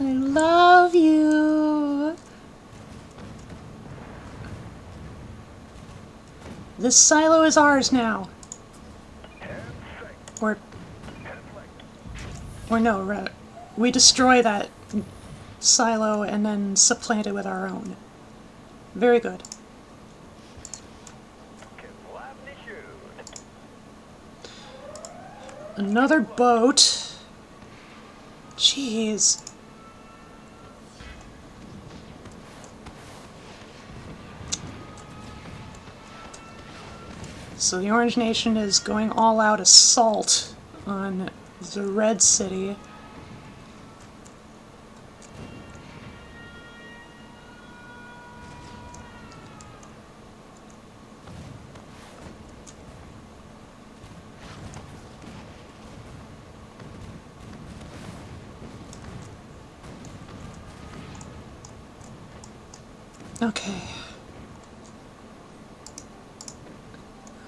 [SPEAKER 1] I love you! This silo is ours now. Or no, we destroy that silo and then supplant it with our own. Very good. Another boat. Jeez. So the Orange Nation is going all out assault on the Red City. Okay.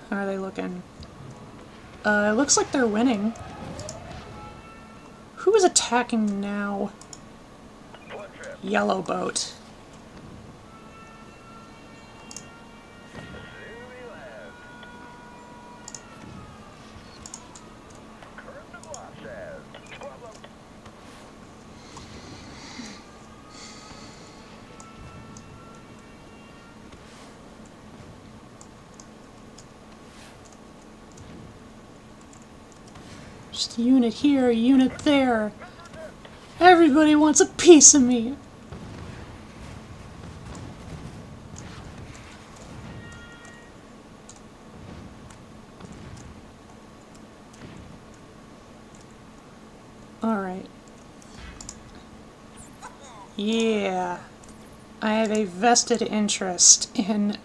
[SPEAKER 1] How are they looking? It looks like they're winning. Who is attacking now? Yellow boat. Just a unit here, a unit there. Everybody wants a piece of me. Alright. Yeah. I have a vested interest in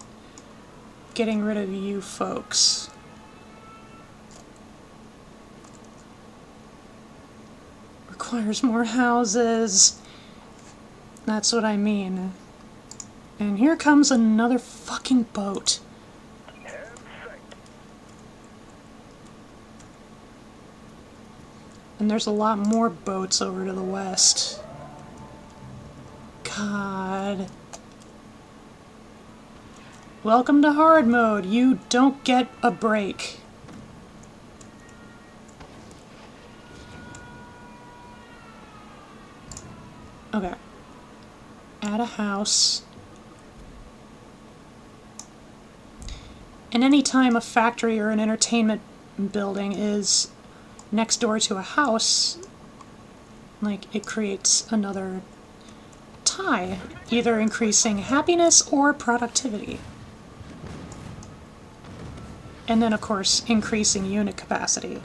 [SPEAKER 1] getting rid of you folks. Requires more houses. That's what I mean. And here comes another fucking boat. And there's a lot more boats over to the west. God. Welcome to hard mode. You don't get a break. Okay. Add a house. And anytime a factory or an entertainment building is next door to a house, like, it creates another tie, either increasing happiness or productivity. And then, of course, increasing unit capacity.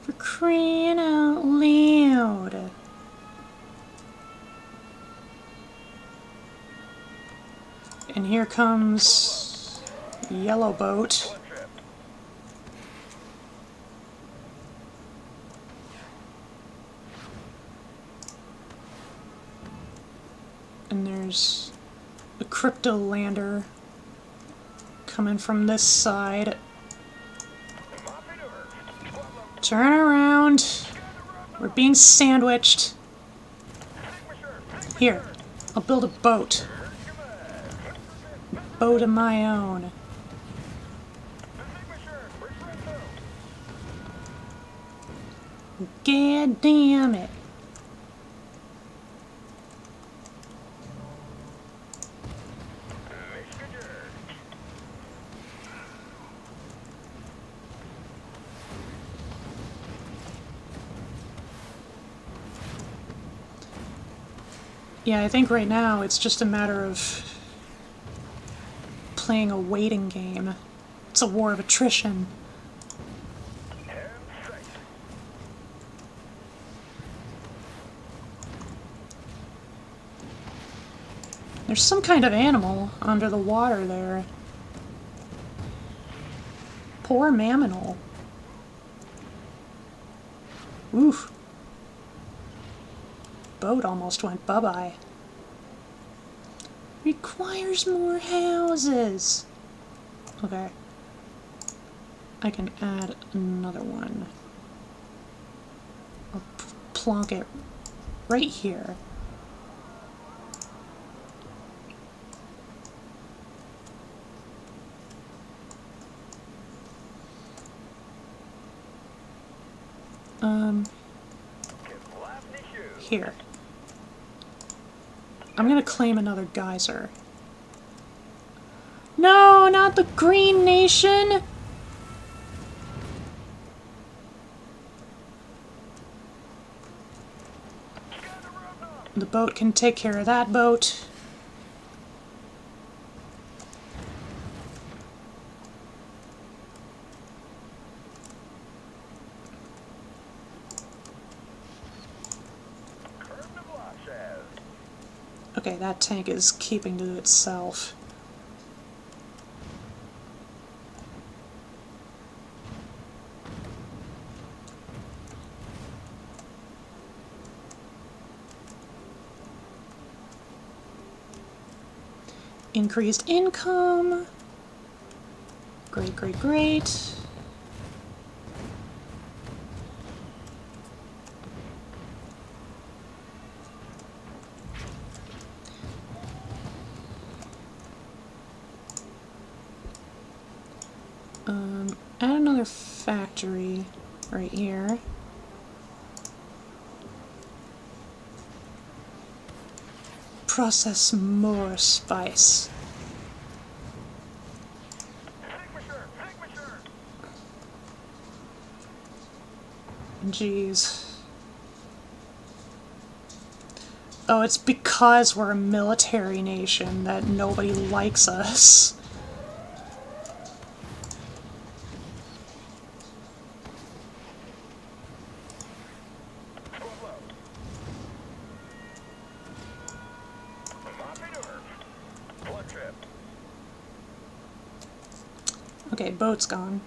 [SPEAKER 1] For crying out loud. And here comes yellow boat. And there's a crypto lander coming from this side. Turn around. We're being sandwiched. Here, I'll build a boat. Boat of my own. God damn it. Yeah, I think right now it's just a matter of playing a waiting game. It's a war of attrition. There's some kind of animal under the water there. Poor mammal. Oof. Boat almost went bye-bye. Requires more houses. Okay. I can add another one. I'll plonk it right here. Here. I'm gonna claim another geyser. No, not the Green Nation! The boat can take care of that boat. Okay, that tank is keeping to itself. Increased income. Great, great, great. Add another factory right here. Process more spice. Jeez. Oh, it's because we're a military nation that nobody likes us. Okay, boat's gone.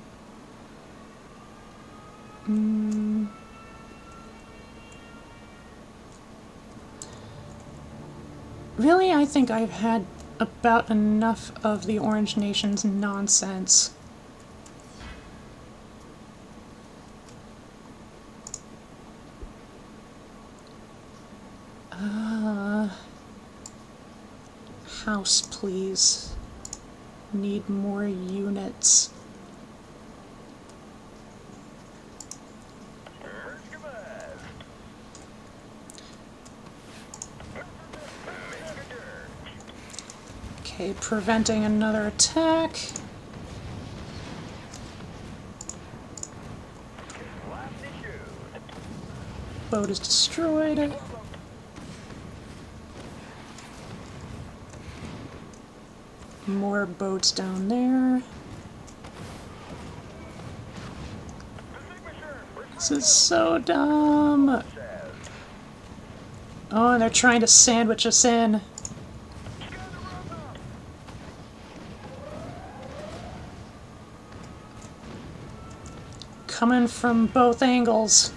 [SPEAKER 1] Really, I think I've had about enough of the Orange Nation's nonsense. House, please. Need more units. Okay, preventing another attack. Boat is destroyed. More boats down there. This is so dumb. Oh, and they're trying to sandwich us in. Coming from both angles.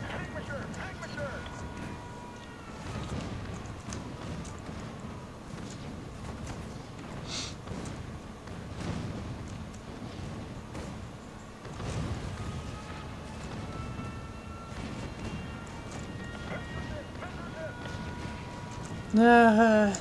[SPEAKER 1] Uh,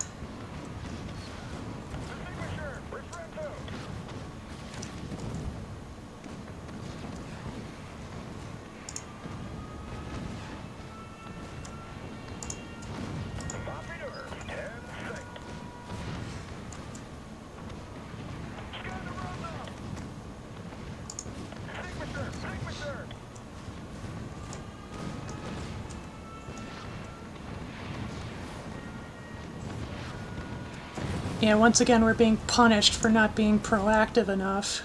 [SPEAKER 1] yeah, once again we're being punished for not being proactive enough.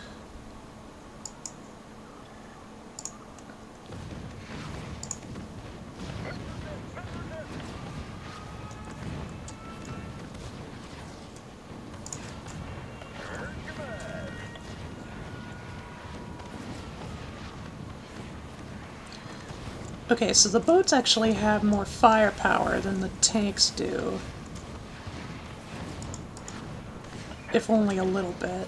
[SPEAKER 1] Okay, so the boats actually have more firepower than the tanks do. If only a little bit.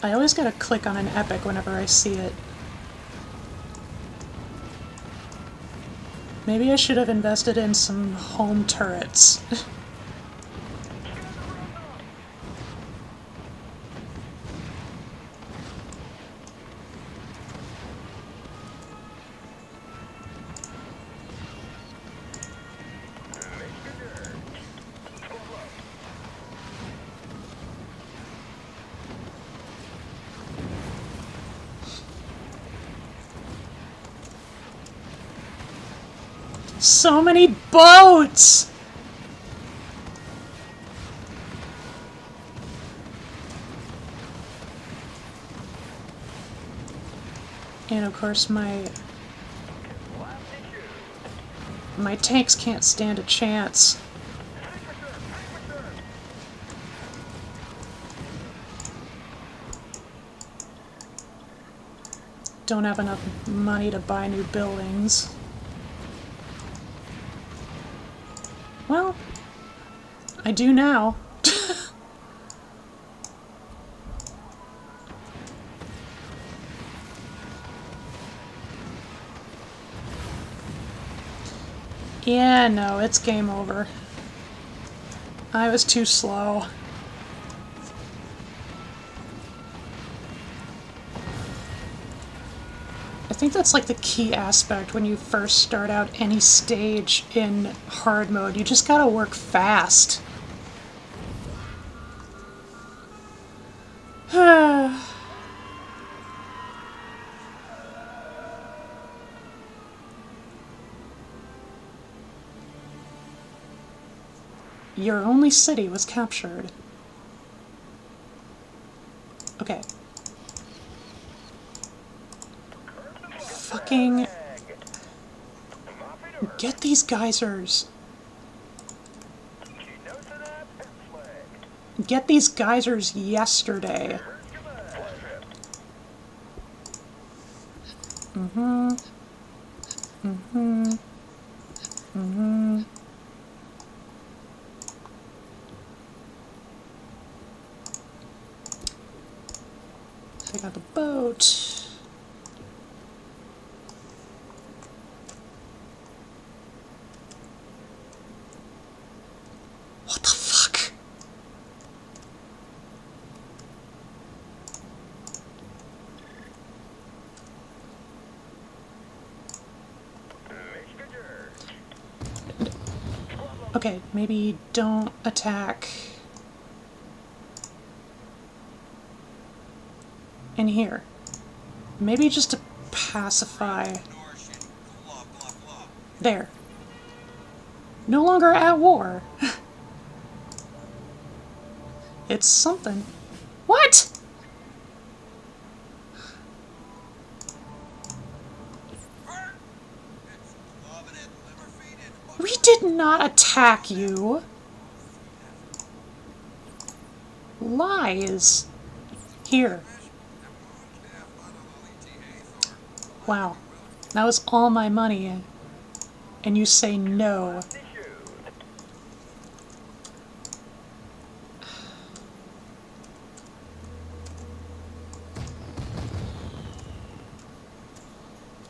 [SPEAKER 1] I always gotta click on an epic whenever I see it. Maybe I should have invested in some home turrets. So many boats! And of course my tanks can't stand a chance. Don't have enough money to buy new buildings. Well, I do now. Yeah, no, it's game over. I was too slow. I think that's like the key aspect when you first start out any stage in hard mode. You just gotta work fast. Your only city was captured. Okay. Fucking... get these geysers. get these geysers yesterday. Mm-hmm. Mm-hmm. Mm-hmm. Take out the boat. What the fuck? Okay, maybe don't attack in here. Maybe just to pacify. There. No longer at war. It's something. What? We did not attack you. Lies. Here. Wow. That was all my money. And you say no.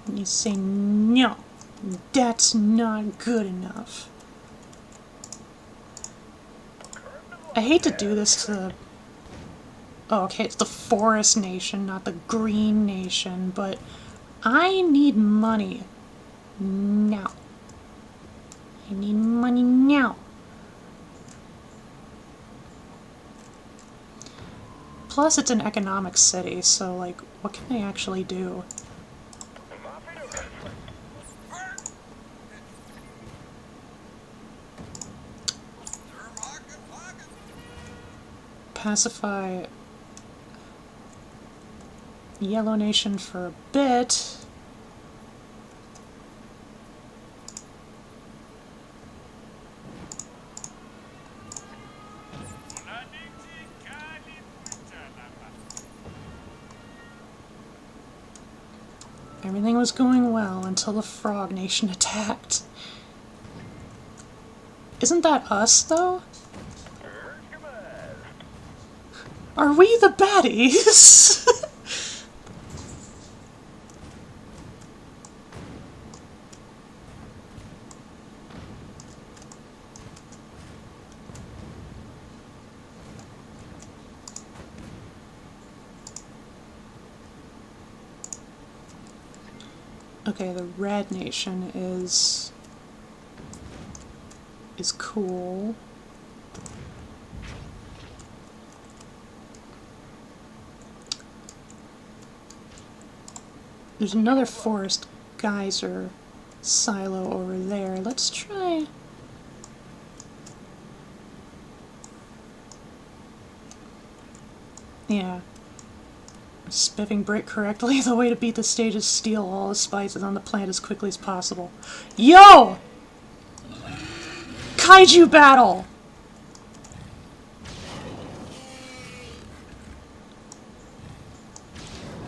[SPEAKER 1] And you say no. That's not good enough. I hate to do this to... Oh, okay, it's the Forest Nation, not the Green Nation, but I need money now. I need money now. Plus, it's an economic city, so, like, what can they actually do? Pacify Yellow Nation for a bit. Everything was going well until the Frog Nation attacked. Isn't that us, though? Are we the baddies? Okay, the Red Nation is cool. There's another forest geyser silo over there. Let's try... Yeah. Spiffing brick correctly. The way to beat the stage is steal all the spices on the plant as quickly as possible. Yo! Kaiju battle!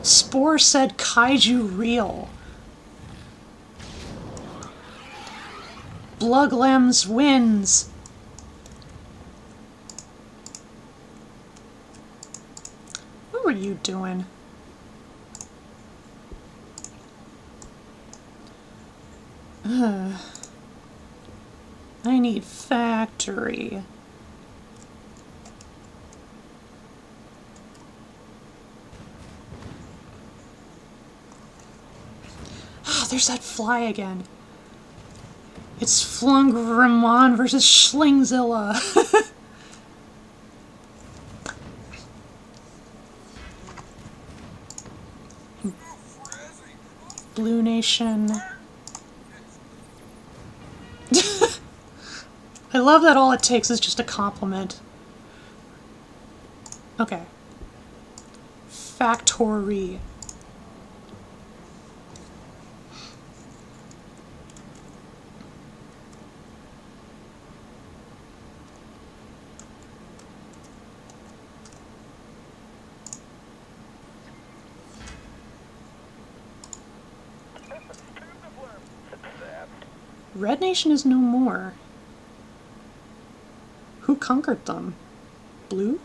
[SPEAKER 1] Spore said kaiju real. Bluglems wins. What were you doing? I need factory. Ah, there's that fly again. It's Flungramon versus Schlingzilla. Blue Nation. I love that all it takes is just a compliment. Okay. Factory. Red Nation is no more. Who conquered them? Blue?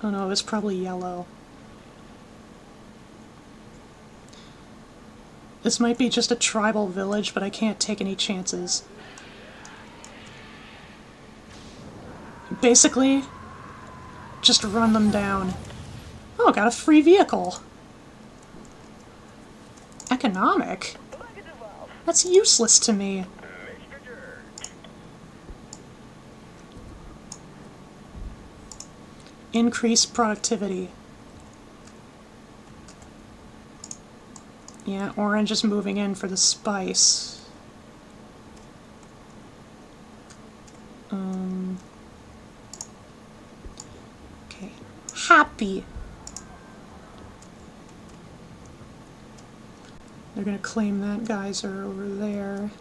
[SPEAKER 1] Oh no, it's probably yellow. This might be just a tribal village, but I can't take any chances. Basically, just run them down. Oh, got a free vehicle. Economic? That's useless to me. Increase productivity. Yeah, orange is moving in for the spice. Okay. Happy. They're gonna claim that geyser over there.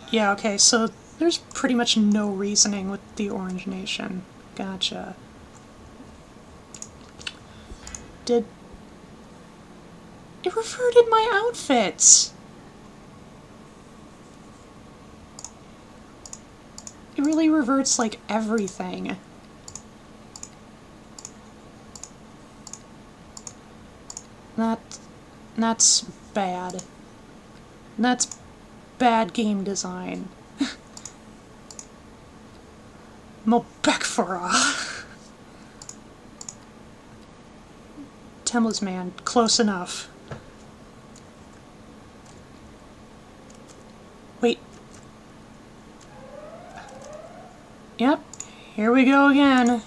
[SPEAKER 1] Yeah, okay, so there's pretty much no reasoning with the Orange Nation. Gotcha. It reverted my outfits! It really reverts, like, everything. That's bad. That's bad game design. Mobekfara. Temla's man, close enough. Wait. Yep, here we go again.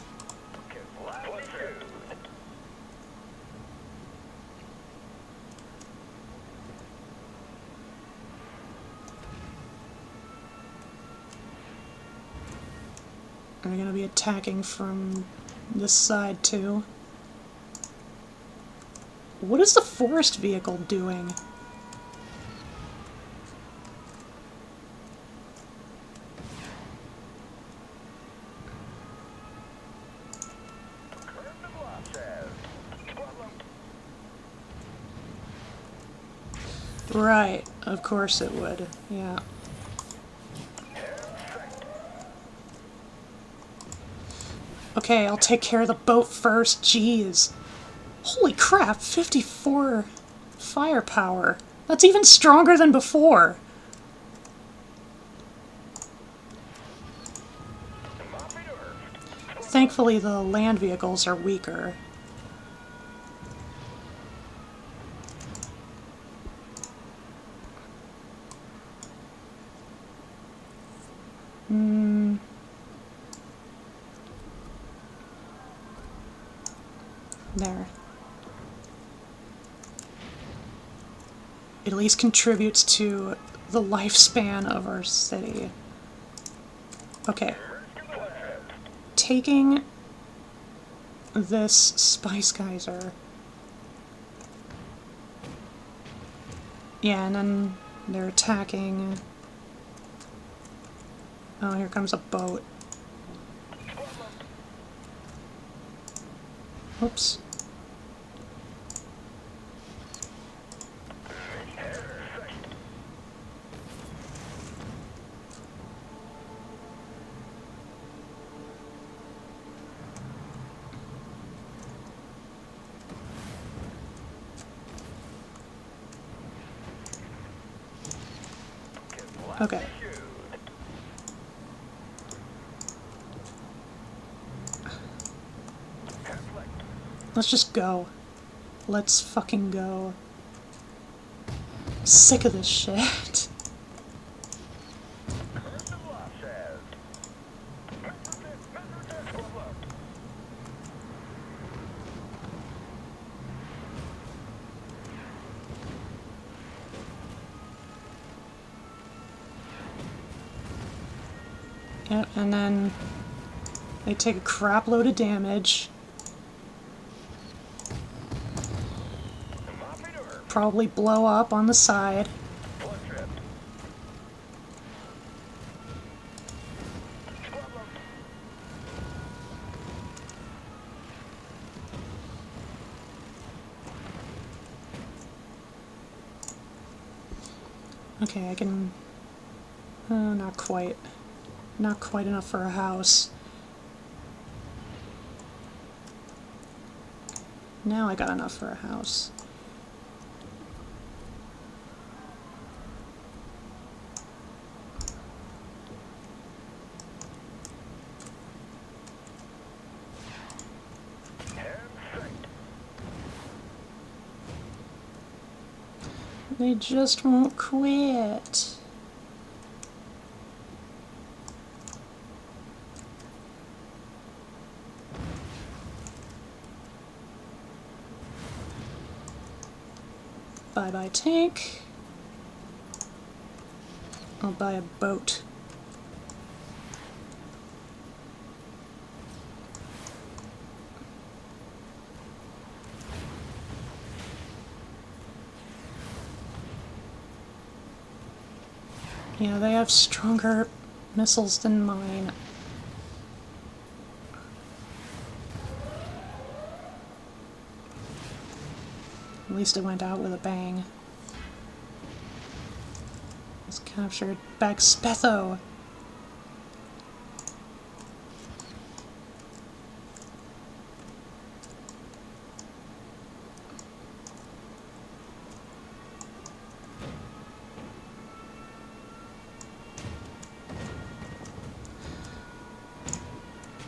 [SPEAKER 1] They're gonna be attacking from this side too. What is the forest vehicle doing? Right, of course it would, yeah. Okay, I'll take care of the boat first, jeez. Holy crap, 54 firepower. That's even stronger than before. Thankfully, the land vehicles are weaker. There. It at least contributes to the lifespan of our city. Okay. Taking this spice geyser. Yeah, and then they're attacking. Oh, here comes a boat. Oops. Okay. Let's just go. Let's fucking go. I'm sick of this shit. Yep, and then they take a crap load of damage. Probably blow up on the side. Okay, I can... not quite. Not quite enough for a house. Now I got enough for a house. They just won't quit. Bye-bye tank. I'll buy a boat. Yeah, they have stronger missiles than mine. At least it went out with a bang. Let's capture Bagspetho.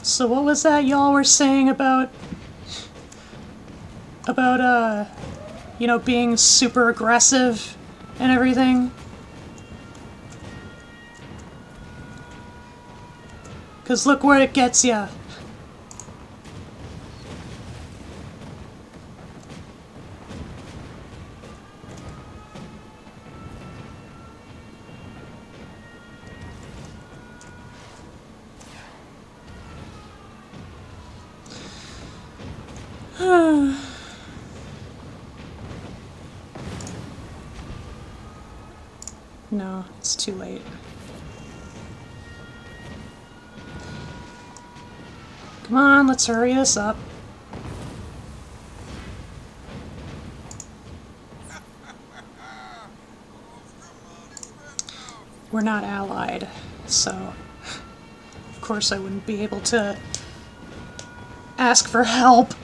[SPEAKER 1] So what was that y'all were saying about you know, being super aggressive and everything? Cause look where it gets ya. No, it's too late. Come on, let's hurry this up. We're not allied, so of course I wouldn't be able to ask for help.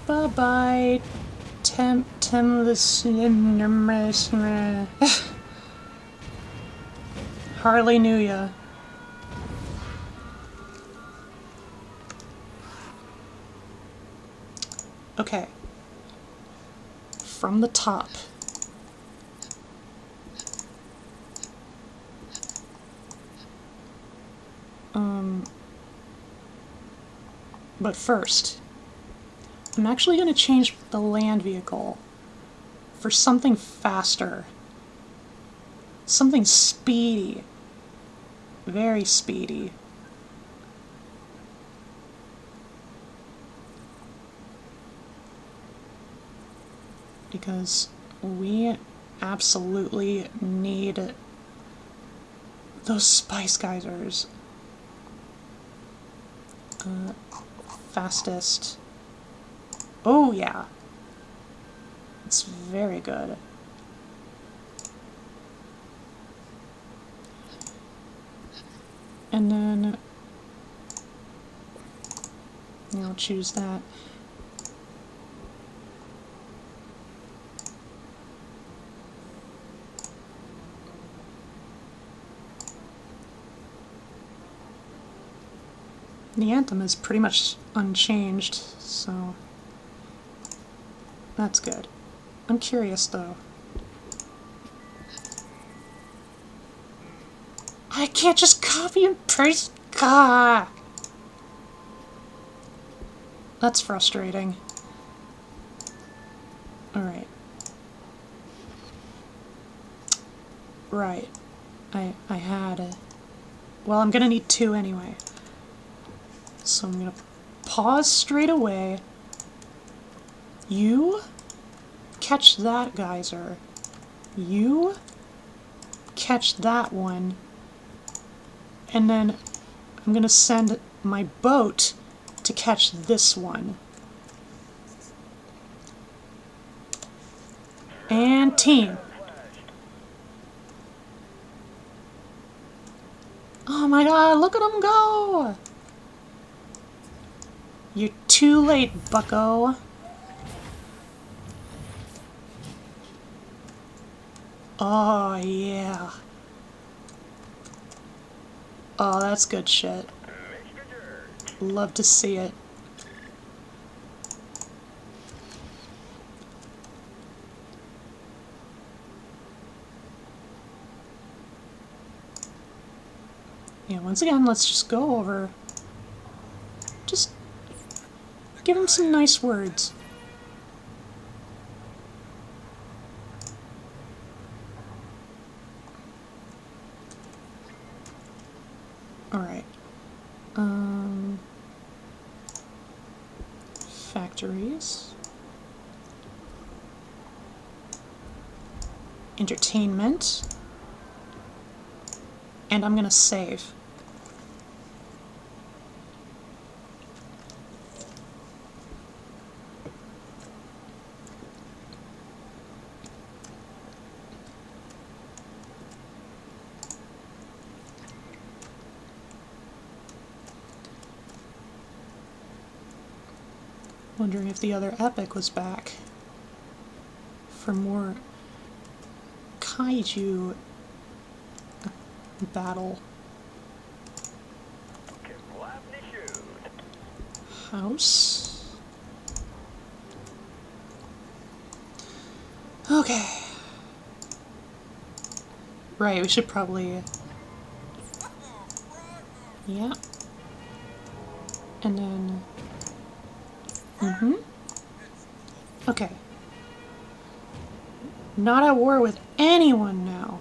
[SPEAKER 1] Bye-bye, Hardly knew ya. Okay. From the top. But first, I'm actually going to change the land vehicle for something faster. Something speedy. Very speedy. Because we absolutely need those spice geysers. Fastest. Oh yeah. It's very good. And then I'll choose that. The anthem is pretty much unchanged, so that's good. I'm curious though. I can't just copy and paste. Gah! That's frustrating. Alright. Right. I had it. Well, I'm gonna need 2 anyway. So I'm gonna pause straight away. You catch that geyser. You catch that one. And then I'm gonna send my boat to catch this one. And team. Oh my god, look at them go! You're too late, bucko. Oh, yeah. Oh, that's good shit. Love to see it. Yeah, once again, let's just go over. Just give him some nice words. Alright. Factories. Entertainment. And I'm gonna save. Wondering if the other epic was back for more kaiju battle. House. Okay. Right, we should probably... Yeah. And then... Okay. Not at war with anyone now.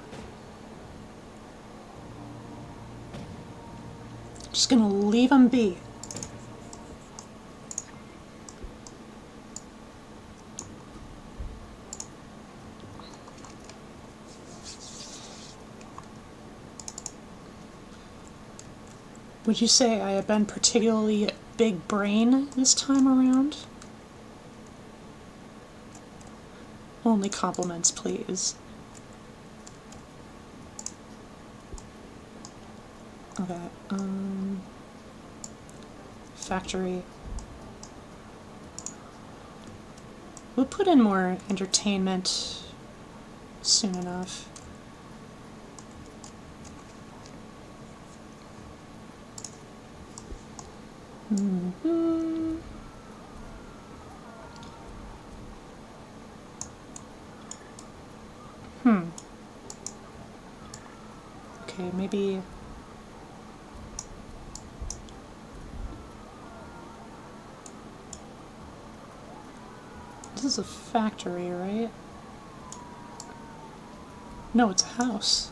[SPEAKER 1] Just gonna leave them be. Would you say I have been particularly big brain this time around? Only compliments, please. Okay, factory. We'll put in more entertainment soon enough. Okay, maybe... This is a factory, right? No, it's a house.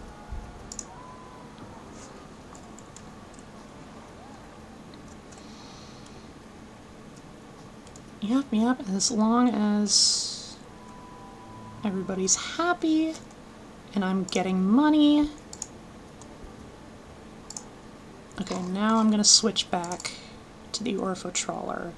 [SPEAKER 1] Yep, as long as everybody's happy and I'm getting money. Okay, now I'm gonna switch back to the Orphotrawler.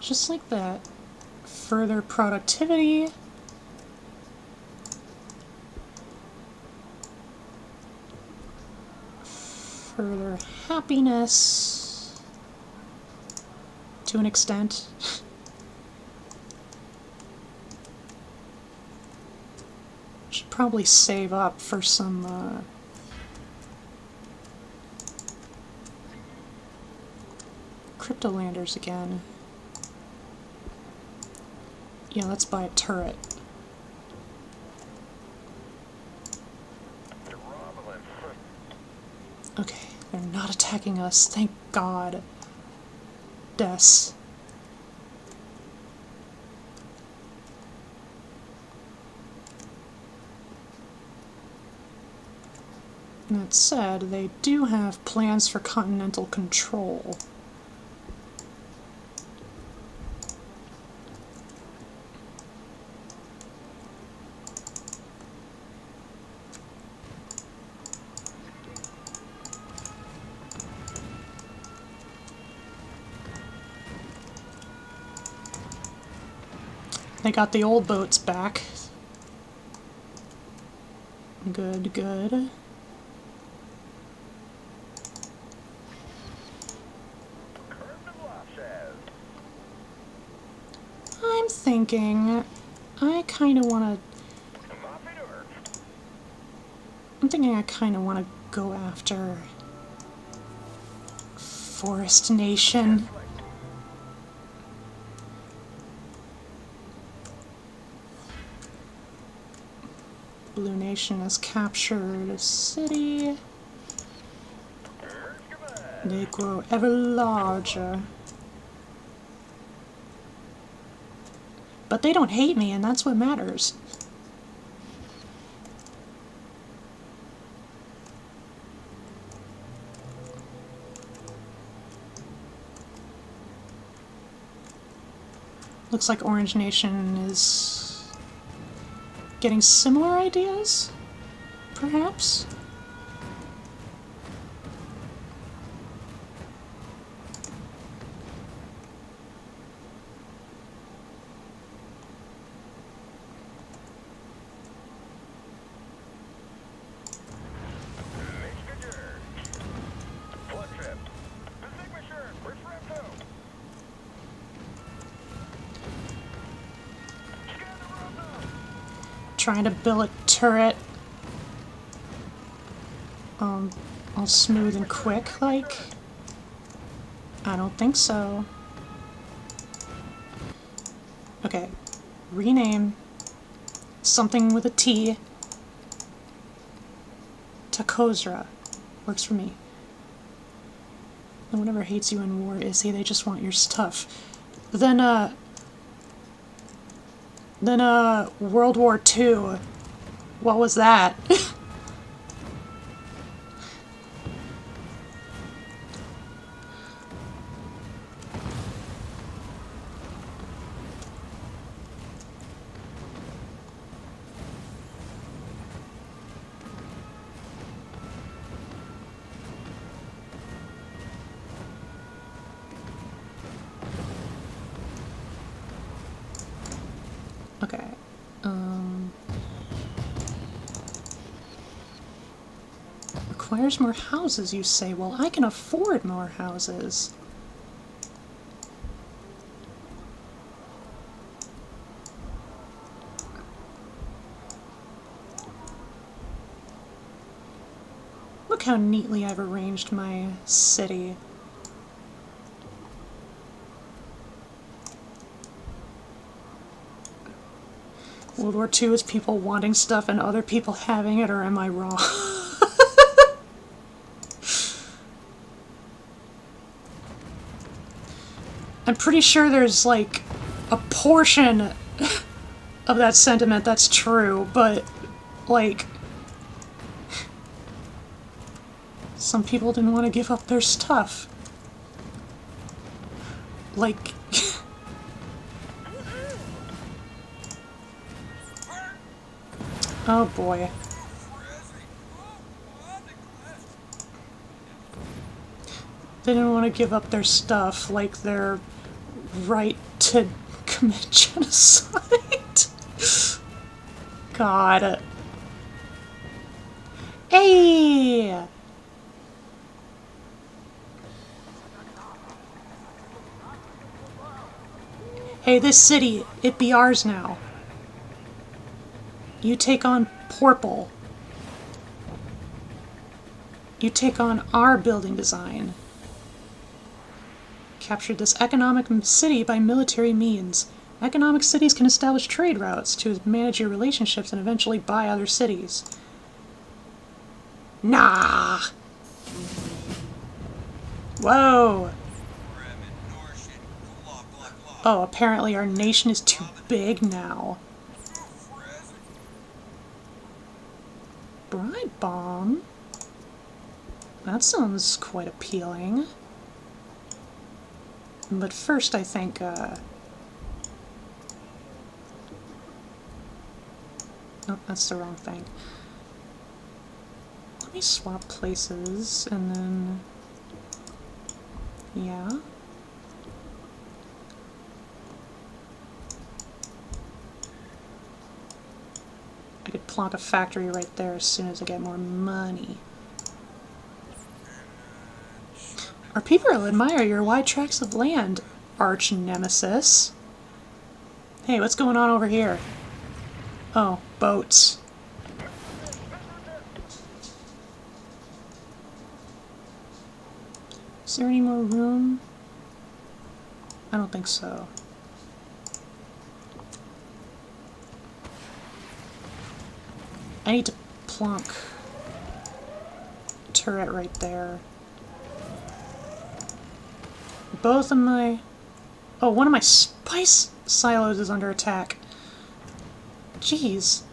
[SPEAKER 1] Just like that. Further productivity. Further happiness. To an extent. Should probably save up for some, Cryptolanders again. Yeah, let's buy a turret. Okay, they're not attacking us, thank God. Des. That said, they do have plans for continental control. They got the old boats back. Good, good. I'm thinking I kind of want to... I'm thinking I kind of want to go after Forest Nation. Blue Nation has captured a city. They grow ever larger. But they don't hate me, and that's what matters. Looks like Orange Nation is getting similar ideas, perhaps? Trying to build a turret all smooth and quick, like? I don't think so. Okay, rename something with a T to Kozra. Works for me. No one ever hates you in war, is he? They just want your stuff. Then World War II. What was that? Okay. Requires more houses, you say? Well, I can afford more houses. Look how neatly I've arranged my city. World War II is people wanting stuff and other people having it, or am I wrong? I'm pretty sure there's like a portion of that sentiment that's true, but like some people didn't want to give up their stuff. Like oh boy. They didn't want to give up their stuff, like their right to commit genocide. God. Hey! Hey, this city, it be ours now. You take on Purple. You take on our building design. Captured this economic city by military means. Economic cities can establish trade routes to manage your relationships and eventually buy other cities. Nah! Whoa! Oh, apparently our nation is too big now. Bride bomb? That sounds quite appealing. But first I think, nope, that's the wrong thing. Let me swap places, and then... yeah. I could plonk a factory right there as soon as I get more money. Our people will admire your wide tracts of land, arch nemesis. Hey, what's going on over here? Oh, boats. Is there any more room? I don't think so. I need to plonk a turret right there. Both of my... oh, one of my spice silos is under attack. Jeez.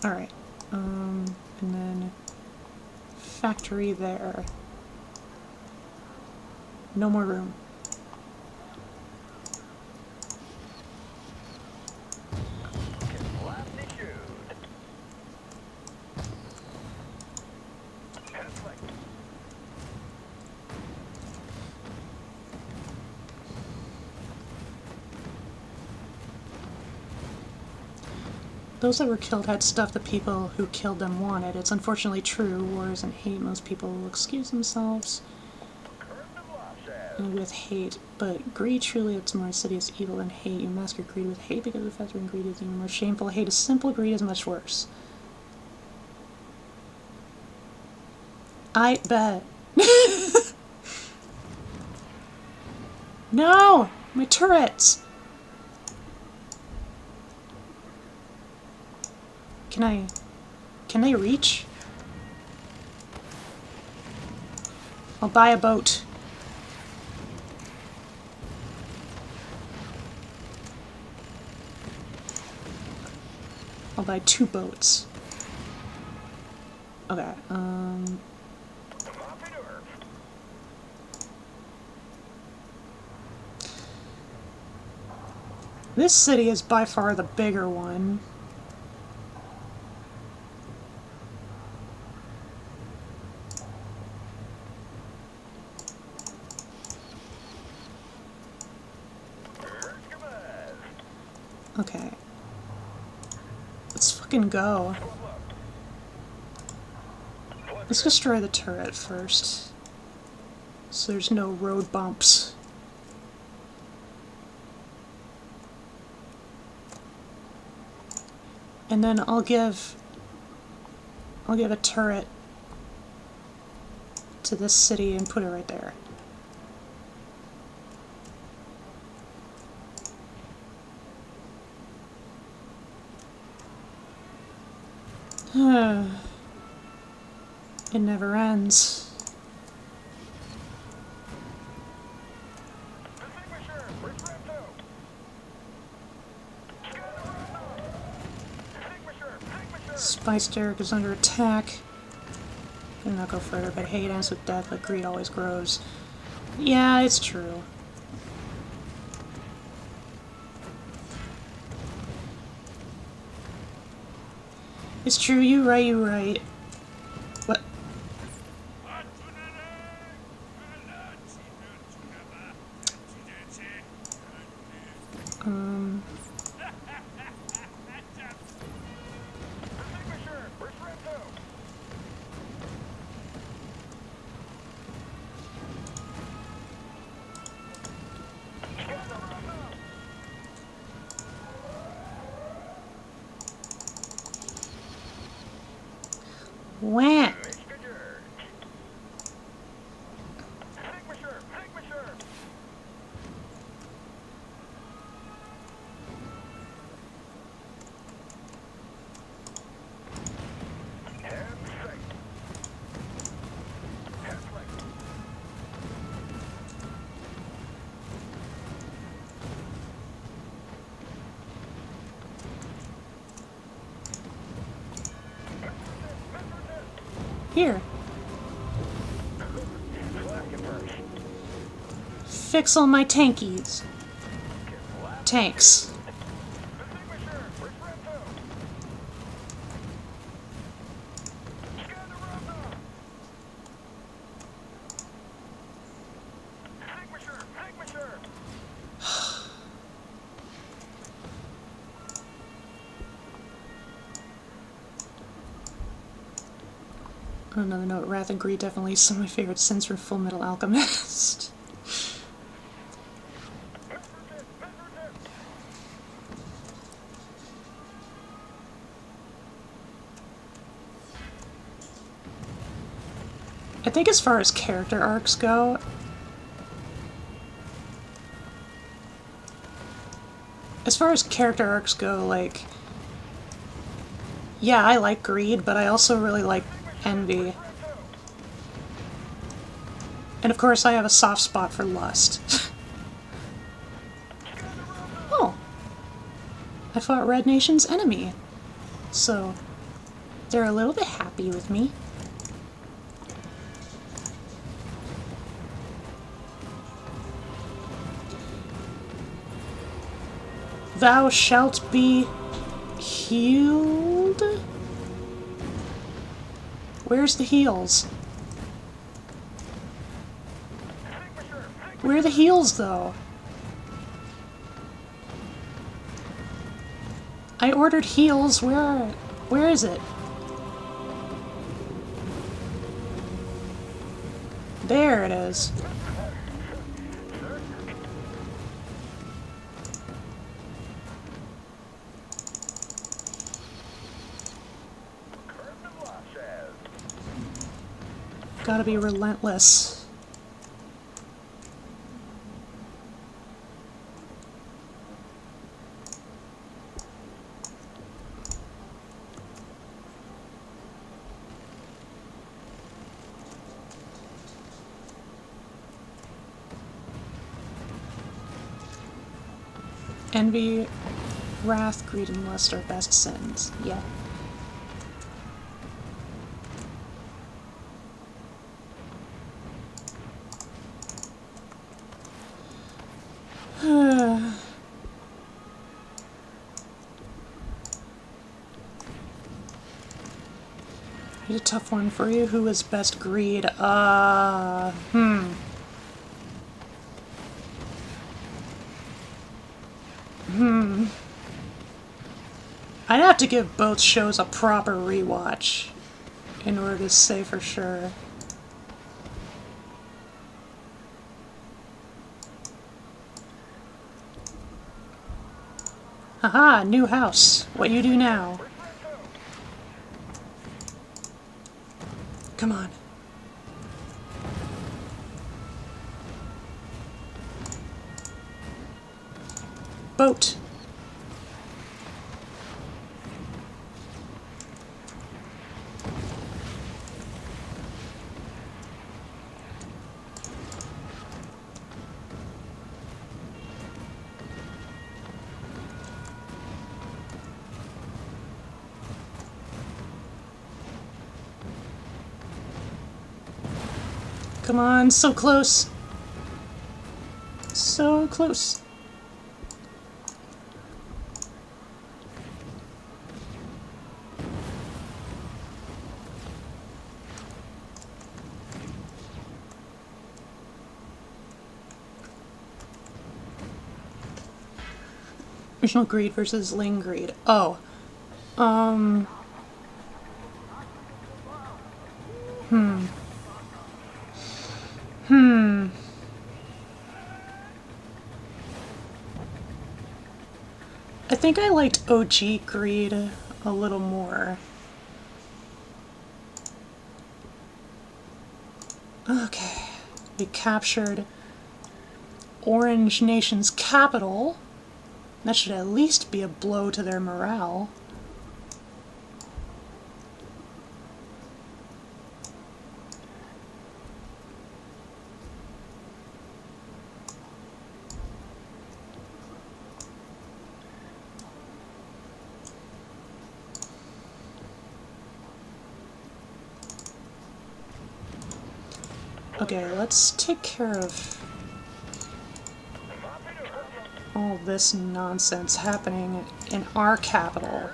[SPEAKER 1] Alright. And then factory there. No more room. Those that were killed had stuff the people who killed them wanted. It's unfortunately true. War isn't hate. Most people will excuse themselves with hate, but greed truly it's more insidious evil than hate. You mask your greed with hate because the fact that greed is even more shameful. Hate is simple, greed is much worse. I bet. No! My turrets! Can they reach? I'll buy a boat. I'll buy 2 boats. Okay, this city is by far the bigger one. Okay. Let's fucking go. Let's destroy the turret first, so there's no road bumps. And then I'll give a turret to this city and put it right there. It never ends. Spice Derrick is under attack. Gonna not go further, but hate ends with death, but greed always grows. Yeah, it's true. It's true, you right. What? Wham! Here. Fix all my tankies. Tanks. On another note, Wrath and Greed definitely some of my favorite scenes from Full Metal Alchemist. I think as far as character arcs go, like, yeah, I like Greed, but I also really like Envy. And of course I have a soft spot for Lust. Oh! I fought Red Nation's enemy. So, they're a little bit happy with me. Thou shalt be healed? Where's the heals? Where are the heals, though? I ordered heals. Where is it? There it is. Gotta be relentless. Envy, Wrath, Greed, and Lust are best sins. Yeah. Here's a tough one for you. Who is best Greed? I'd have to give both shows a proper rewatch in order to say for sure. Haha, new house. What you do now? Come on. Boat. Come on, so close. So close. Original Greed versus Ling Greed. Oh. I think I liked OG Greed a little more. Okay. We captured Orange Nation's capital. That should at least be a blow to their morale. Okay, let's take care of all this nonsense happening in our capital.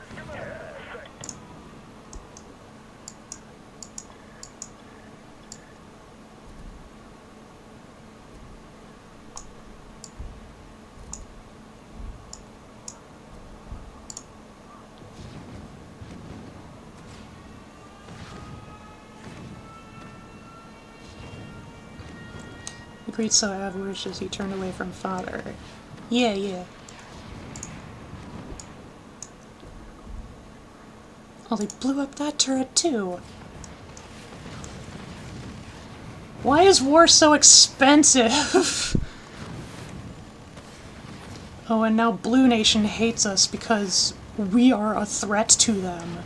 [SPEAKER 1] The great Saab wishes he turned away from father. Yeah, yeah. Oh, they blew up that turret too. Why is war so expensive? Oh, and now Blue Nation hates us because we are a threat to them.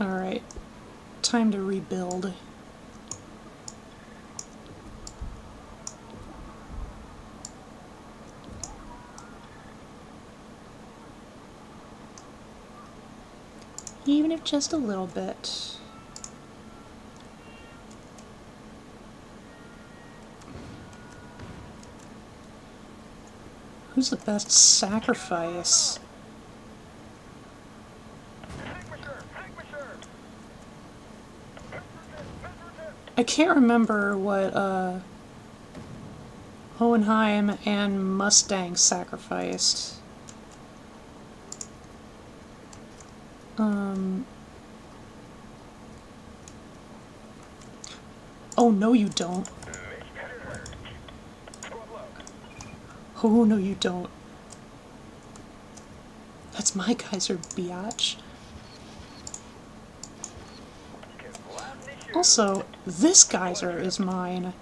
[SPEAKER 1] Alright, time to rebuild. Even if just a little bit. Who's the best sacrifice? I can't remember what Hohenheim and Mustang sacrificed. Oh, no you don't. Oh, no you don't. That's my geyser, biatch. Also, this geyser is mine.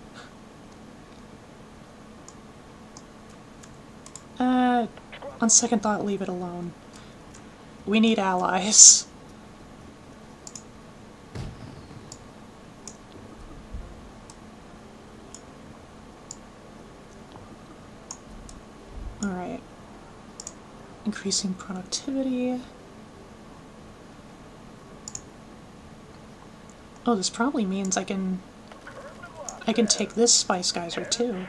[SPEAKER 1] On second thought, leave it alone. We need allies. Alright. Increasing productivity. Oh, this probably means I can take this spice geyser too.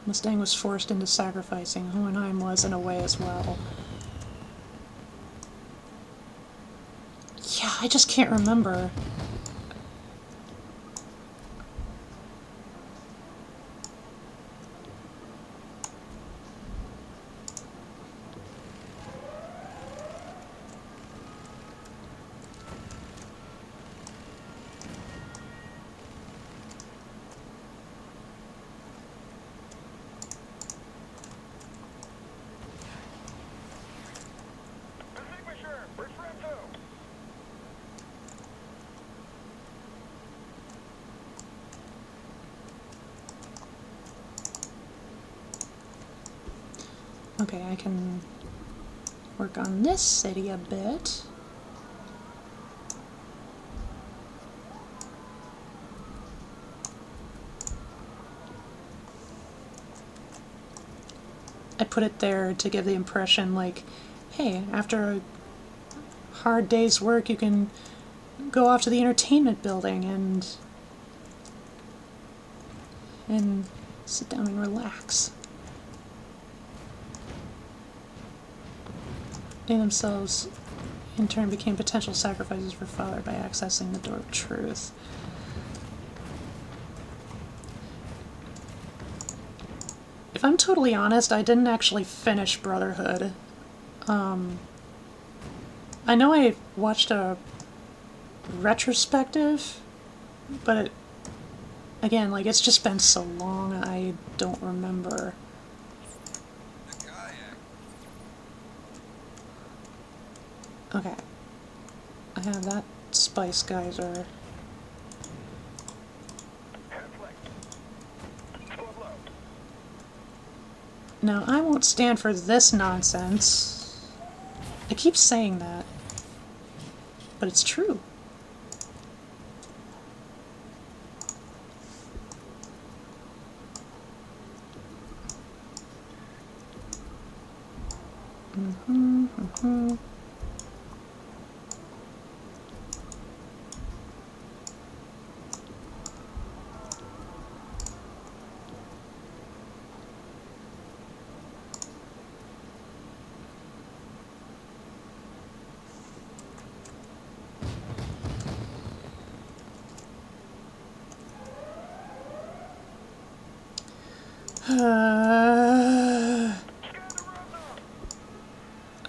[SPEAKER 1] Mustang was forced into sacrificing. Hohenheim was in a way as well. Yeah, I just can't remember. Okay, I can work on this city a bit. I put it there to give the impression like, hey, after a hard day's work you can go off to the entertainment building and sit down and relax. They themselves, in turn, became potential sacrifices for father by accessing the door of truth. If I'm totally honest, I didn't actually finish Brotherhood. I know I watched a retrospective, but again, like, it's just been so long, I don't remember. Okay. I have that spice geyser. Now, I won't stand for this nonsense. I keep saying that, but it's true.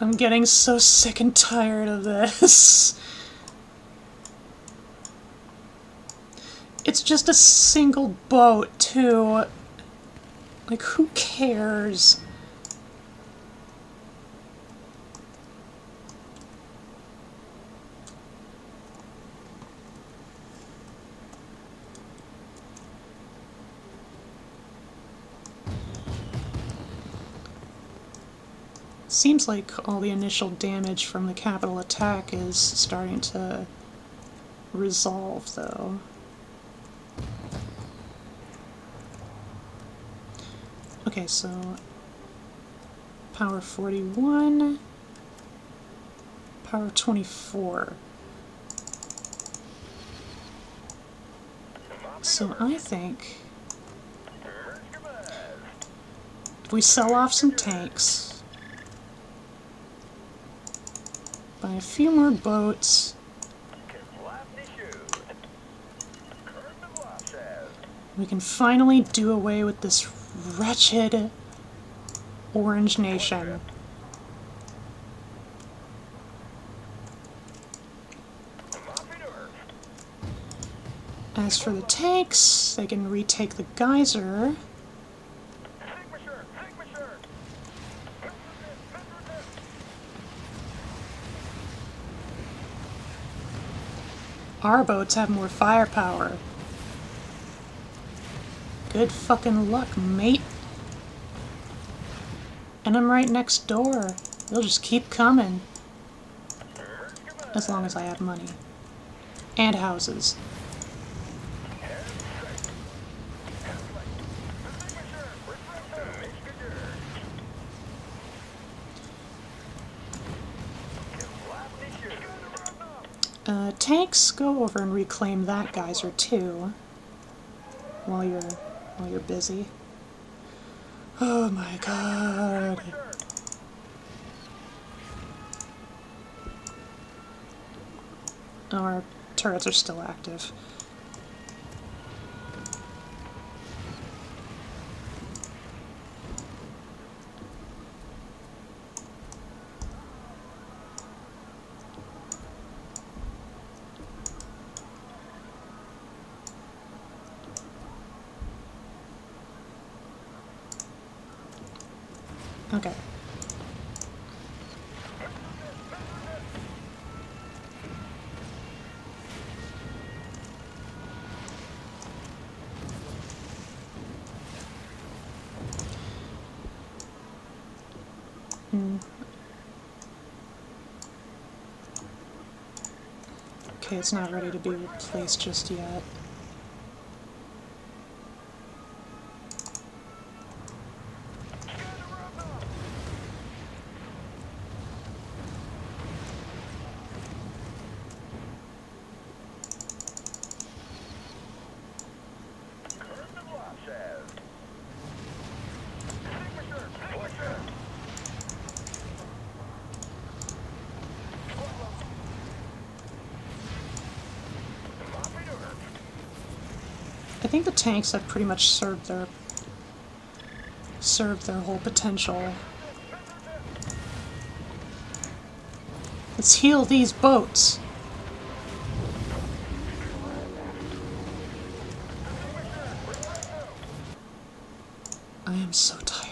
[SPEAKER 1] I'm getting so sick and tired of this. It's just a single boat, too. Like, who cares? Seems like all the initial damage from the capital attack is starting to resolve, though. Okay, so power 41, power 24. So I think if we sell off some tanks, buy a few more boats, we can finally do away with this wretched Orange Nation. As for the tanks, they can retake the geyser. Our boats have more firepower. Good fucking luck, mate. And I'm right next door. They'll just keep coming. As long as I have money. And houses. Tanks, go over and reclaim that geyser too. While you're busy. Oh my god. Our turrets are still active. Okay. Okay, it's not ready to be replaced just yet. I think the tanks have pretty much served their whole potential. Let's heal these boats. I am so tired.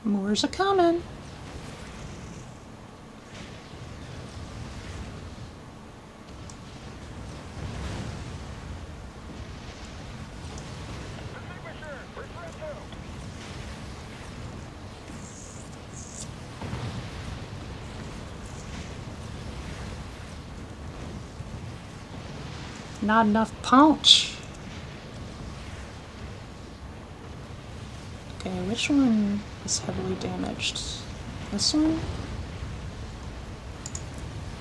[SPEAKER 1] More's a coming. Not enough punch. Okay, which one is heavily damaged? This one?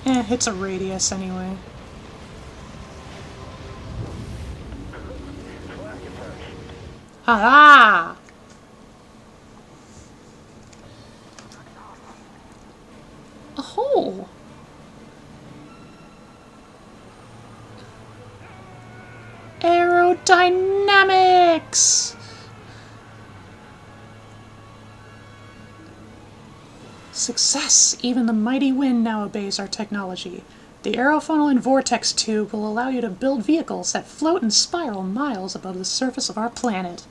[SPEAKER 1] It's a radius anyway. Ah! A hole! Aerodynamics! Success! Even the mighty wind now obeys our technology. The aerofunnel and vortex tube will allow you to build vehicles that float and spiral miles above the surface of our planet.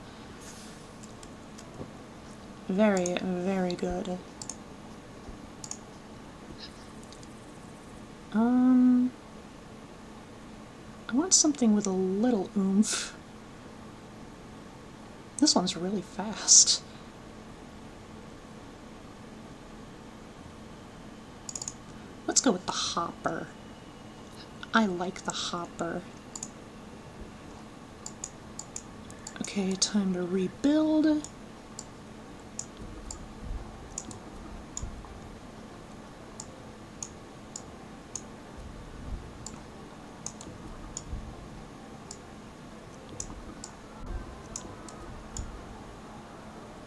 [SPEAKER 1] Very, very good. I want something with a little oomph. This one's really fast. Let's go with the hopper. I like the hopper. Okay, time to rebuild.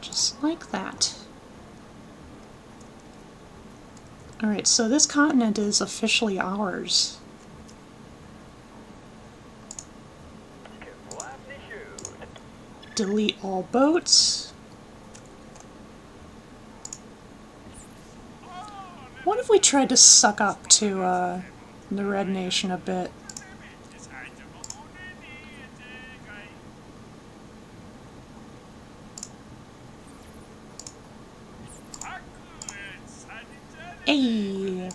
[SPEAKER 1] Just like that. Alright, so this continent is officially ours. Delete all boats. What if we tried to suck up to the Red Nation a bit? Hey!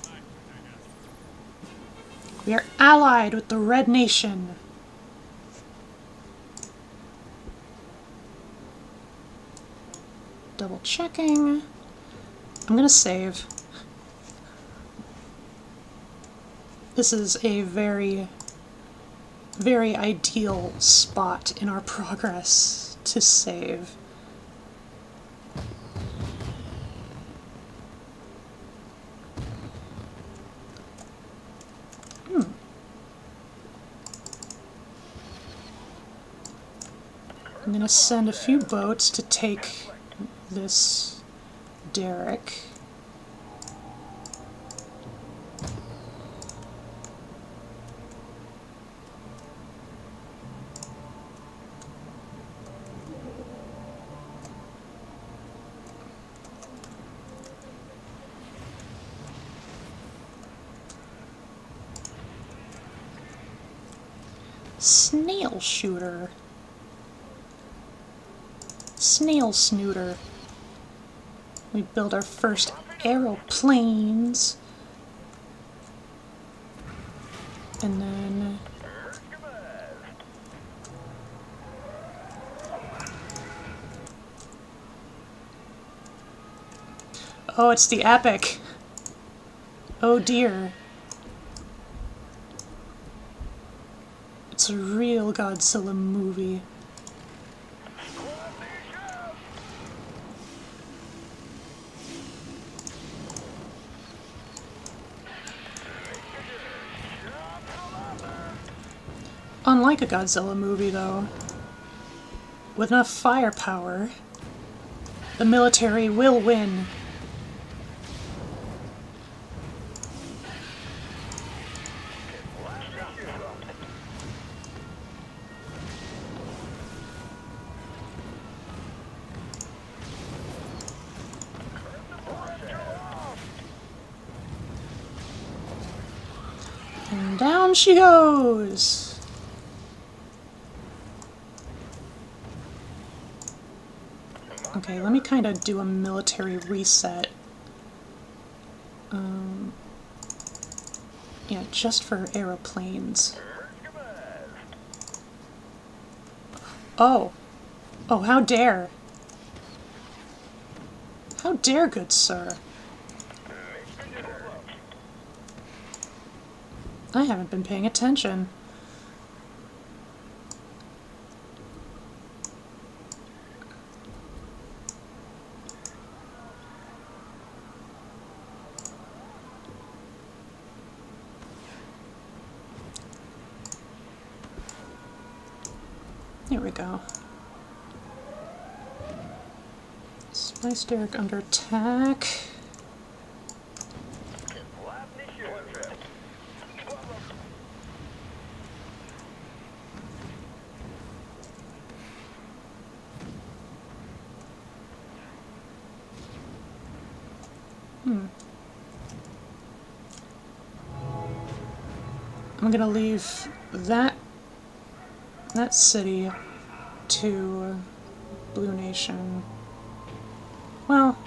[SPEAKER 1] We are allied with the Red Nation. Double checking. I'm gonna save. This is a very, very ideal spot in our progress to save. I'm gonna send a few boats to take this derrick. Snail shooter. Snail snooter. We build our first aeroplanes. And then... oh, it's the epic. Oh dear. It's a real Godzilla movie. Unlike a Godzilla movie, though, with enough firepower, the military will win. And down she goes! Okay, let me kind of do a military reset. Yeah, just for aeroplanes. Oh. Oh, how dare. How dare, good sir. I haven't been paying attention. Here we go. Spice Derrick under attack. I'm gonna leave that city to Blue Nation. Well,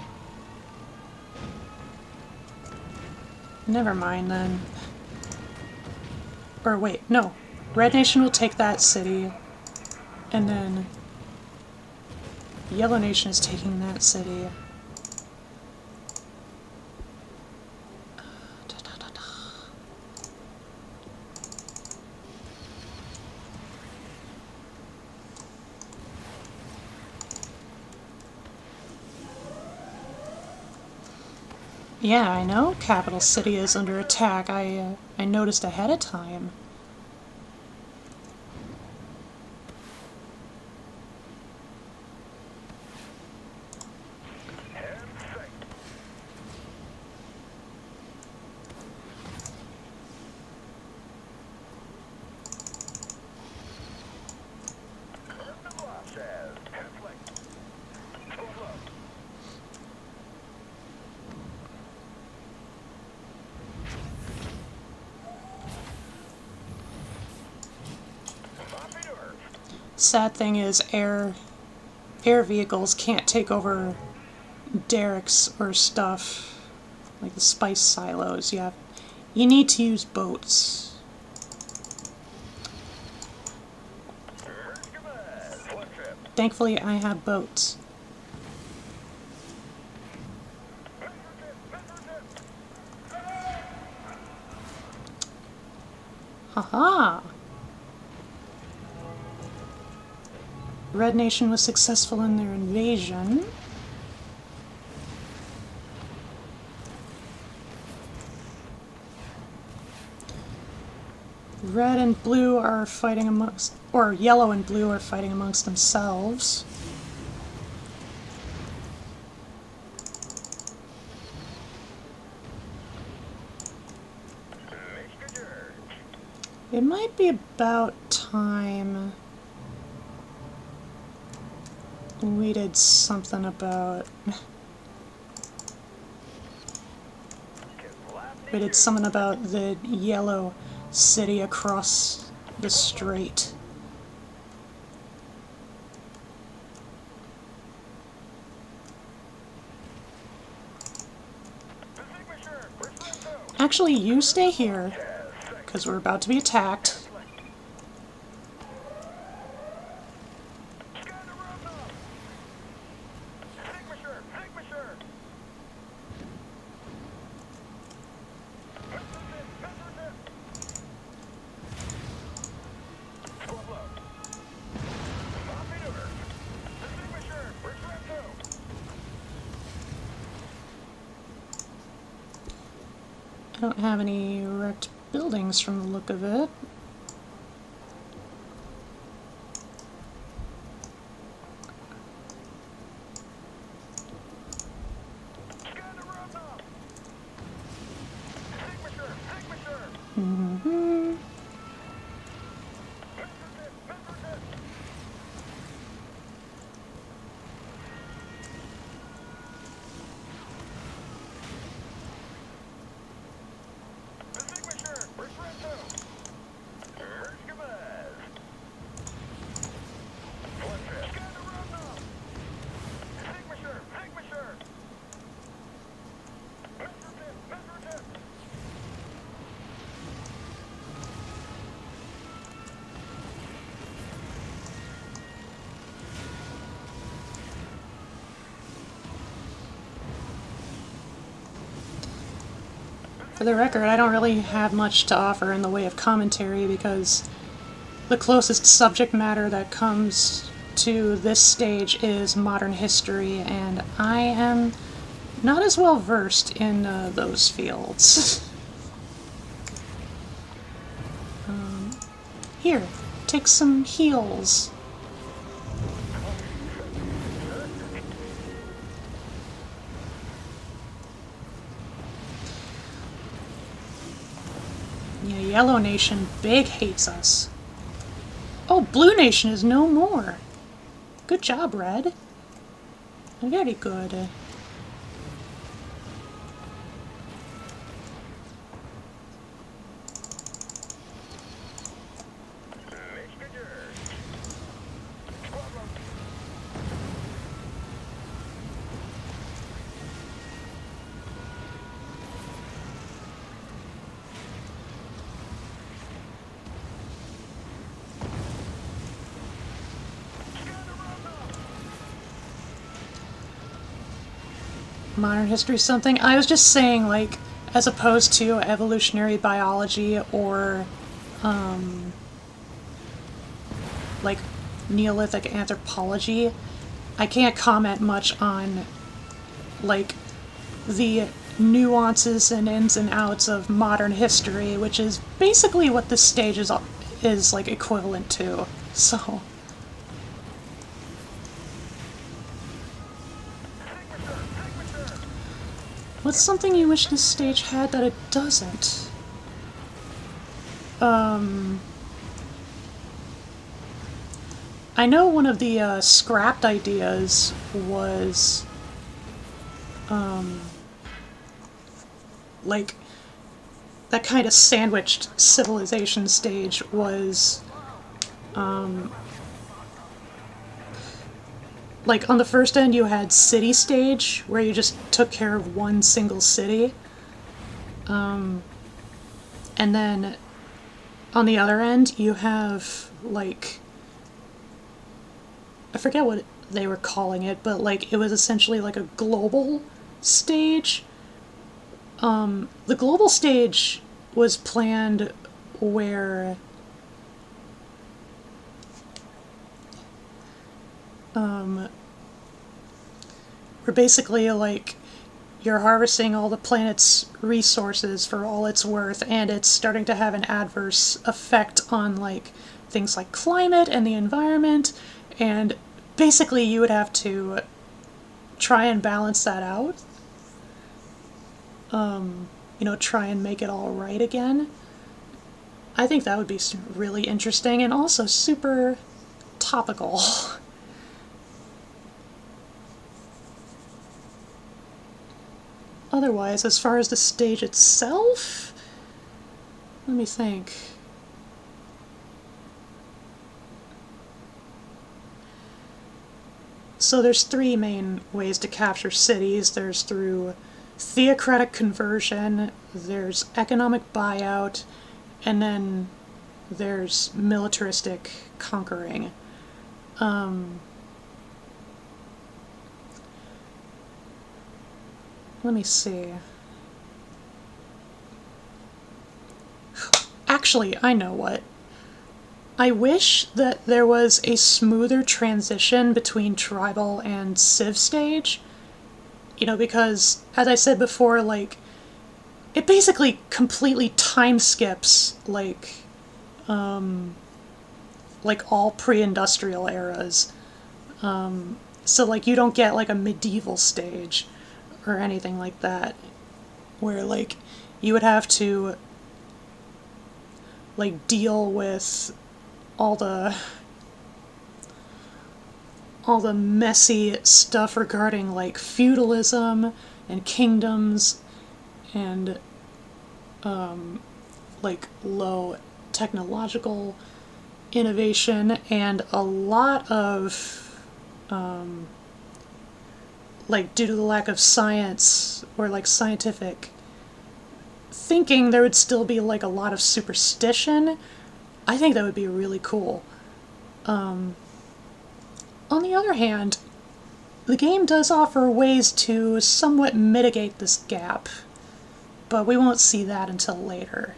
[SPEAKER 1] never mind then. Or wait, no. Red Nation will take that city, and then Yellow Nation is taking that city. Yeah, I know Capital City is under attack. I noticed ahead of time. Sad thing is, air vehicles can't take over derricks or stuff like the spice silos. You need to use boats. Thankfully, I have boats. Haha! Red Nation was successful in their invasion. Red and blue are fighting amongst, or yellow and blue are fighting amongst themselves. It might be about time we did something about... we did something about the yellow city across the strait. Actually, you stay here, because we're about to be attacked. I don't have any wrecked buildings from the look of it. For the record, I don't really have much to offer in the way of commentary because the closest subject matter that comes to this stage is modern history, and I am not as well versed in those fields. Here, take some heals. Yeah, Yellow Nation big hates us. Oh, Blue Nation is no more. Good job, Red. Very good. Modern history something. I was just saying, like, as opposed to evolutionary biology or, like, Neolithic anthropology, I can't comment much on, like, the nuances and ins and outs of modern history, which is basically what this stage is like, equivalent to, so... What's something you wish this stage had that it doesn't? I know one of the scrapped ideas was, like, that kind of sandwiched civilization stage was, like, on the first end you had city stage, where you just took care of one single city. And then on the other end you have, like, I forget what they were calling it, but, like, it was essentially like a global stage. The global stage was planned where basically, like, you're harvesting all the planet's resources for all it's worth, and it's starting to have an adverse effect on, like, things like climate and the environment, and basically you would have to try and balance that out. You know, try and make it all right again. I think that would be really interesting and also super topical. Otherwise, as far as the stage itself, let me think. So there's three main ways to capture cities. There's through theocratic conversion, there's economic buyout, and then there's militaristic conquering. Let me see. Actually, I know what. I wish that there was a smoother transition between tribal and civ stage. You know, because, as I said before, like, it basically completely time skips, like all pre-industrial eras. So, like, you don't get, like, a medieval stage or anything like that, where, like, you would have to, like, deal with all the messy stuff regarding, like, feudalism and kingdoms and like, low technological innovation and a lot of like, due to the lack of science or, like, scientific thinking, there would still be, like, a lot of superstition. I think that would be really cool. On the other hand, the game does offer ways to somewhat mitigate this gap. but we won't see that until later.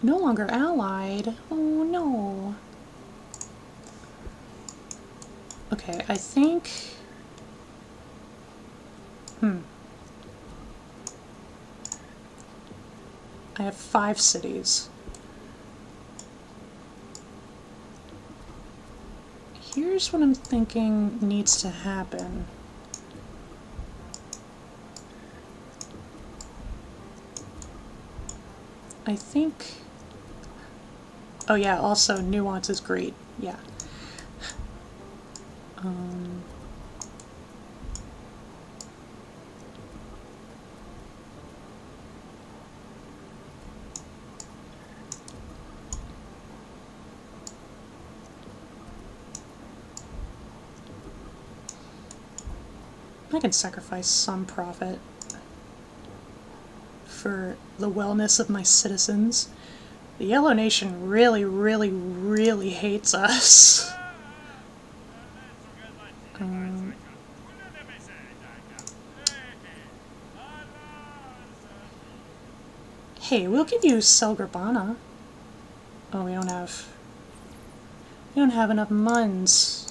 [SPEAKER 1] No longer allied. Oh no. Okay, I think... I have 5 cities. Here's what I'm thinking needs to happen. I think... Oh yeah, also nuance is great. Yeah. I can sacrifice some profit for the wellness of my citizens. The Yellow Nation really, really, really hates us. Hey, we'll give you Selgarbana. Oh, we don't have enough muns.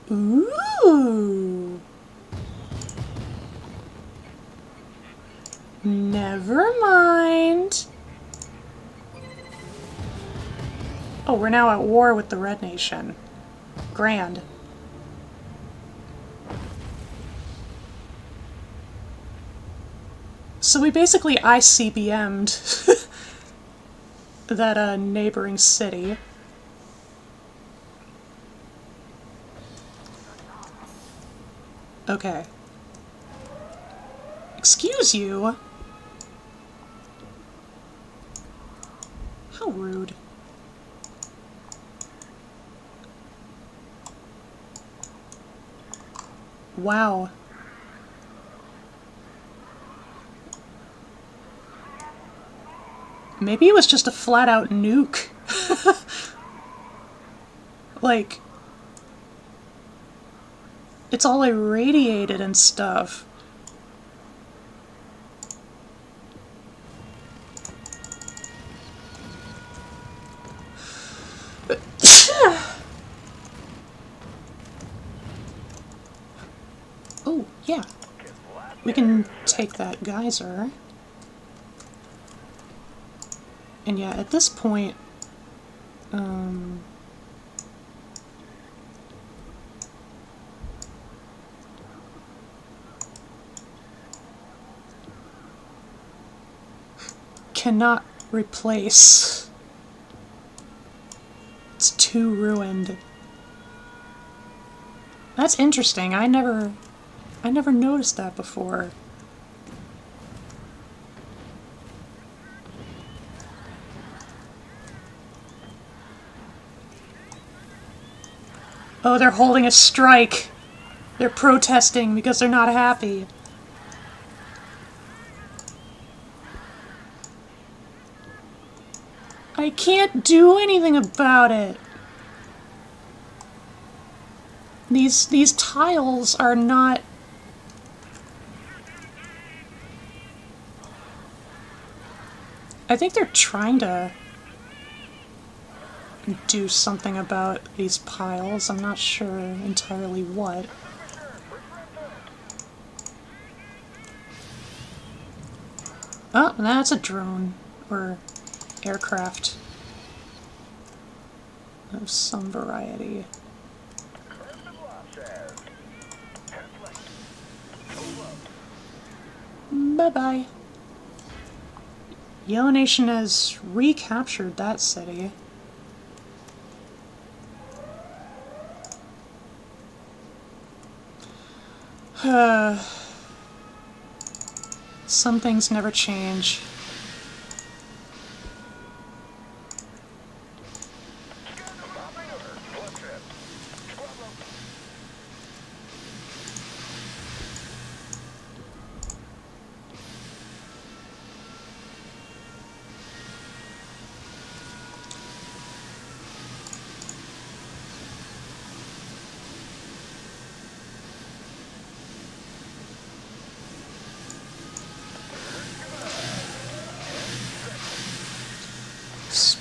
[SPEAKER 1] Ooh. Never mind. Oh, we're now at war with the Red Nation. Grand. So we basically ICBM'd that neighboring city. Okay. Excuse you? How rude. Wow. Maybe it was just a flat-out nuke. Like, it's all irradiated and stuff. Oh, yeah. We can take that geyser. And yeah, at this point, cannot replace. It's too ruined. That's interesting. I never noticed that before. Oh, they're holding a strike. They're protesting because they're not happy. I can't do anything about it. These tiles are not... I think they're trying to do something about these piles. I'm not sure entirely what. Oh, that's a drone. Or aircraft of some variety. Bye-bye. Yellow Nation has recaptured that city. Some things never change.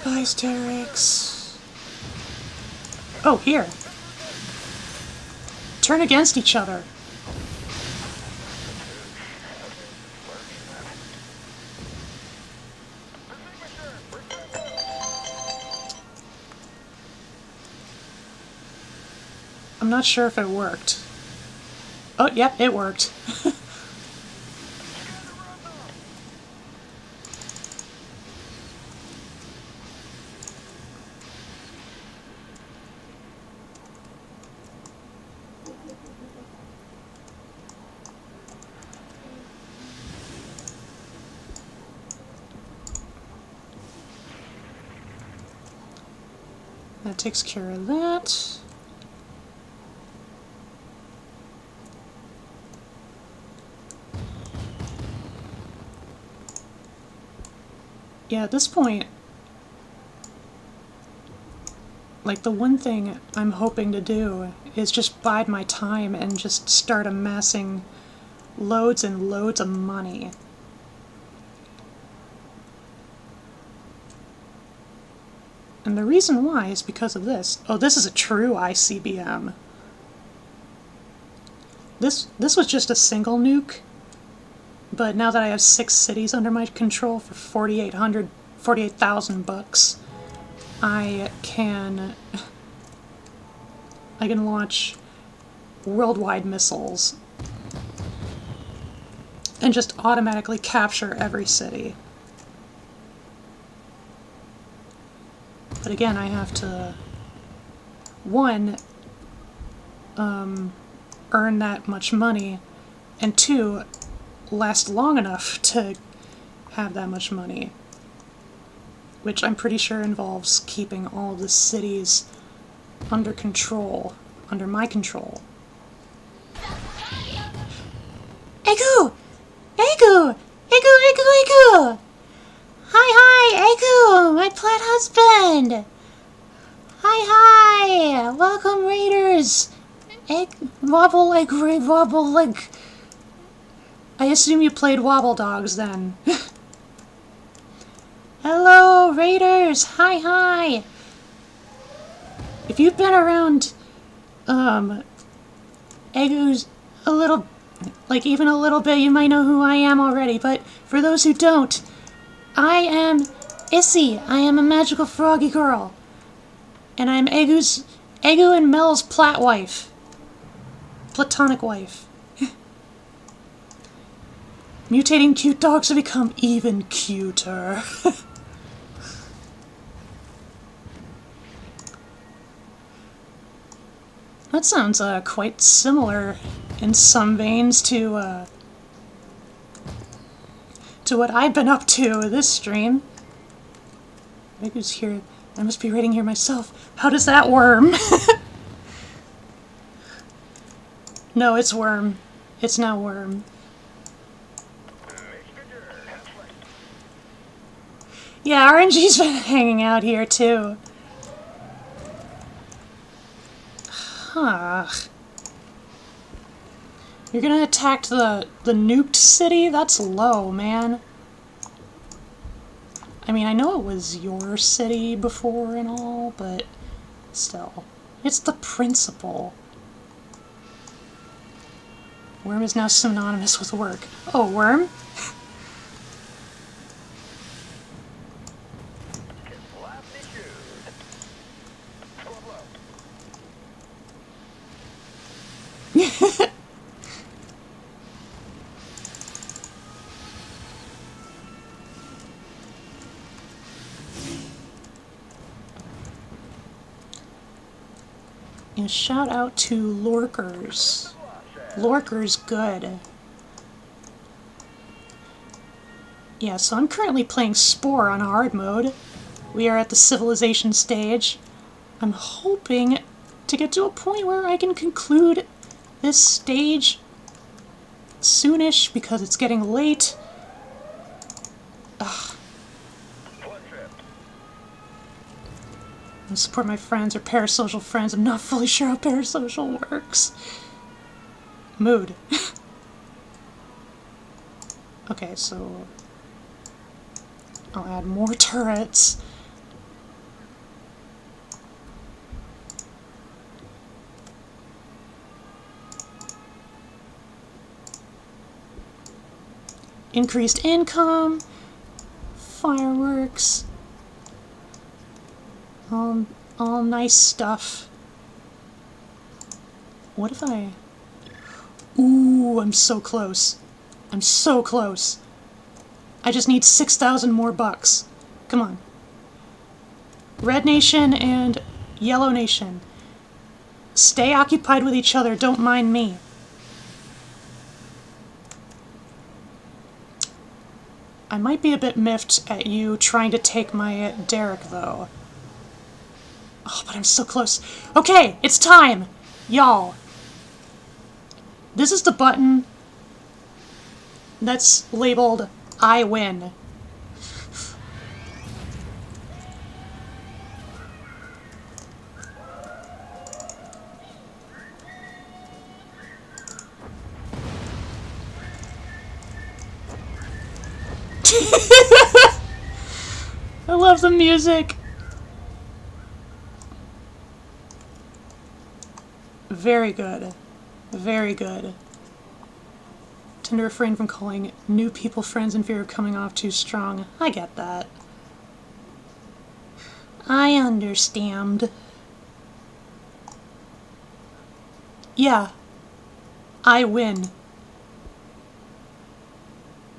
[SPEAKER 1] guys, Terex. Oh, here. Turn against each other. I'm not sure if it worked. Oh, yep, it worked. That takes care of that. Yeah, at this point, like, the one thing I'm hoping to do is just bide my time and just start amassing loads and loads of money. And the reason why is because of this. Oh, this is a true ICBM. This was just a single nuke, but now that I have 6 cities under my control for 48,000 bucks, I can launch worldwide missiles and just automatically capture every city. But again, I have to, one, earn that much money, and two, last long enough to have that much money. Which I'm pretty sure involves keeping all of the cities under control, under my control. Egu! Egu! Egu, Egu, Egu! Hi, Egu! My plant husband! Hi! Welcome, raiders! Wobble leg, wobble leg. I assume you played Wobble Dogs then. Hello, raiders! Hi! If you've been around, Egu's a little, like even a little bit, you might know who I am already, but for those who don't, I am Issy. I am a magical froggy girl. And I'm Egu and Mel's platonic wife. Mutating cute dogs to become even cuter. That sounds quite similar in some veins to what I've been up to this stream. Egu's here. I must be raiding here myself. How does that worm? No, it's worm. It's now worm. Yeah, RNG's been hanging out here too. Huh. You're gonna attack the nuked city? That's low, man. I mean, I know it was your city before and all, but still. It's the principle. Worm is now synonymous with work. Oh, worm? And shout out to Lorkers. Lorker's good. Yeah, so I'm currently playing SPORE on hard mode. We are at the civilization stage. I'm hoping to get to a point where I can conclude this stage soonish because it's getting late. Ugh. I support my friends or parasocial friends. I'm not fully sure how parasocial works. Mood. Okay, so I'll add more turrets. increased income, fireworks, all nice stuff. What if I... Ooh, I'm so close. I'm so close. I just need 6,000 more bucks. Come on. Red Nation and Yellow Nation. Stay occupied with each other, don't mind me. I might be a bit miffed at you trying to take my Derek, though. Oh, but I'm so close. Okay, it's time! Y'all. This is the button that's labeled I win. I love the music. Very good. Very good. Tend to refrain from calling new people friends in fear of coming off too strong. I get that. I understand. Yeah. I win.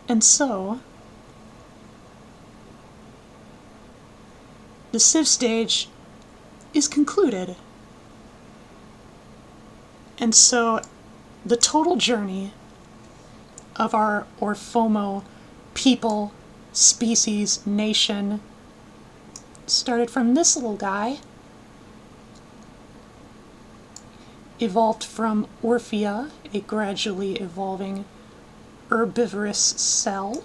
[SPEAKER 1] And so... the Civ stage is concluded. And so the total journey of our Orphomo people, species, nation started from this little guy, evolved from Orphea, a gradually evolving herbivorous cell.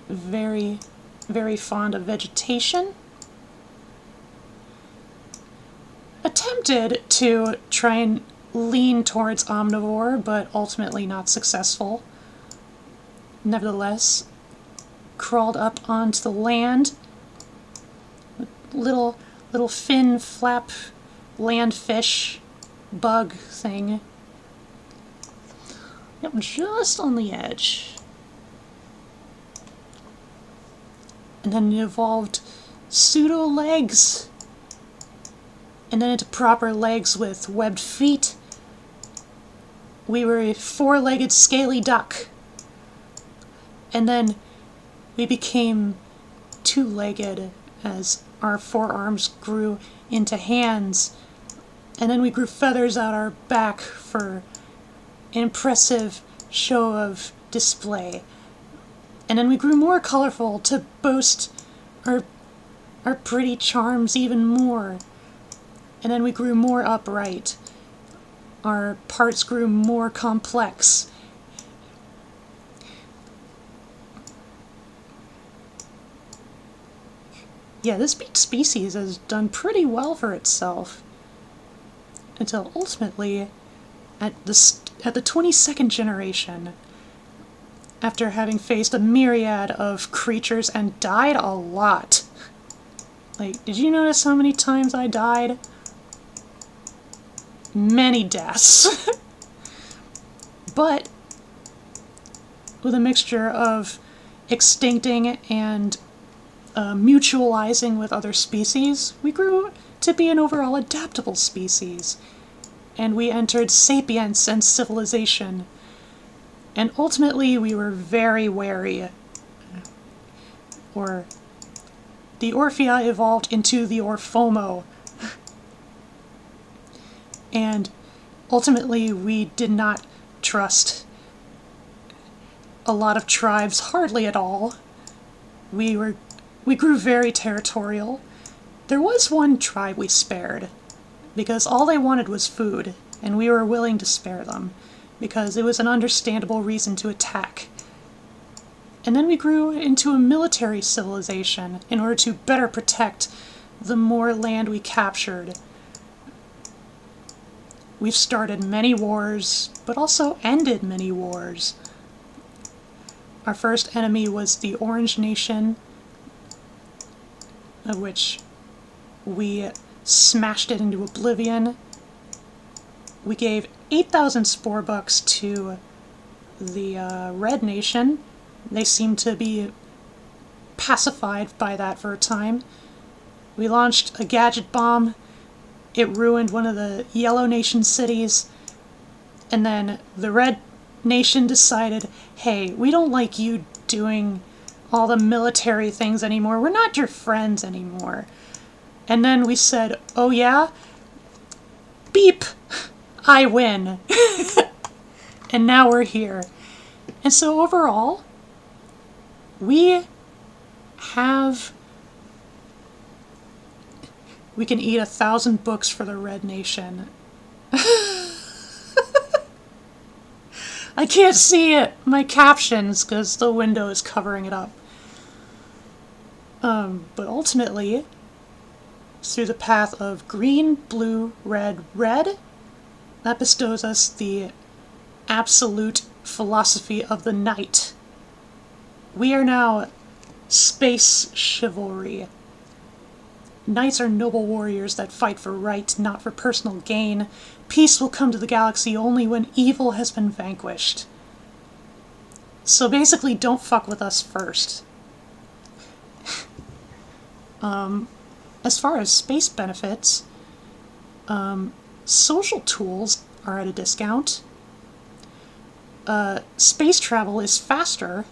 [SPEAKER 1] Very, very fond of vegetation. Attempted to try and lean towards omnivore, but ultimately not successful. Nevertheless, crawled up onto the land. Little fin flap land fish bug thing. Yep, just on the edge. And then it evolved pseudo legs. And then into proper legs with webbed feet. We were a four-legged scaly duck. And then we became two-legged as our forearms grew into hands. And then we grew feathers out our back for an impressive show of display. And then we grew more colorful to boast our pretty charms even more. And then we grew more upright. Our parts grew more complex. Yeah, this species has done pretty well for itself. Until ultimately, at the 22nd generation, after having faced a myriad of creatures and died a lot. Like, did you notice how many times I died? Many deaths. But with a mixture of extincting and mutualizing with other species, we grew to be an overall adaptable species. And we entered sapience and civilization. And ultimately we were very wary. Or the Orphea evolved into the Orphomo. And ultimately we did not trust a lot of tribes, hardly at all. We grew very territorial. There was one tribe we spared, because all they wanted was food, and we were willing to spare them, because it was an understandable reason to attack. And then we grew into a military civilization in order to better protect the more land we captured. We've started many wars, but also ended many wars. Our first enemy was the Orange Nation, of which we smashed it into oblivion. We gave 8,000 SPORE bucks to the Red Nation. They seem to be pacified by that for a time. We launched a gadget bomb. It ruined one of the Yellow Nation cities. And then the Red Nation decided, hey, we don't like you doing all the military things anymore. We're not your friends anymore. And then we said, oh yeah? Beep! I win. And now we're here. And so overall, we can eat 1,000 books for the Red Nation. I can't see it, my captions, because the window is covering it up. But ultimately, through the path of green, blue, red, red, that bestows us the absolute philosophy of the knight. We are now space chivalry. Knights are noble warriors that fight for right, not for personal gain. Peace will come to the galaxy only when evil has been vanquished. So basically, don't fuck with us first. As far as space benefits, social tools are at a discount. Space travel is faster.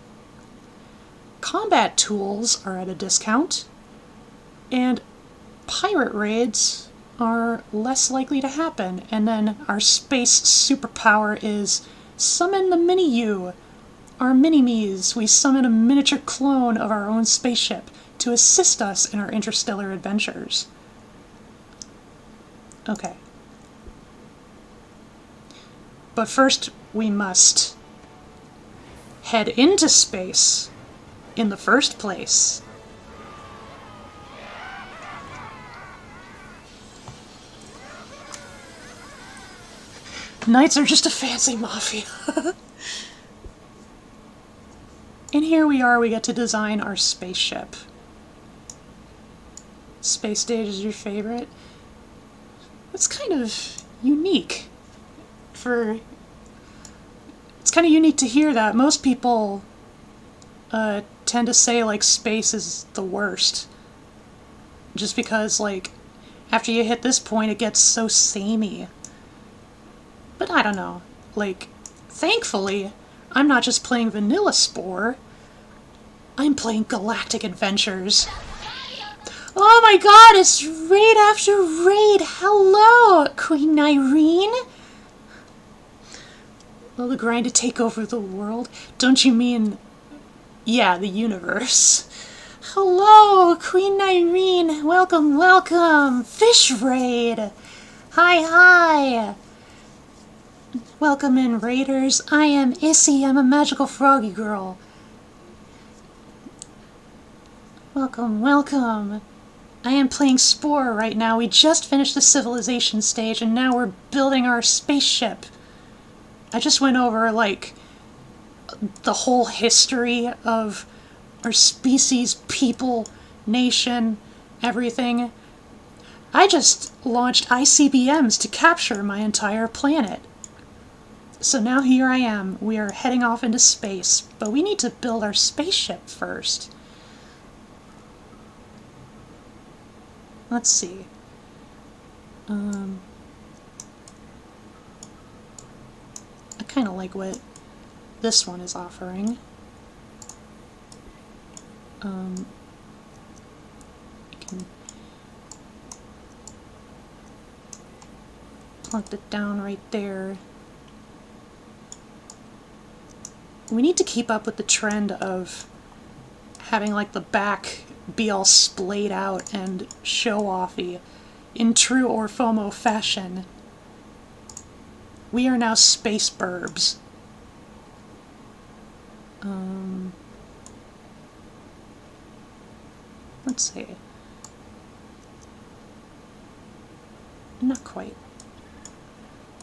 [SPEAKER 1] Combat tools are at a discount. And pirate raids are less likely to happen. And then our space superpower is summon the mini-you. Our mini-me's. We summon a miniature clone of our own spaceship to assist us in our interstellar adventures. Okay. But first, we must head into space in the first place. Knights are just a fancy mafia. And here we are, we get to design our spaceship. Space stage is your favorite? It's kind of unique. It's kind of unique to hear that. Most people tend to say, like, space is the worst. Just because, like, after you hit this point, it gets so samey. But I don't know. Like, thankfully, I'm not just playing vanilla SPORE. I'm playing Galactic Adventures. Oh my god, it's raid after raid! Hello, Queen Irene! Will the grind to take over the world? Don't you mean... yeah, the universe. Hello, Queen Irene! Welcome, welcome! Fish raid! Hi, hi! Welcome in, raiders. I am Issy. I'm a magical froggy girl. Welcome, welcome. I am playing SPORE right now. We just finished the civilization stage and now we're building our spaceship. I just went over, like, the whole history of our species, people, nation, everything. I just launched ICBMs to capture my entire planet. So now here I am. We are heading off into space, but we need to build our spaceship first. Let's see. I kind of like what this one is offering. You can plunk it down right there. We need to keep up with the trend of having, like, the back be all splayed out and show-offy in true Orphomo fashion. We are now space burbs. Let's see. Not quite.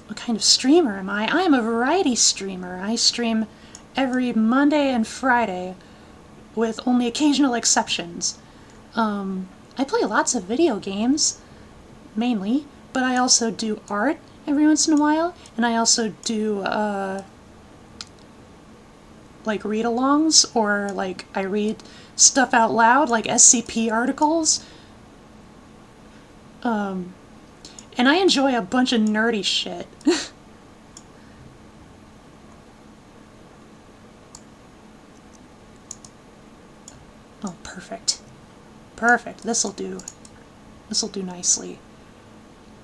[SPEAKER 1] What kind of streamer am I? I am a variety streamer. I stream every Monday and Friday, with only occasional exceptions. I play lots of video games, mainly, but I also do art every once in a while, and I also do like read-alongs, or like I read stuff out loud, like SCP articles. And I enjoy a bunch of nerdy shit. Oh, perfect. Perfect. This'll do. This'll do nicely.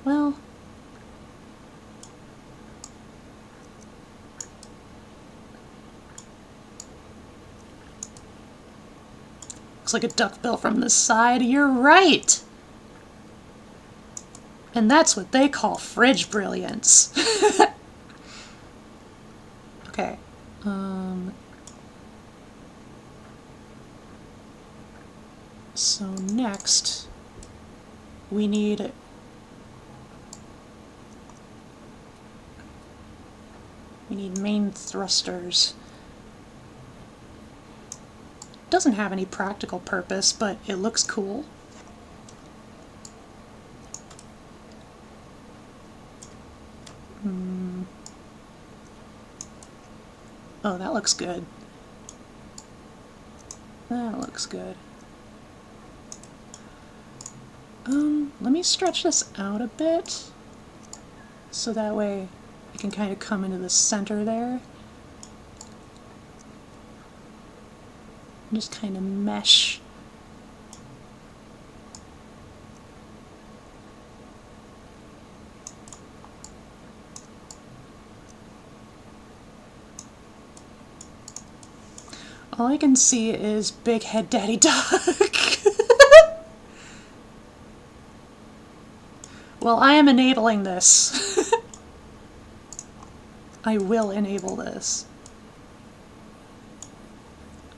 [SPEAKER 1] Well, looks like a duckbill from the side. You're right! And that's what they call fridge brilliance. Okay. So next, we need main thrusters. Doesn't have any practical purpose, but it looks cool. Oh, that looks good. That looks good. Let me stretch this out a bit, so that way it can kind of come into the center there. And just kind of mesh. All I can see is Big Head Daddy Duck. Well, I am enabling this. I will enable this.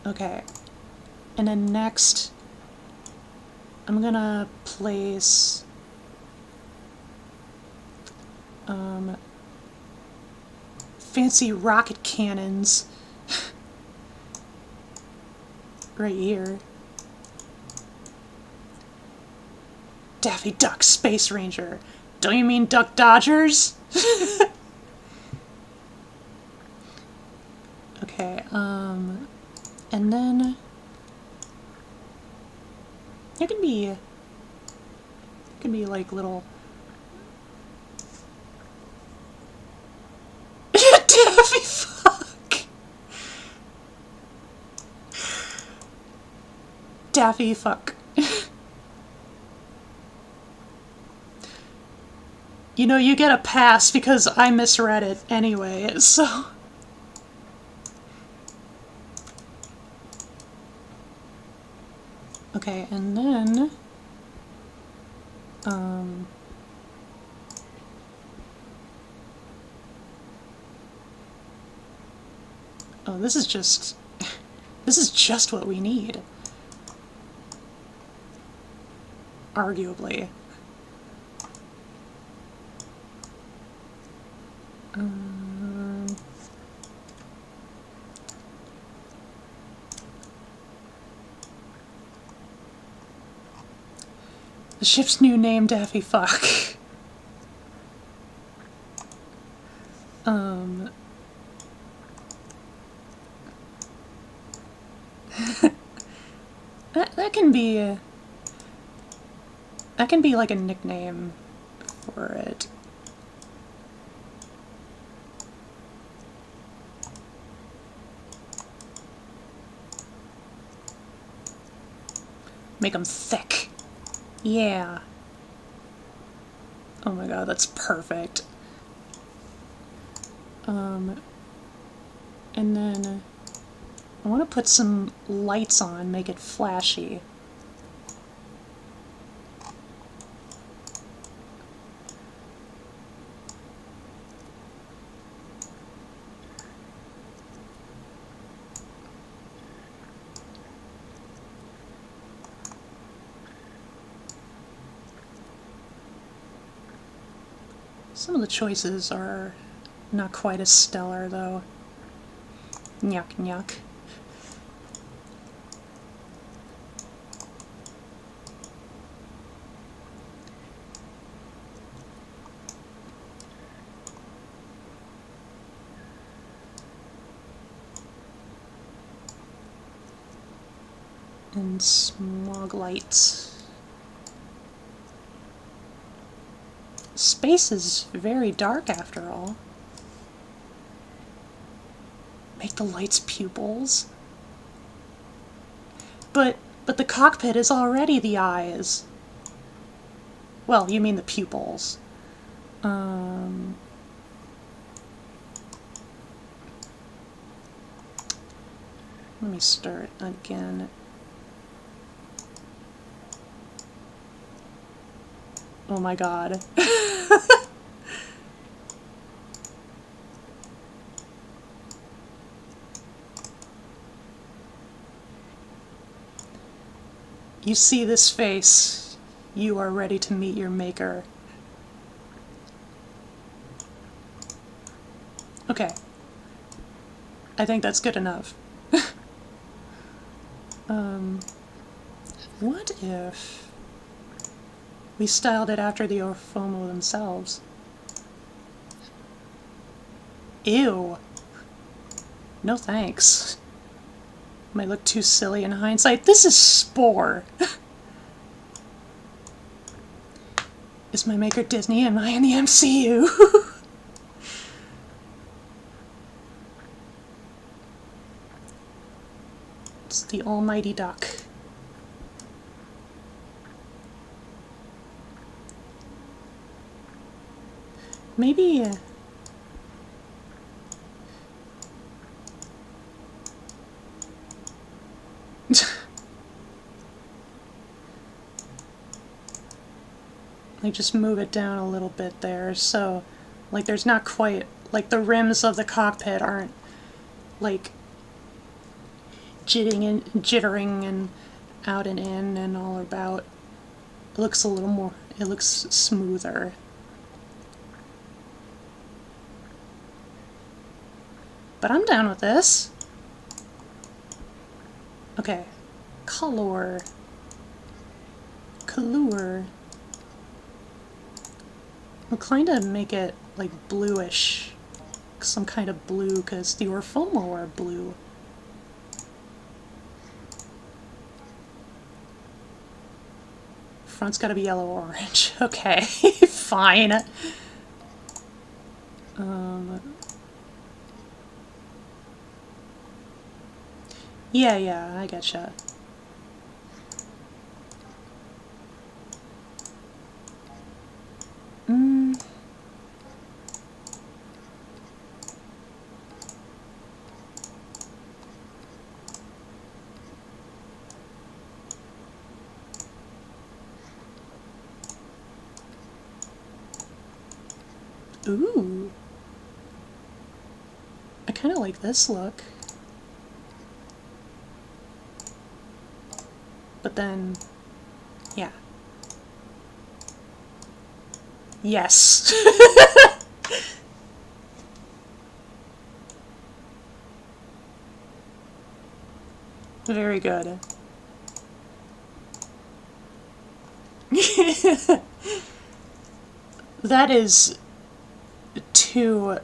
[SPEAKER 1] Okay. And then next, I'm gonna place fancy rocket cannons right here. Daffy Duck Space Ranger. Don't you mean Duck Dodgers? Okay, and then there can be like little Daffy fuck. Daffy fuck. You know, you get a pass because I misread it anyway, so... Okay, and then... Oh, this is just... This is just what we need. Arguably. The ship's new name, Daffy Fuck. That can be that can be like a nickname for it. Make them thick. Yeah. Oh my god, that's perfect. And then I want to put some lights on, make it flashy. Some of the choices are not quite as stellar, though. Nyuk nyuk. and smog lights. Space is very dark after all. Make the lights pupils. But the cockpit is already the eyes. Well, you mean the pupils. Let me start again. Oh my god. You see this face, you are ready to meet your maker. Okay. I think that's good enough. What if we styled it after the Orphomo themselves? Ew. No thanks. Might look too silly in hindsight. This is SPORE. Is my maker Disney? Am I in the MCU? It's the almighty duck. Maybe... like just move it down a little bit there, so like there's not quite, like the rims of the cockpit aren't like jittering and out and in and all about. It looks a little more, it looks smoother. But I'm down with this. Okay. Color. We'll kind of make it like bluish. Some kind of blue, because the Orphomo are blue. Front's gotta be yellow-orange. Okay, fine. Yeah, I getcha. Ooh. I kind of like this look. But then, yeah. Yes. Very good. That is too,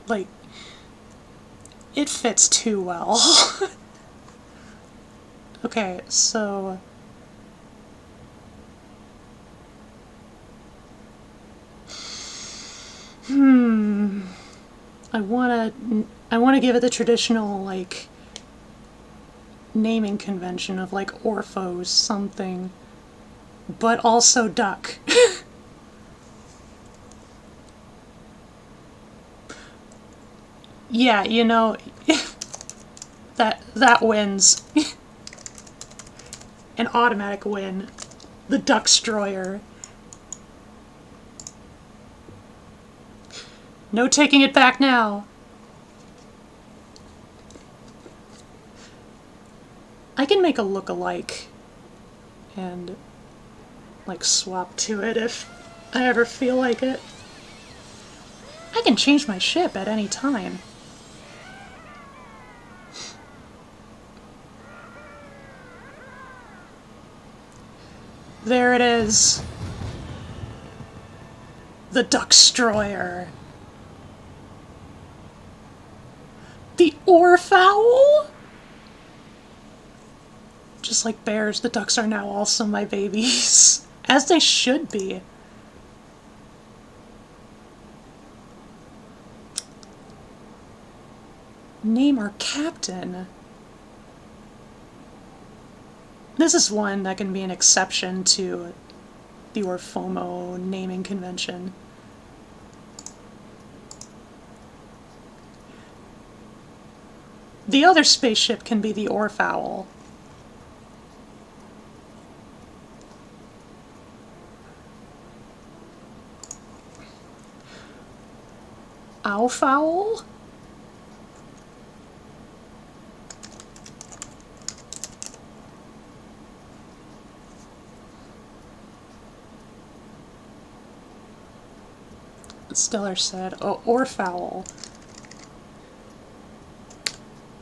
[SPEAKER 1] like, it fits too well. Okay, so... I wanna give it the traditional, like, naming convention of, like, Orphos something, but also duck. Yeah, you know, that wins. An automatic win. The Duckstroyer. No taking it back now. I can make a look-alike and, like, swap to it if I ever feel like it. I can change my ship at any time. There it is. The Duckstroyer. The Orfowl? just like bears, the ducks are now also my babies. As they should be. Name our captain. This is one that can be an exception to the Orphomo naming convention. The other spaceship can be the Orfowl. Owfowl? Stellar said, oh, Orfowl.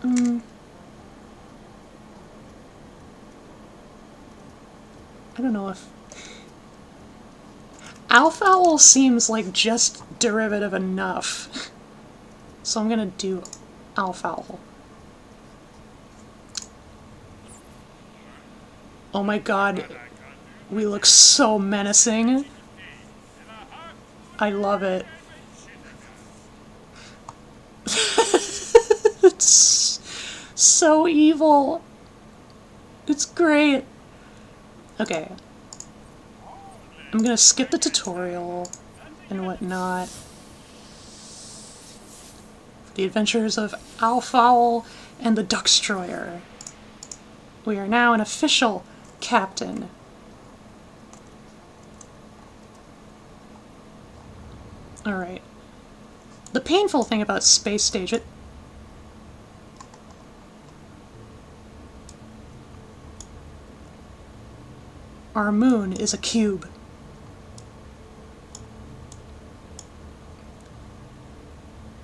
[SPEAKER 1] I don't know if... Owfowl seems like just derivative enough. So I'm gonna do Owfowl. Oh my god, we look so menacing. I love it. It's so evil. It's great. Okay. I'm gonna skip the tutorial and whatnot. The Adventures of Owfowl and the Duckstroyer. We are now an official captain. Alright. The painful thing about Space Stage... Our moon is a cube.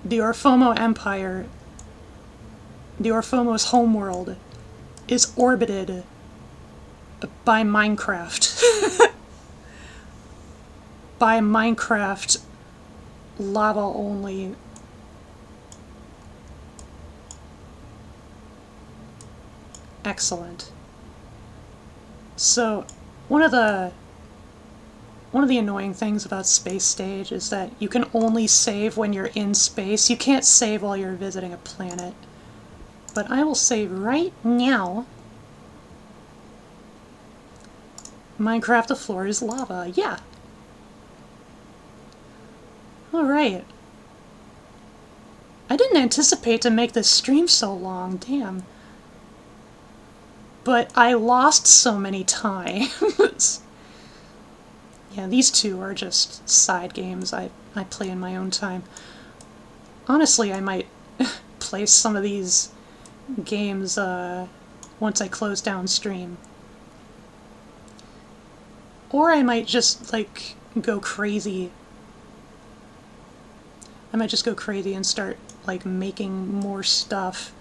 [SPEAKER 1] The Orphomo Empire, the Orphomo's homeworld, is orbited by Minecraft. By Minecraft lava only. Excellent. So, one of the annoying things about Space Stage is that you can only save when you're in space. You can't save while you're visiting a planet. But I will save right now. Minecraft, the floor is lava. Yeah. Alright. I didn't anticipate to make this stream so long, damn. But I lost so many times. Yeah, these two are just side games I play in my own time. Honestly, I might play some of these games once I close down stream. Or I might just, like, go crazy. I might just go crazy and start, like, making more stuff.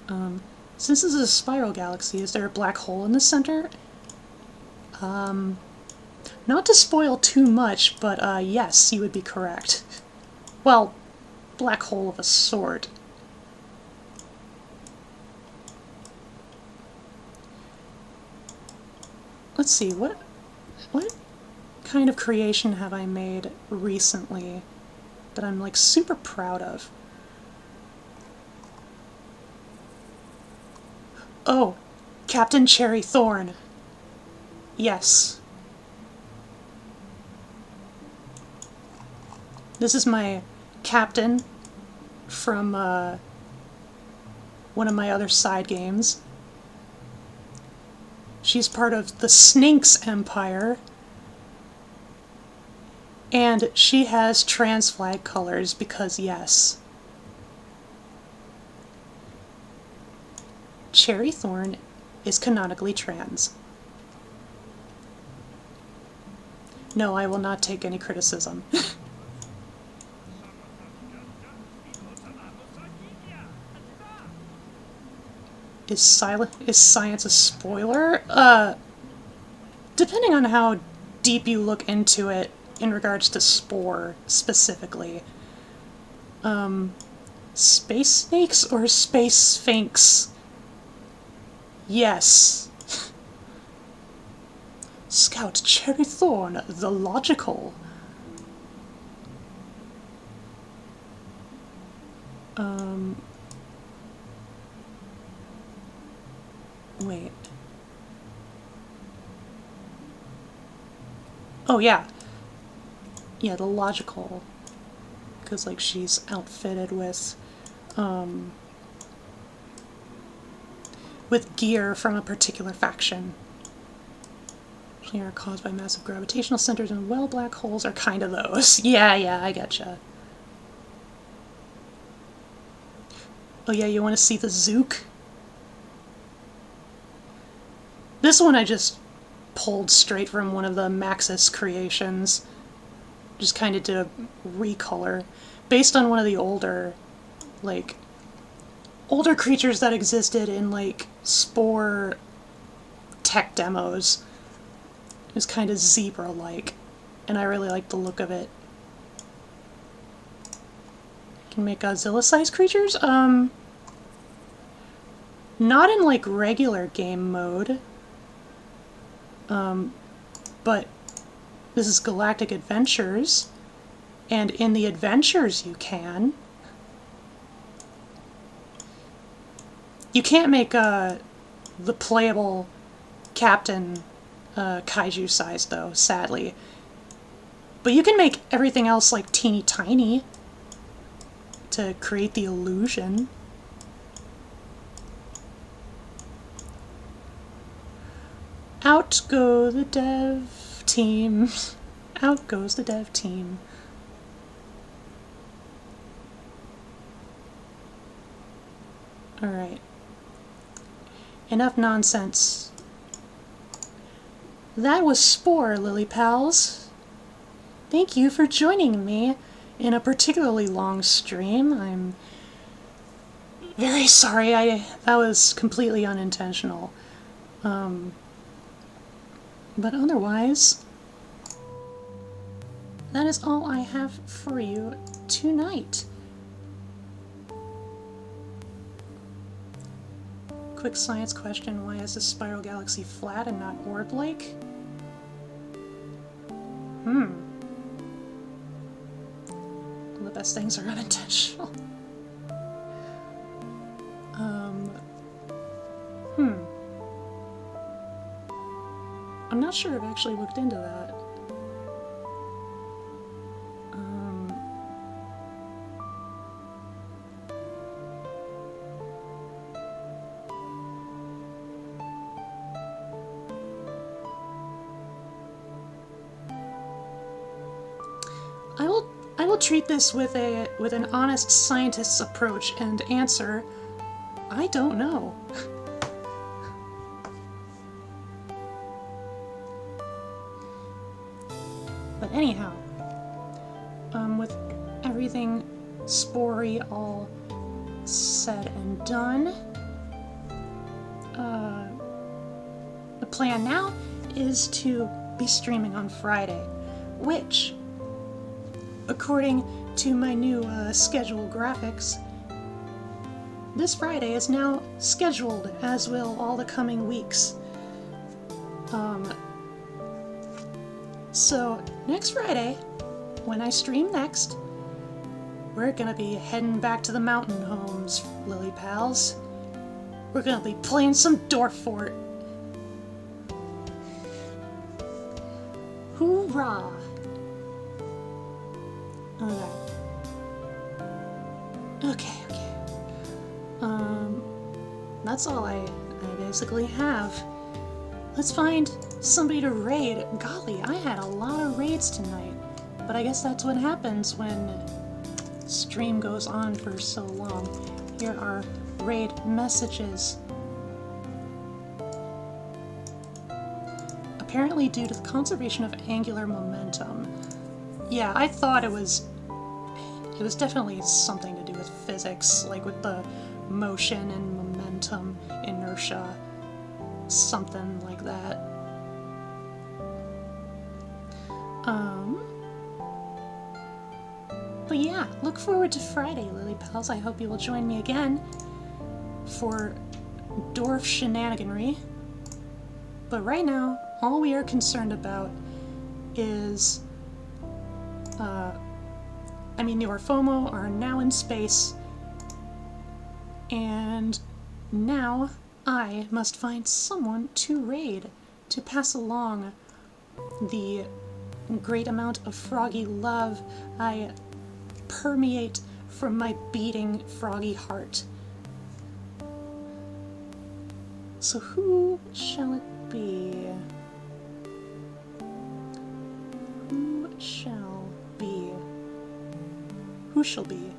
[SPEAKER 1] Since this is a spiral galaxy, is there a black hole in the center? Not to spoil too much, but yes, you would be correct. Well, black hole of a sort. Let's see, what kind of creation have I made recently that I'm, like, super proud of? Oh, Captain Cherry Thorn. Yes. This is my captain from one of my other side games. She's part of the Snynx Empire. And she has trans flag colors because yes. Cherry Thorn is canonically trans. No, I will not take any criticism. Is science a spoiler? Depending on how deep you look into it in regards to SPORE specifically. Space snakes or space sphinx? Yes. Scout Cherry Thorn, the logical. Wait. Oh, yeah. Yeah, the logical. Because, like, she's outfitted with gear from a particular faction. They are caused by massive gravitational centers, and well, black holes are kind of those. Yeah, I gotcha. Oh yeah, you want to see the Zook? This one I just pulled straight from one of the Maxis creations. Just kind of did a recolor based on one of the older creatures that existed in like SPORE tech demos. It was kind of zebra-like, and I really like the look of it. Can make Godzilla-sized creatures? Not in like regular game mode. But this is Galactic Adventures, and in the adventures you can. You can't make the playable captain kaiju size though, sadly. But you can make everything else like teeny tiny to create the illusion. Out go the dev team. Out goes the dev team. Alright. Enough nonsense. That was SPORE, Lily Pals. Thank you for joining me in a particularly long stream. I'm very sorry, that was completely unintentional. But otherwise, that is all I have for you tonight. Quick science question, why is the spiral galaxy flat and not orb-like? The best things are unintentional. I'm not sure I've actually looked into that. I will treat this with an honest scientist's approach and answer, I don't know. But anyhow, with everything SPORE-y all said and done, the plan now is to be streaming on Friday, which, according to my new schedule graphics, this Friday is now scheduled, as will all the coming weeks. So, next Friday, when I stream next, we're gonna be heading back to the mountain homes, Lily Pals. We're gonna be playing some Dwarf Fort. Hoorah! Okay. That's all I basically have. Let's find somebody to raid. Golly, I had a lot of raids tonight, but I guess that's what happens when stream goes on for so long. Here are raid messages. Apparently due to the conservation of angular momentum. Yeah, I thought it was definitely something to do with physics, like with the motion and momentum, inertia, something like that. But yeah, look forward to Friday, Lily Pals. I hope you will join me again for dwarf shenaniganry. But right now, all we are concerned about is, the Orphomo are now in space, and now I must find someone to raid to pass along the great amount of froggy love I permeate from my beating froggy heart. So who shall it be? Who shall be? Who shall be?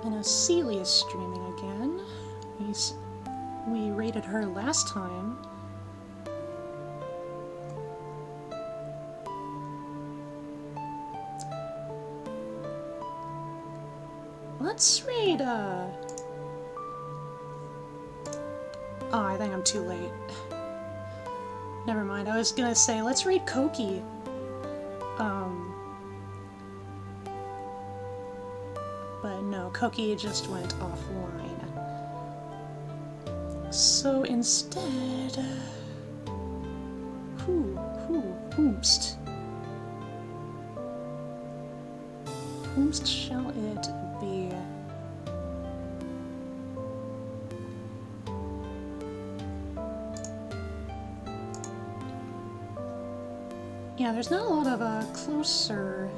[SPEAKER 1] I know Celia's streaming again. We rated her last time. Let's raid, Oh, I think I'm too late. Never mind, I was gonna say, let's raid Koki. But no, Koki just went offline. So instead... Whomst? Whomst shall it be? Yeah, there's not a lot of closer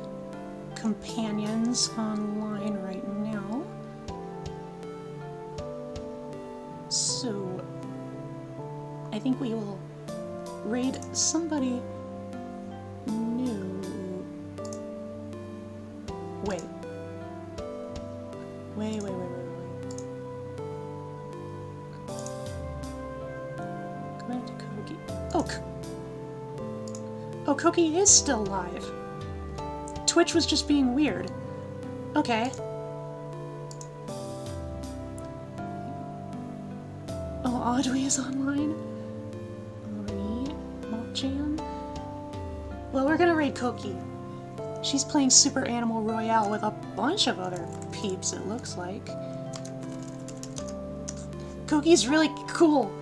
[SPEAKER 1] companions online right now. So I think we will raid somebody new. Wait. Go back to Koki. Oh, Koki is still live. Twitch was just being weird. Okay. Oh, Audrey is online? Jan? Well, we're gonna raid Koki. She's playing Super Animal Royale with a bunch of other peeps, it looks like. Koki's really cool.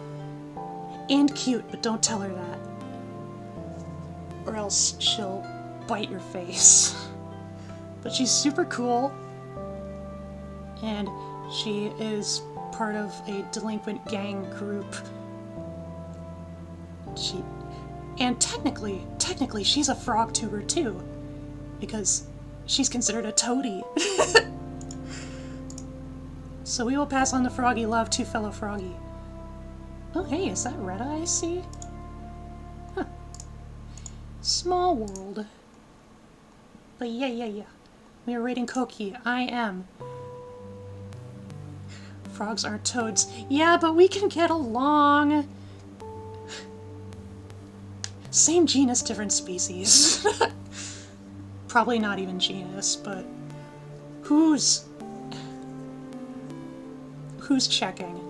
[SPEAKER 1] And cute, but don't tell her that. Or else she'll bite your face. But she's super cool, and she is part of a delinquent gang group. And technically, she's a frog tuber too, because she's considered a toady. So we will pass on the froggy love to fellow froggy. Oh hey, is that Retta I see? Huh. Small world. But yeah. We are raiding Koki. I am. Frogs aren't toads. Yeah, but we can get along. Same genus, different species. Probably not even genus, but who's checking?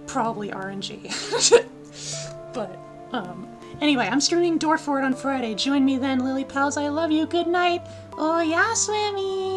[SPEAKER 1] Probably RNG. But anyway, I'm streaming Dwarf Fort on Friday. Join me then, Lily Pals. I love you. Good night. Oh yeah, Swimmy.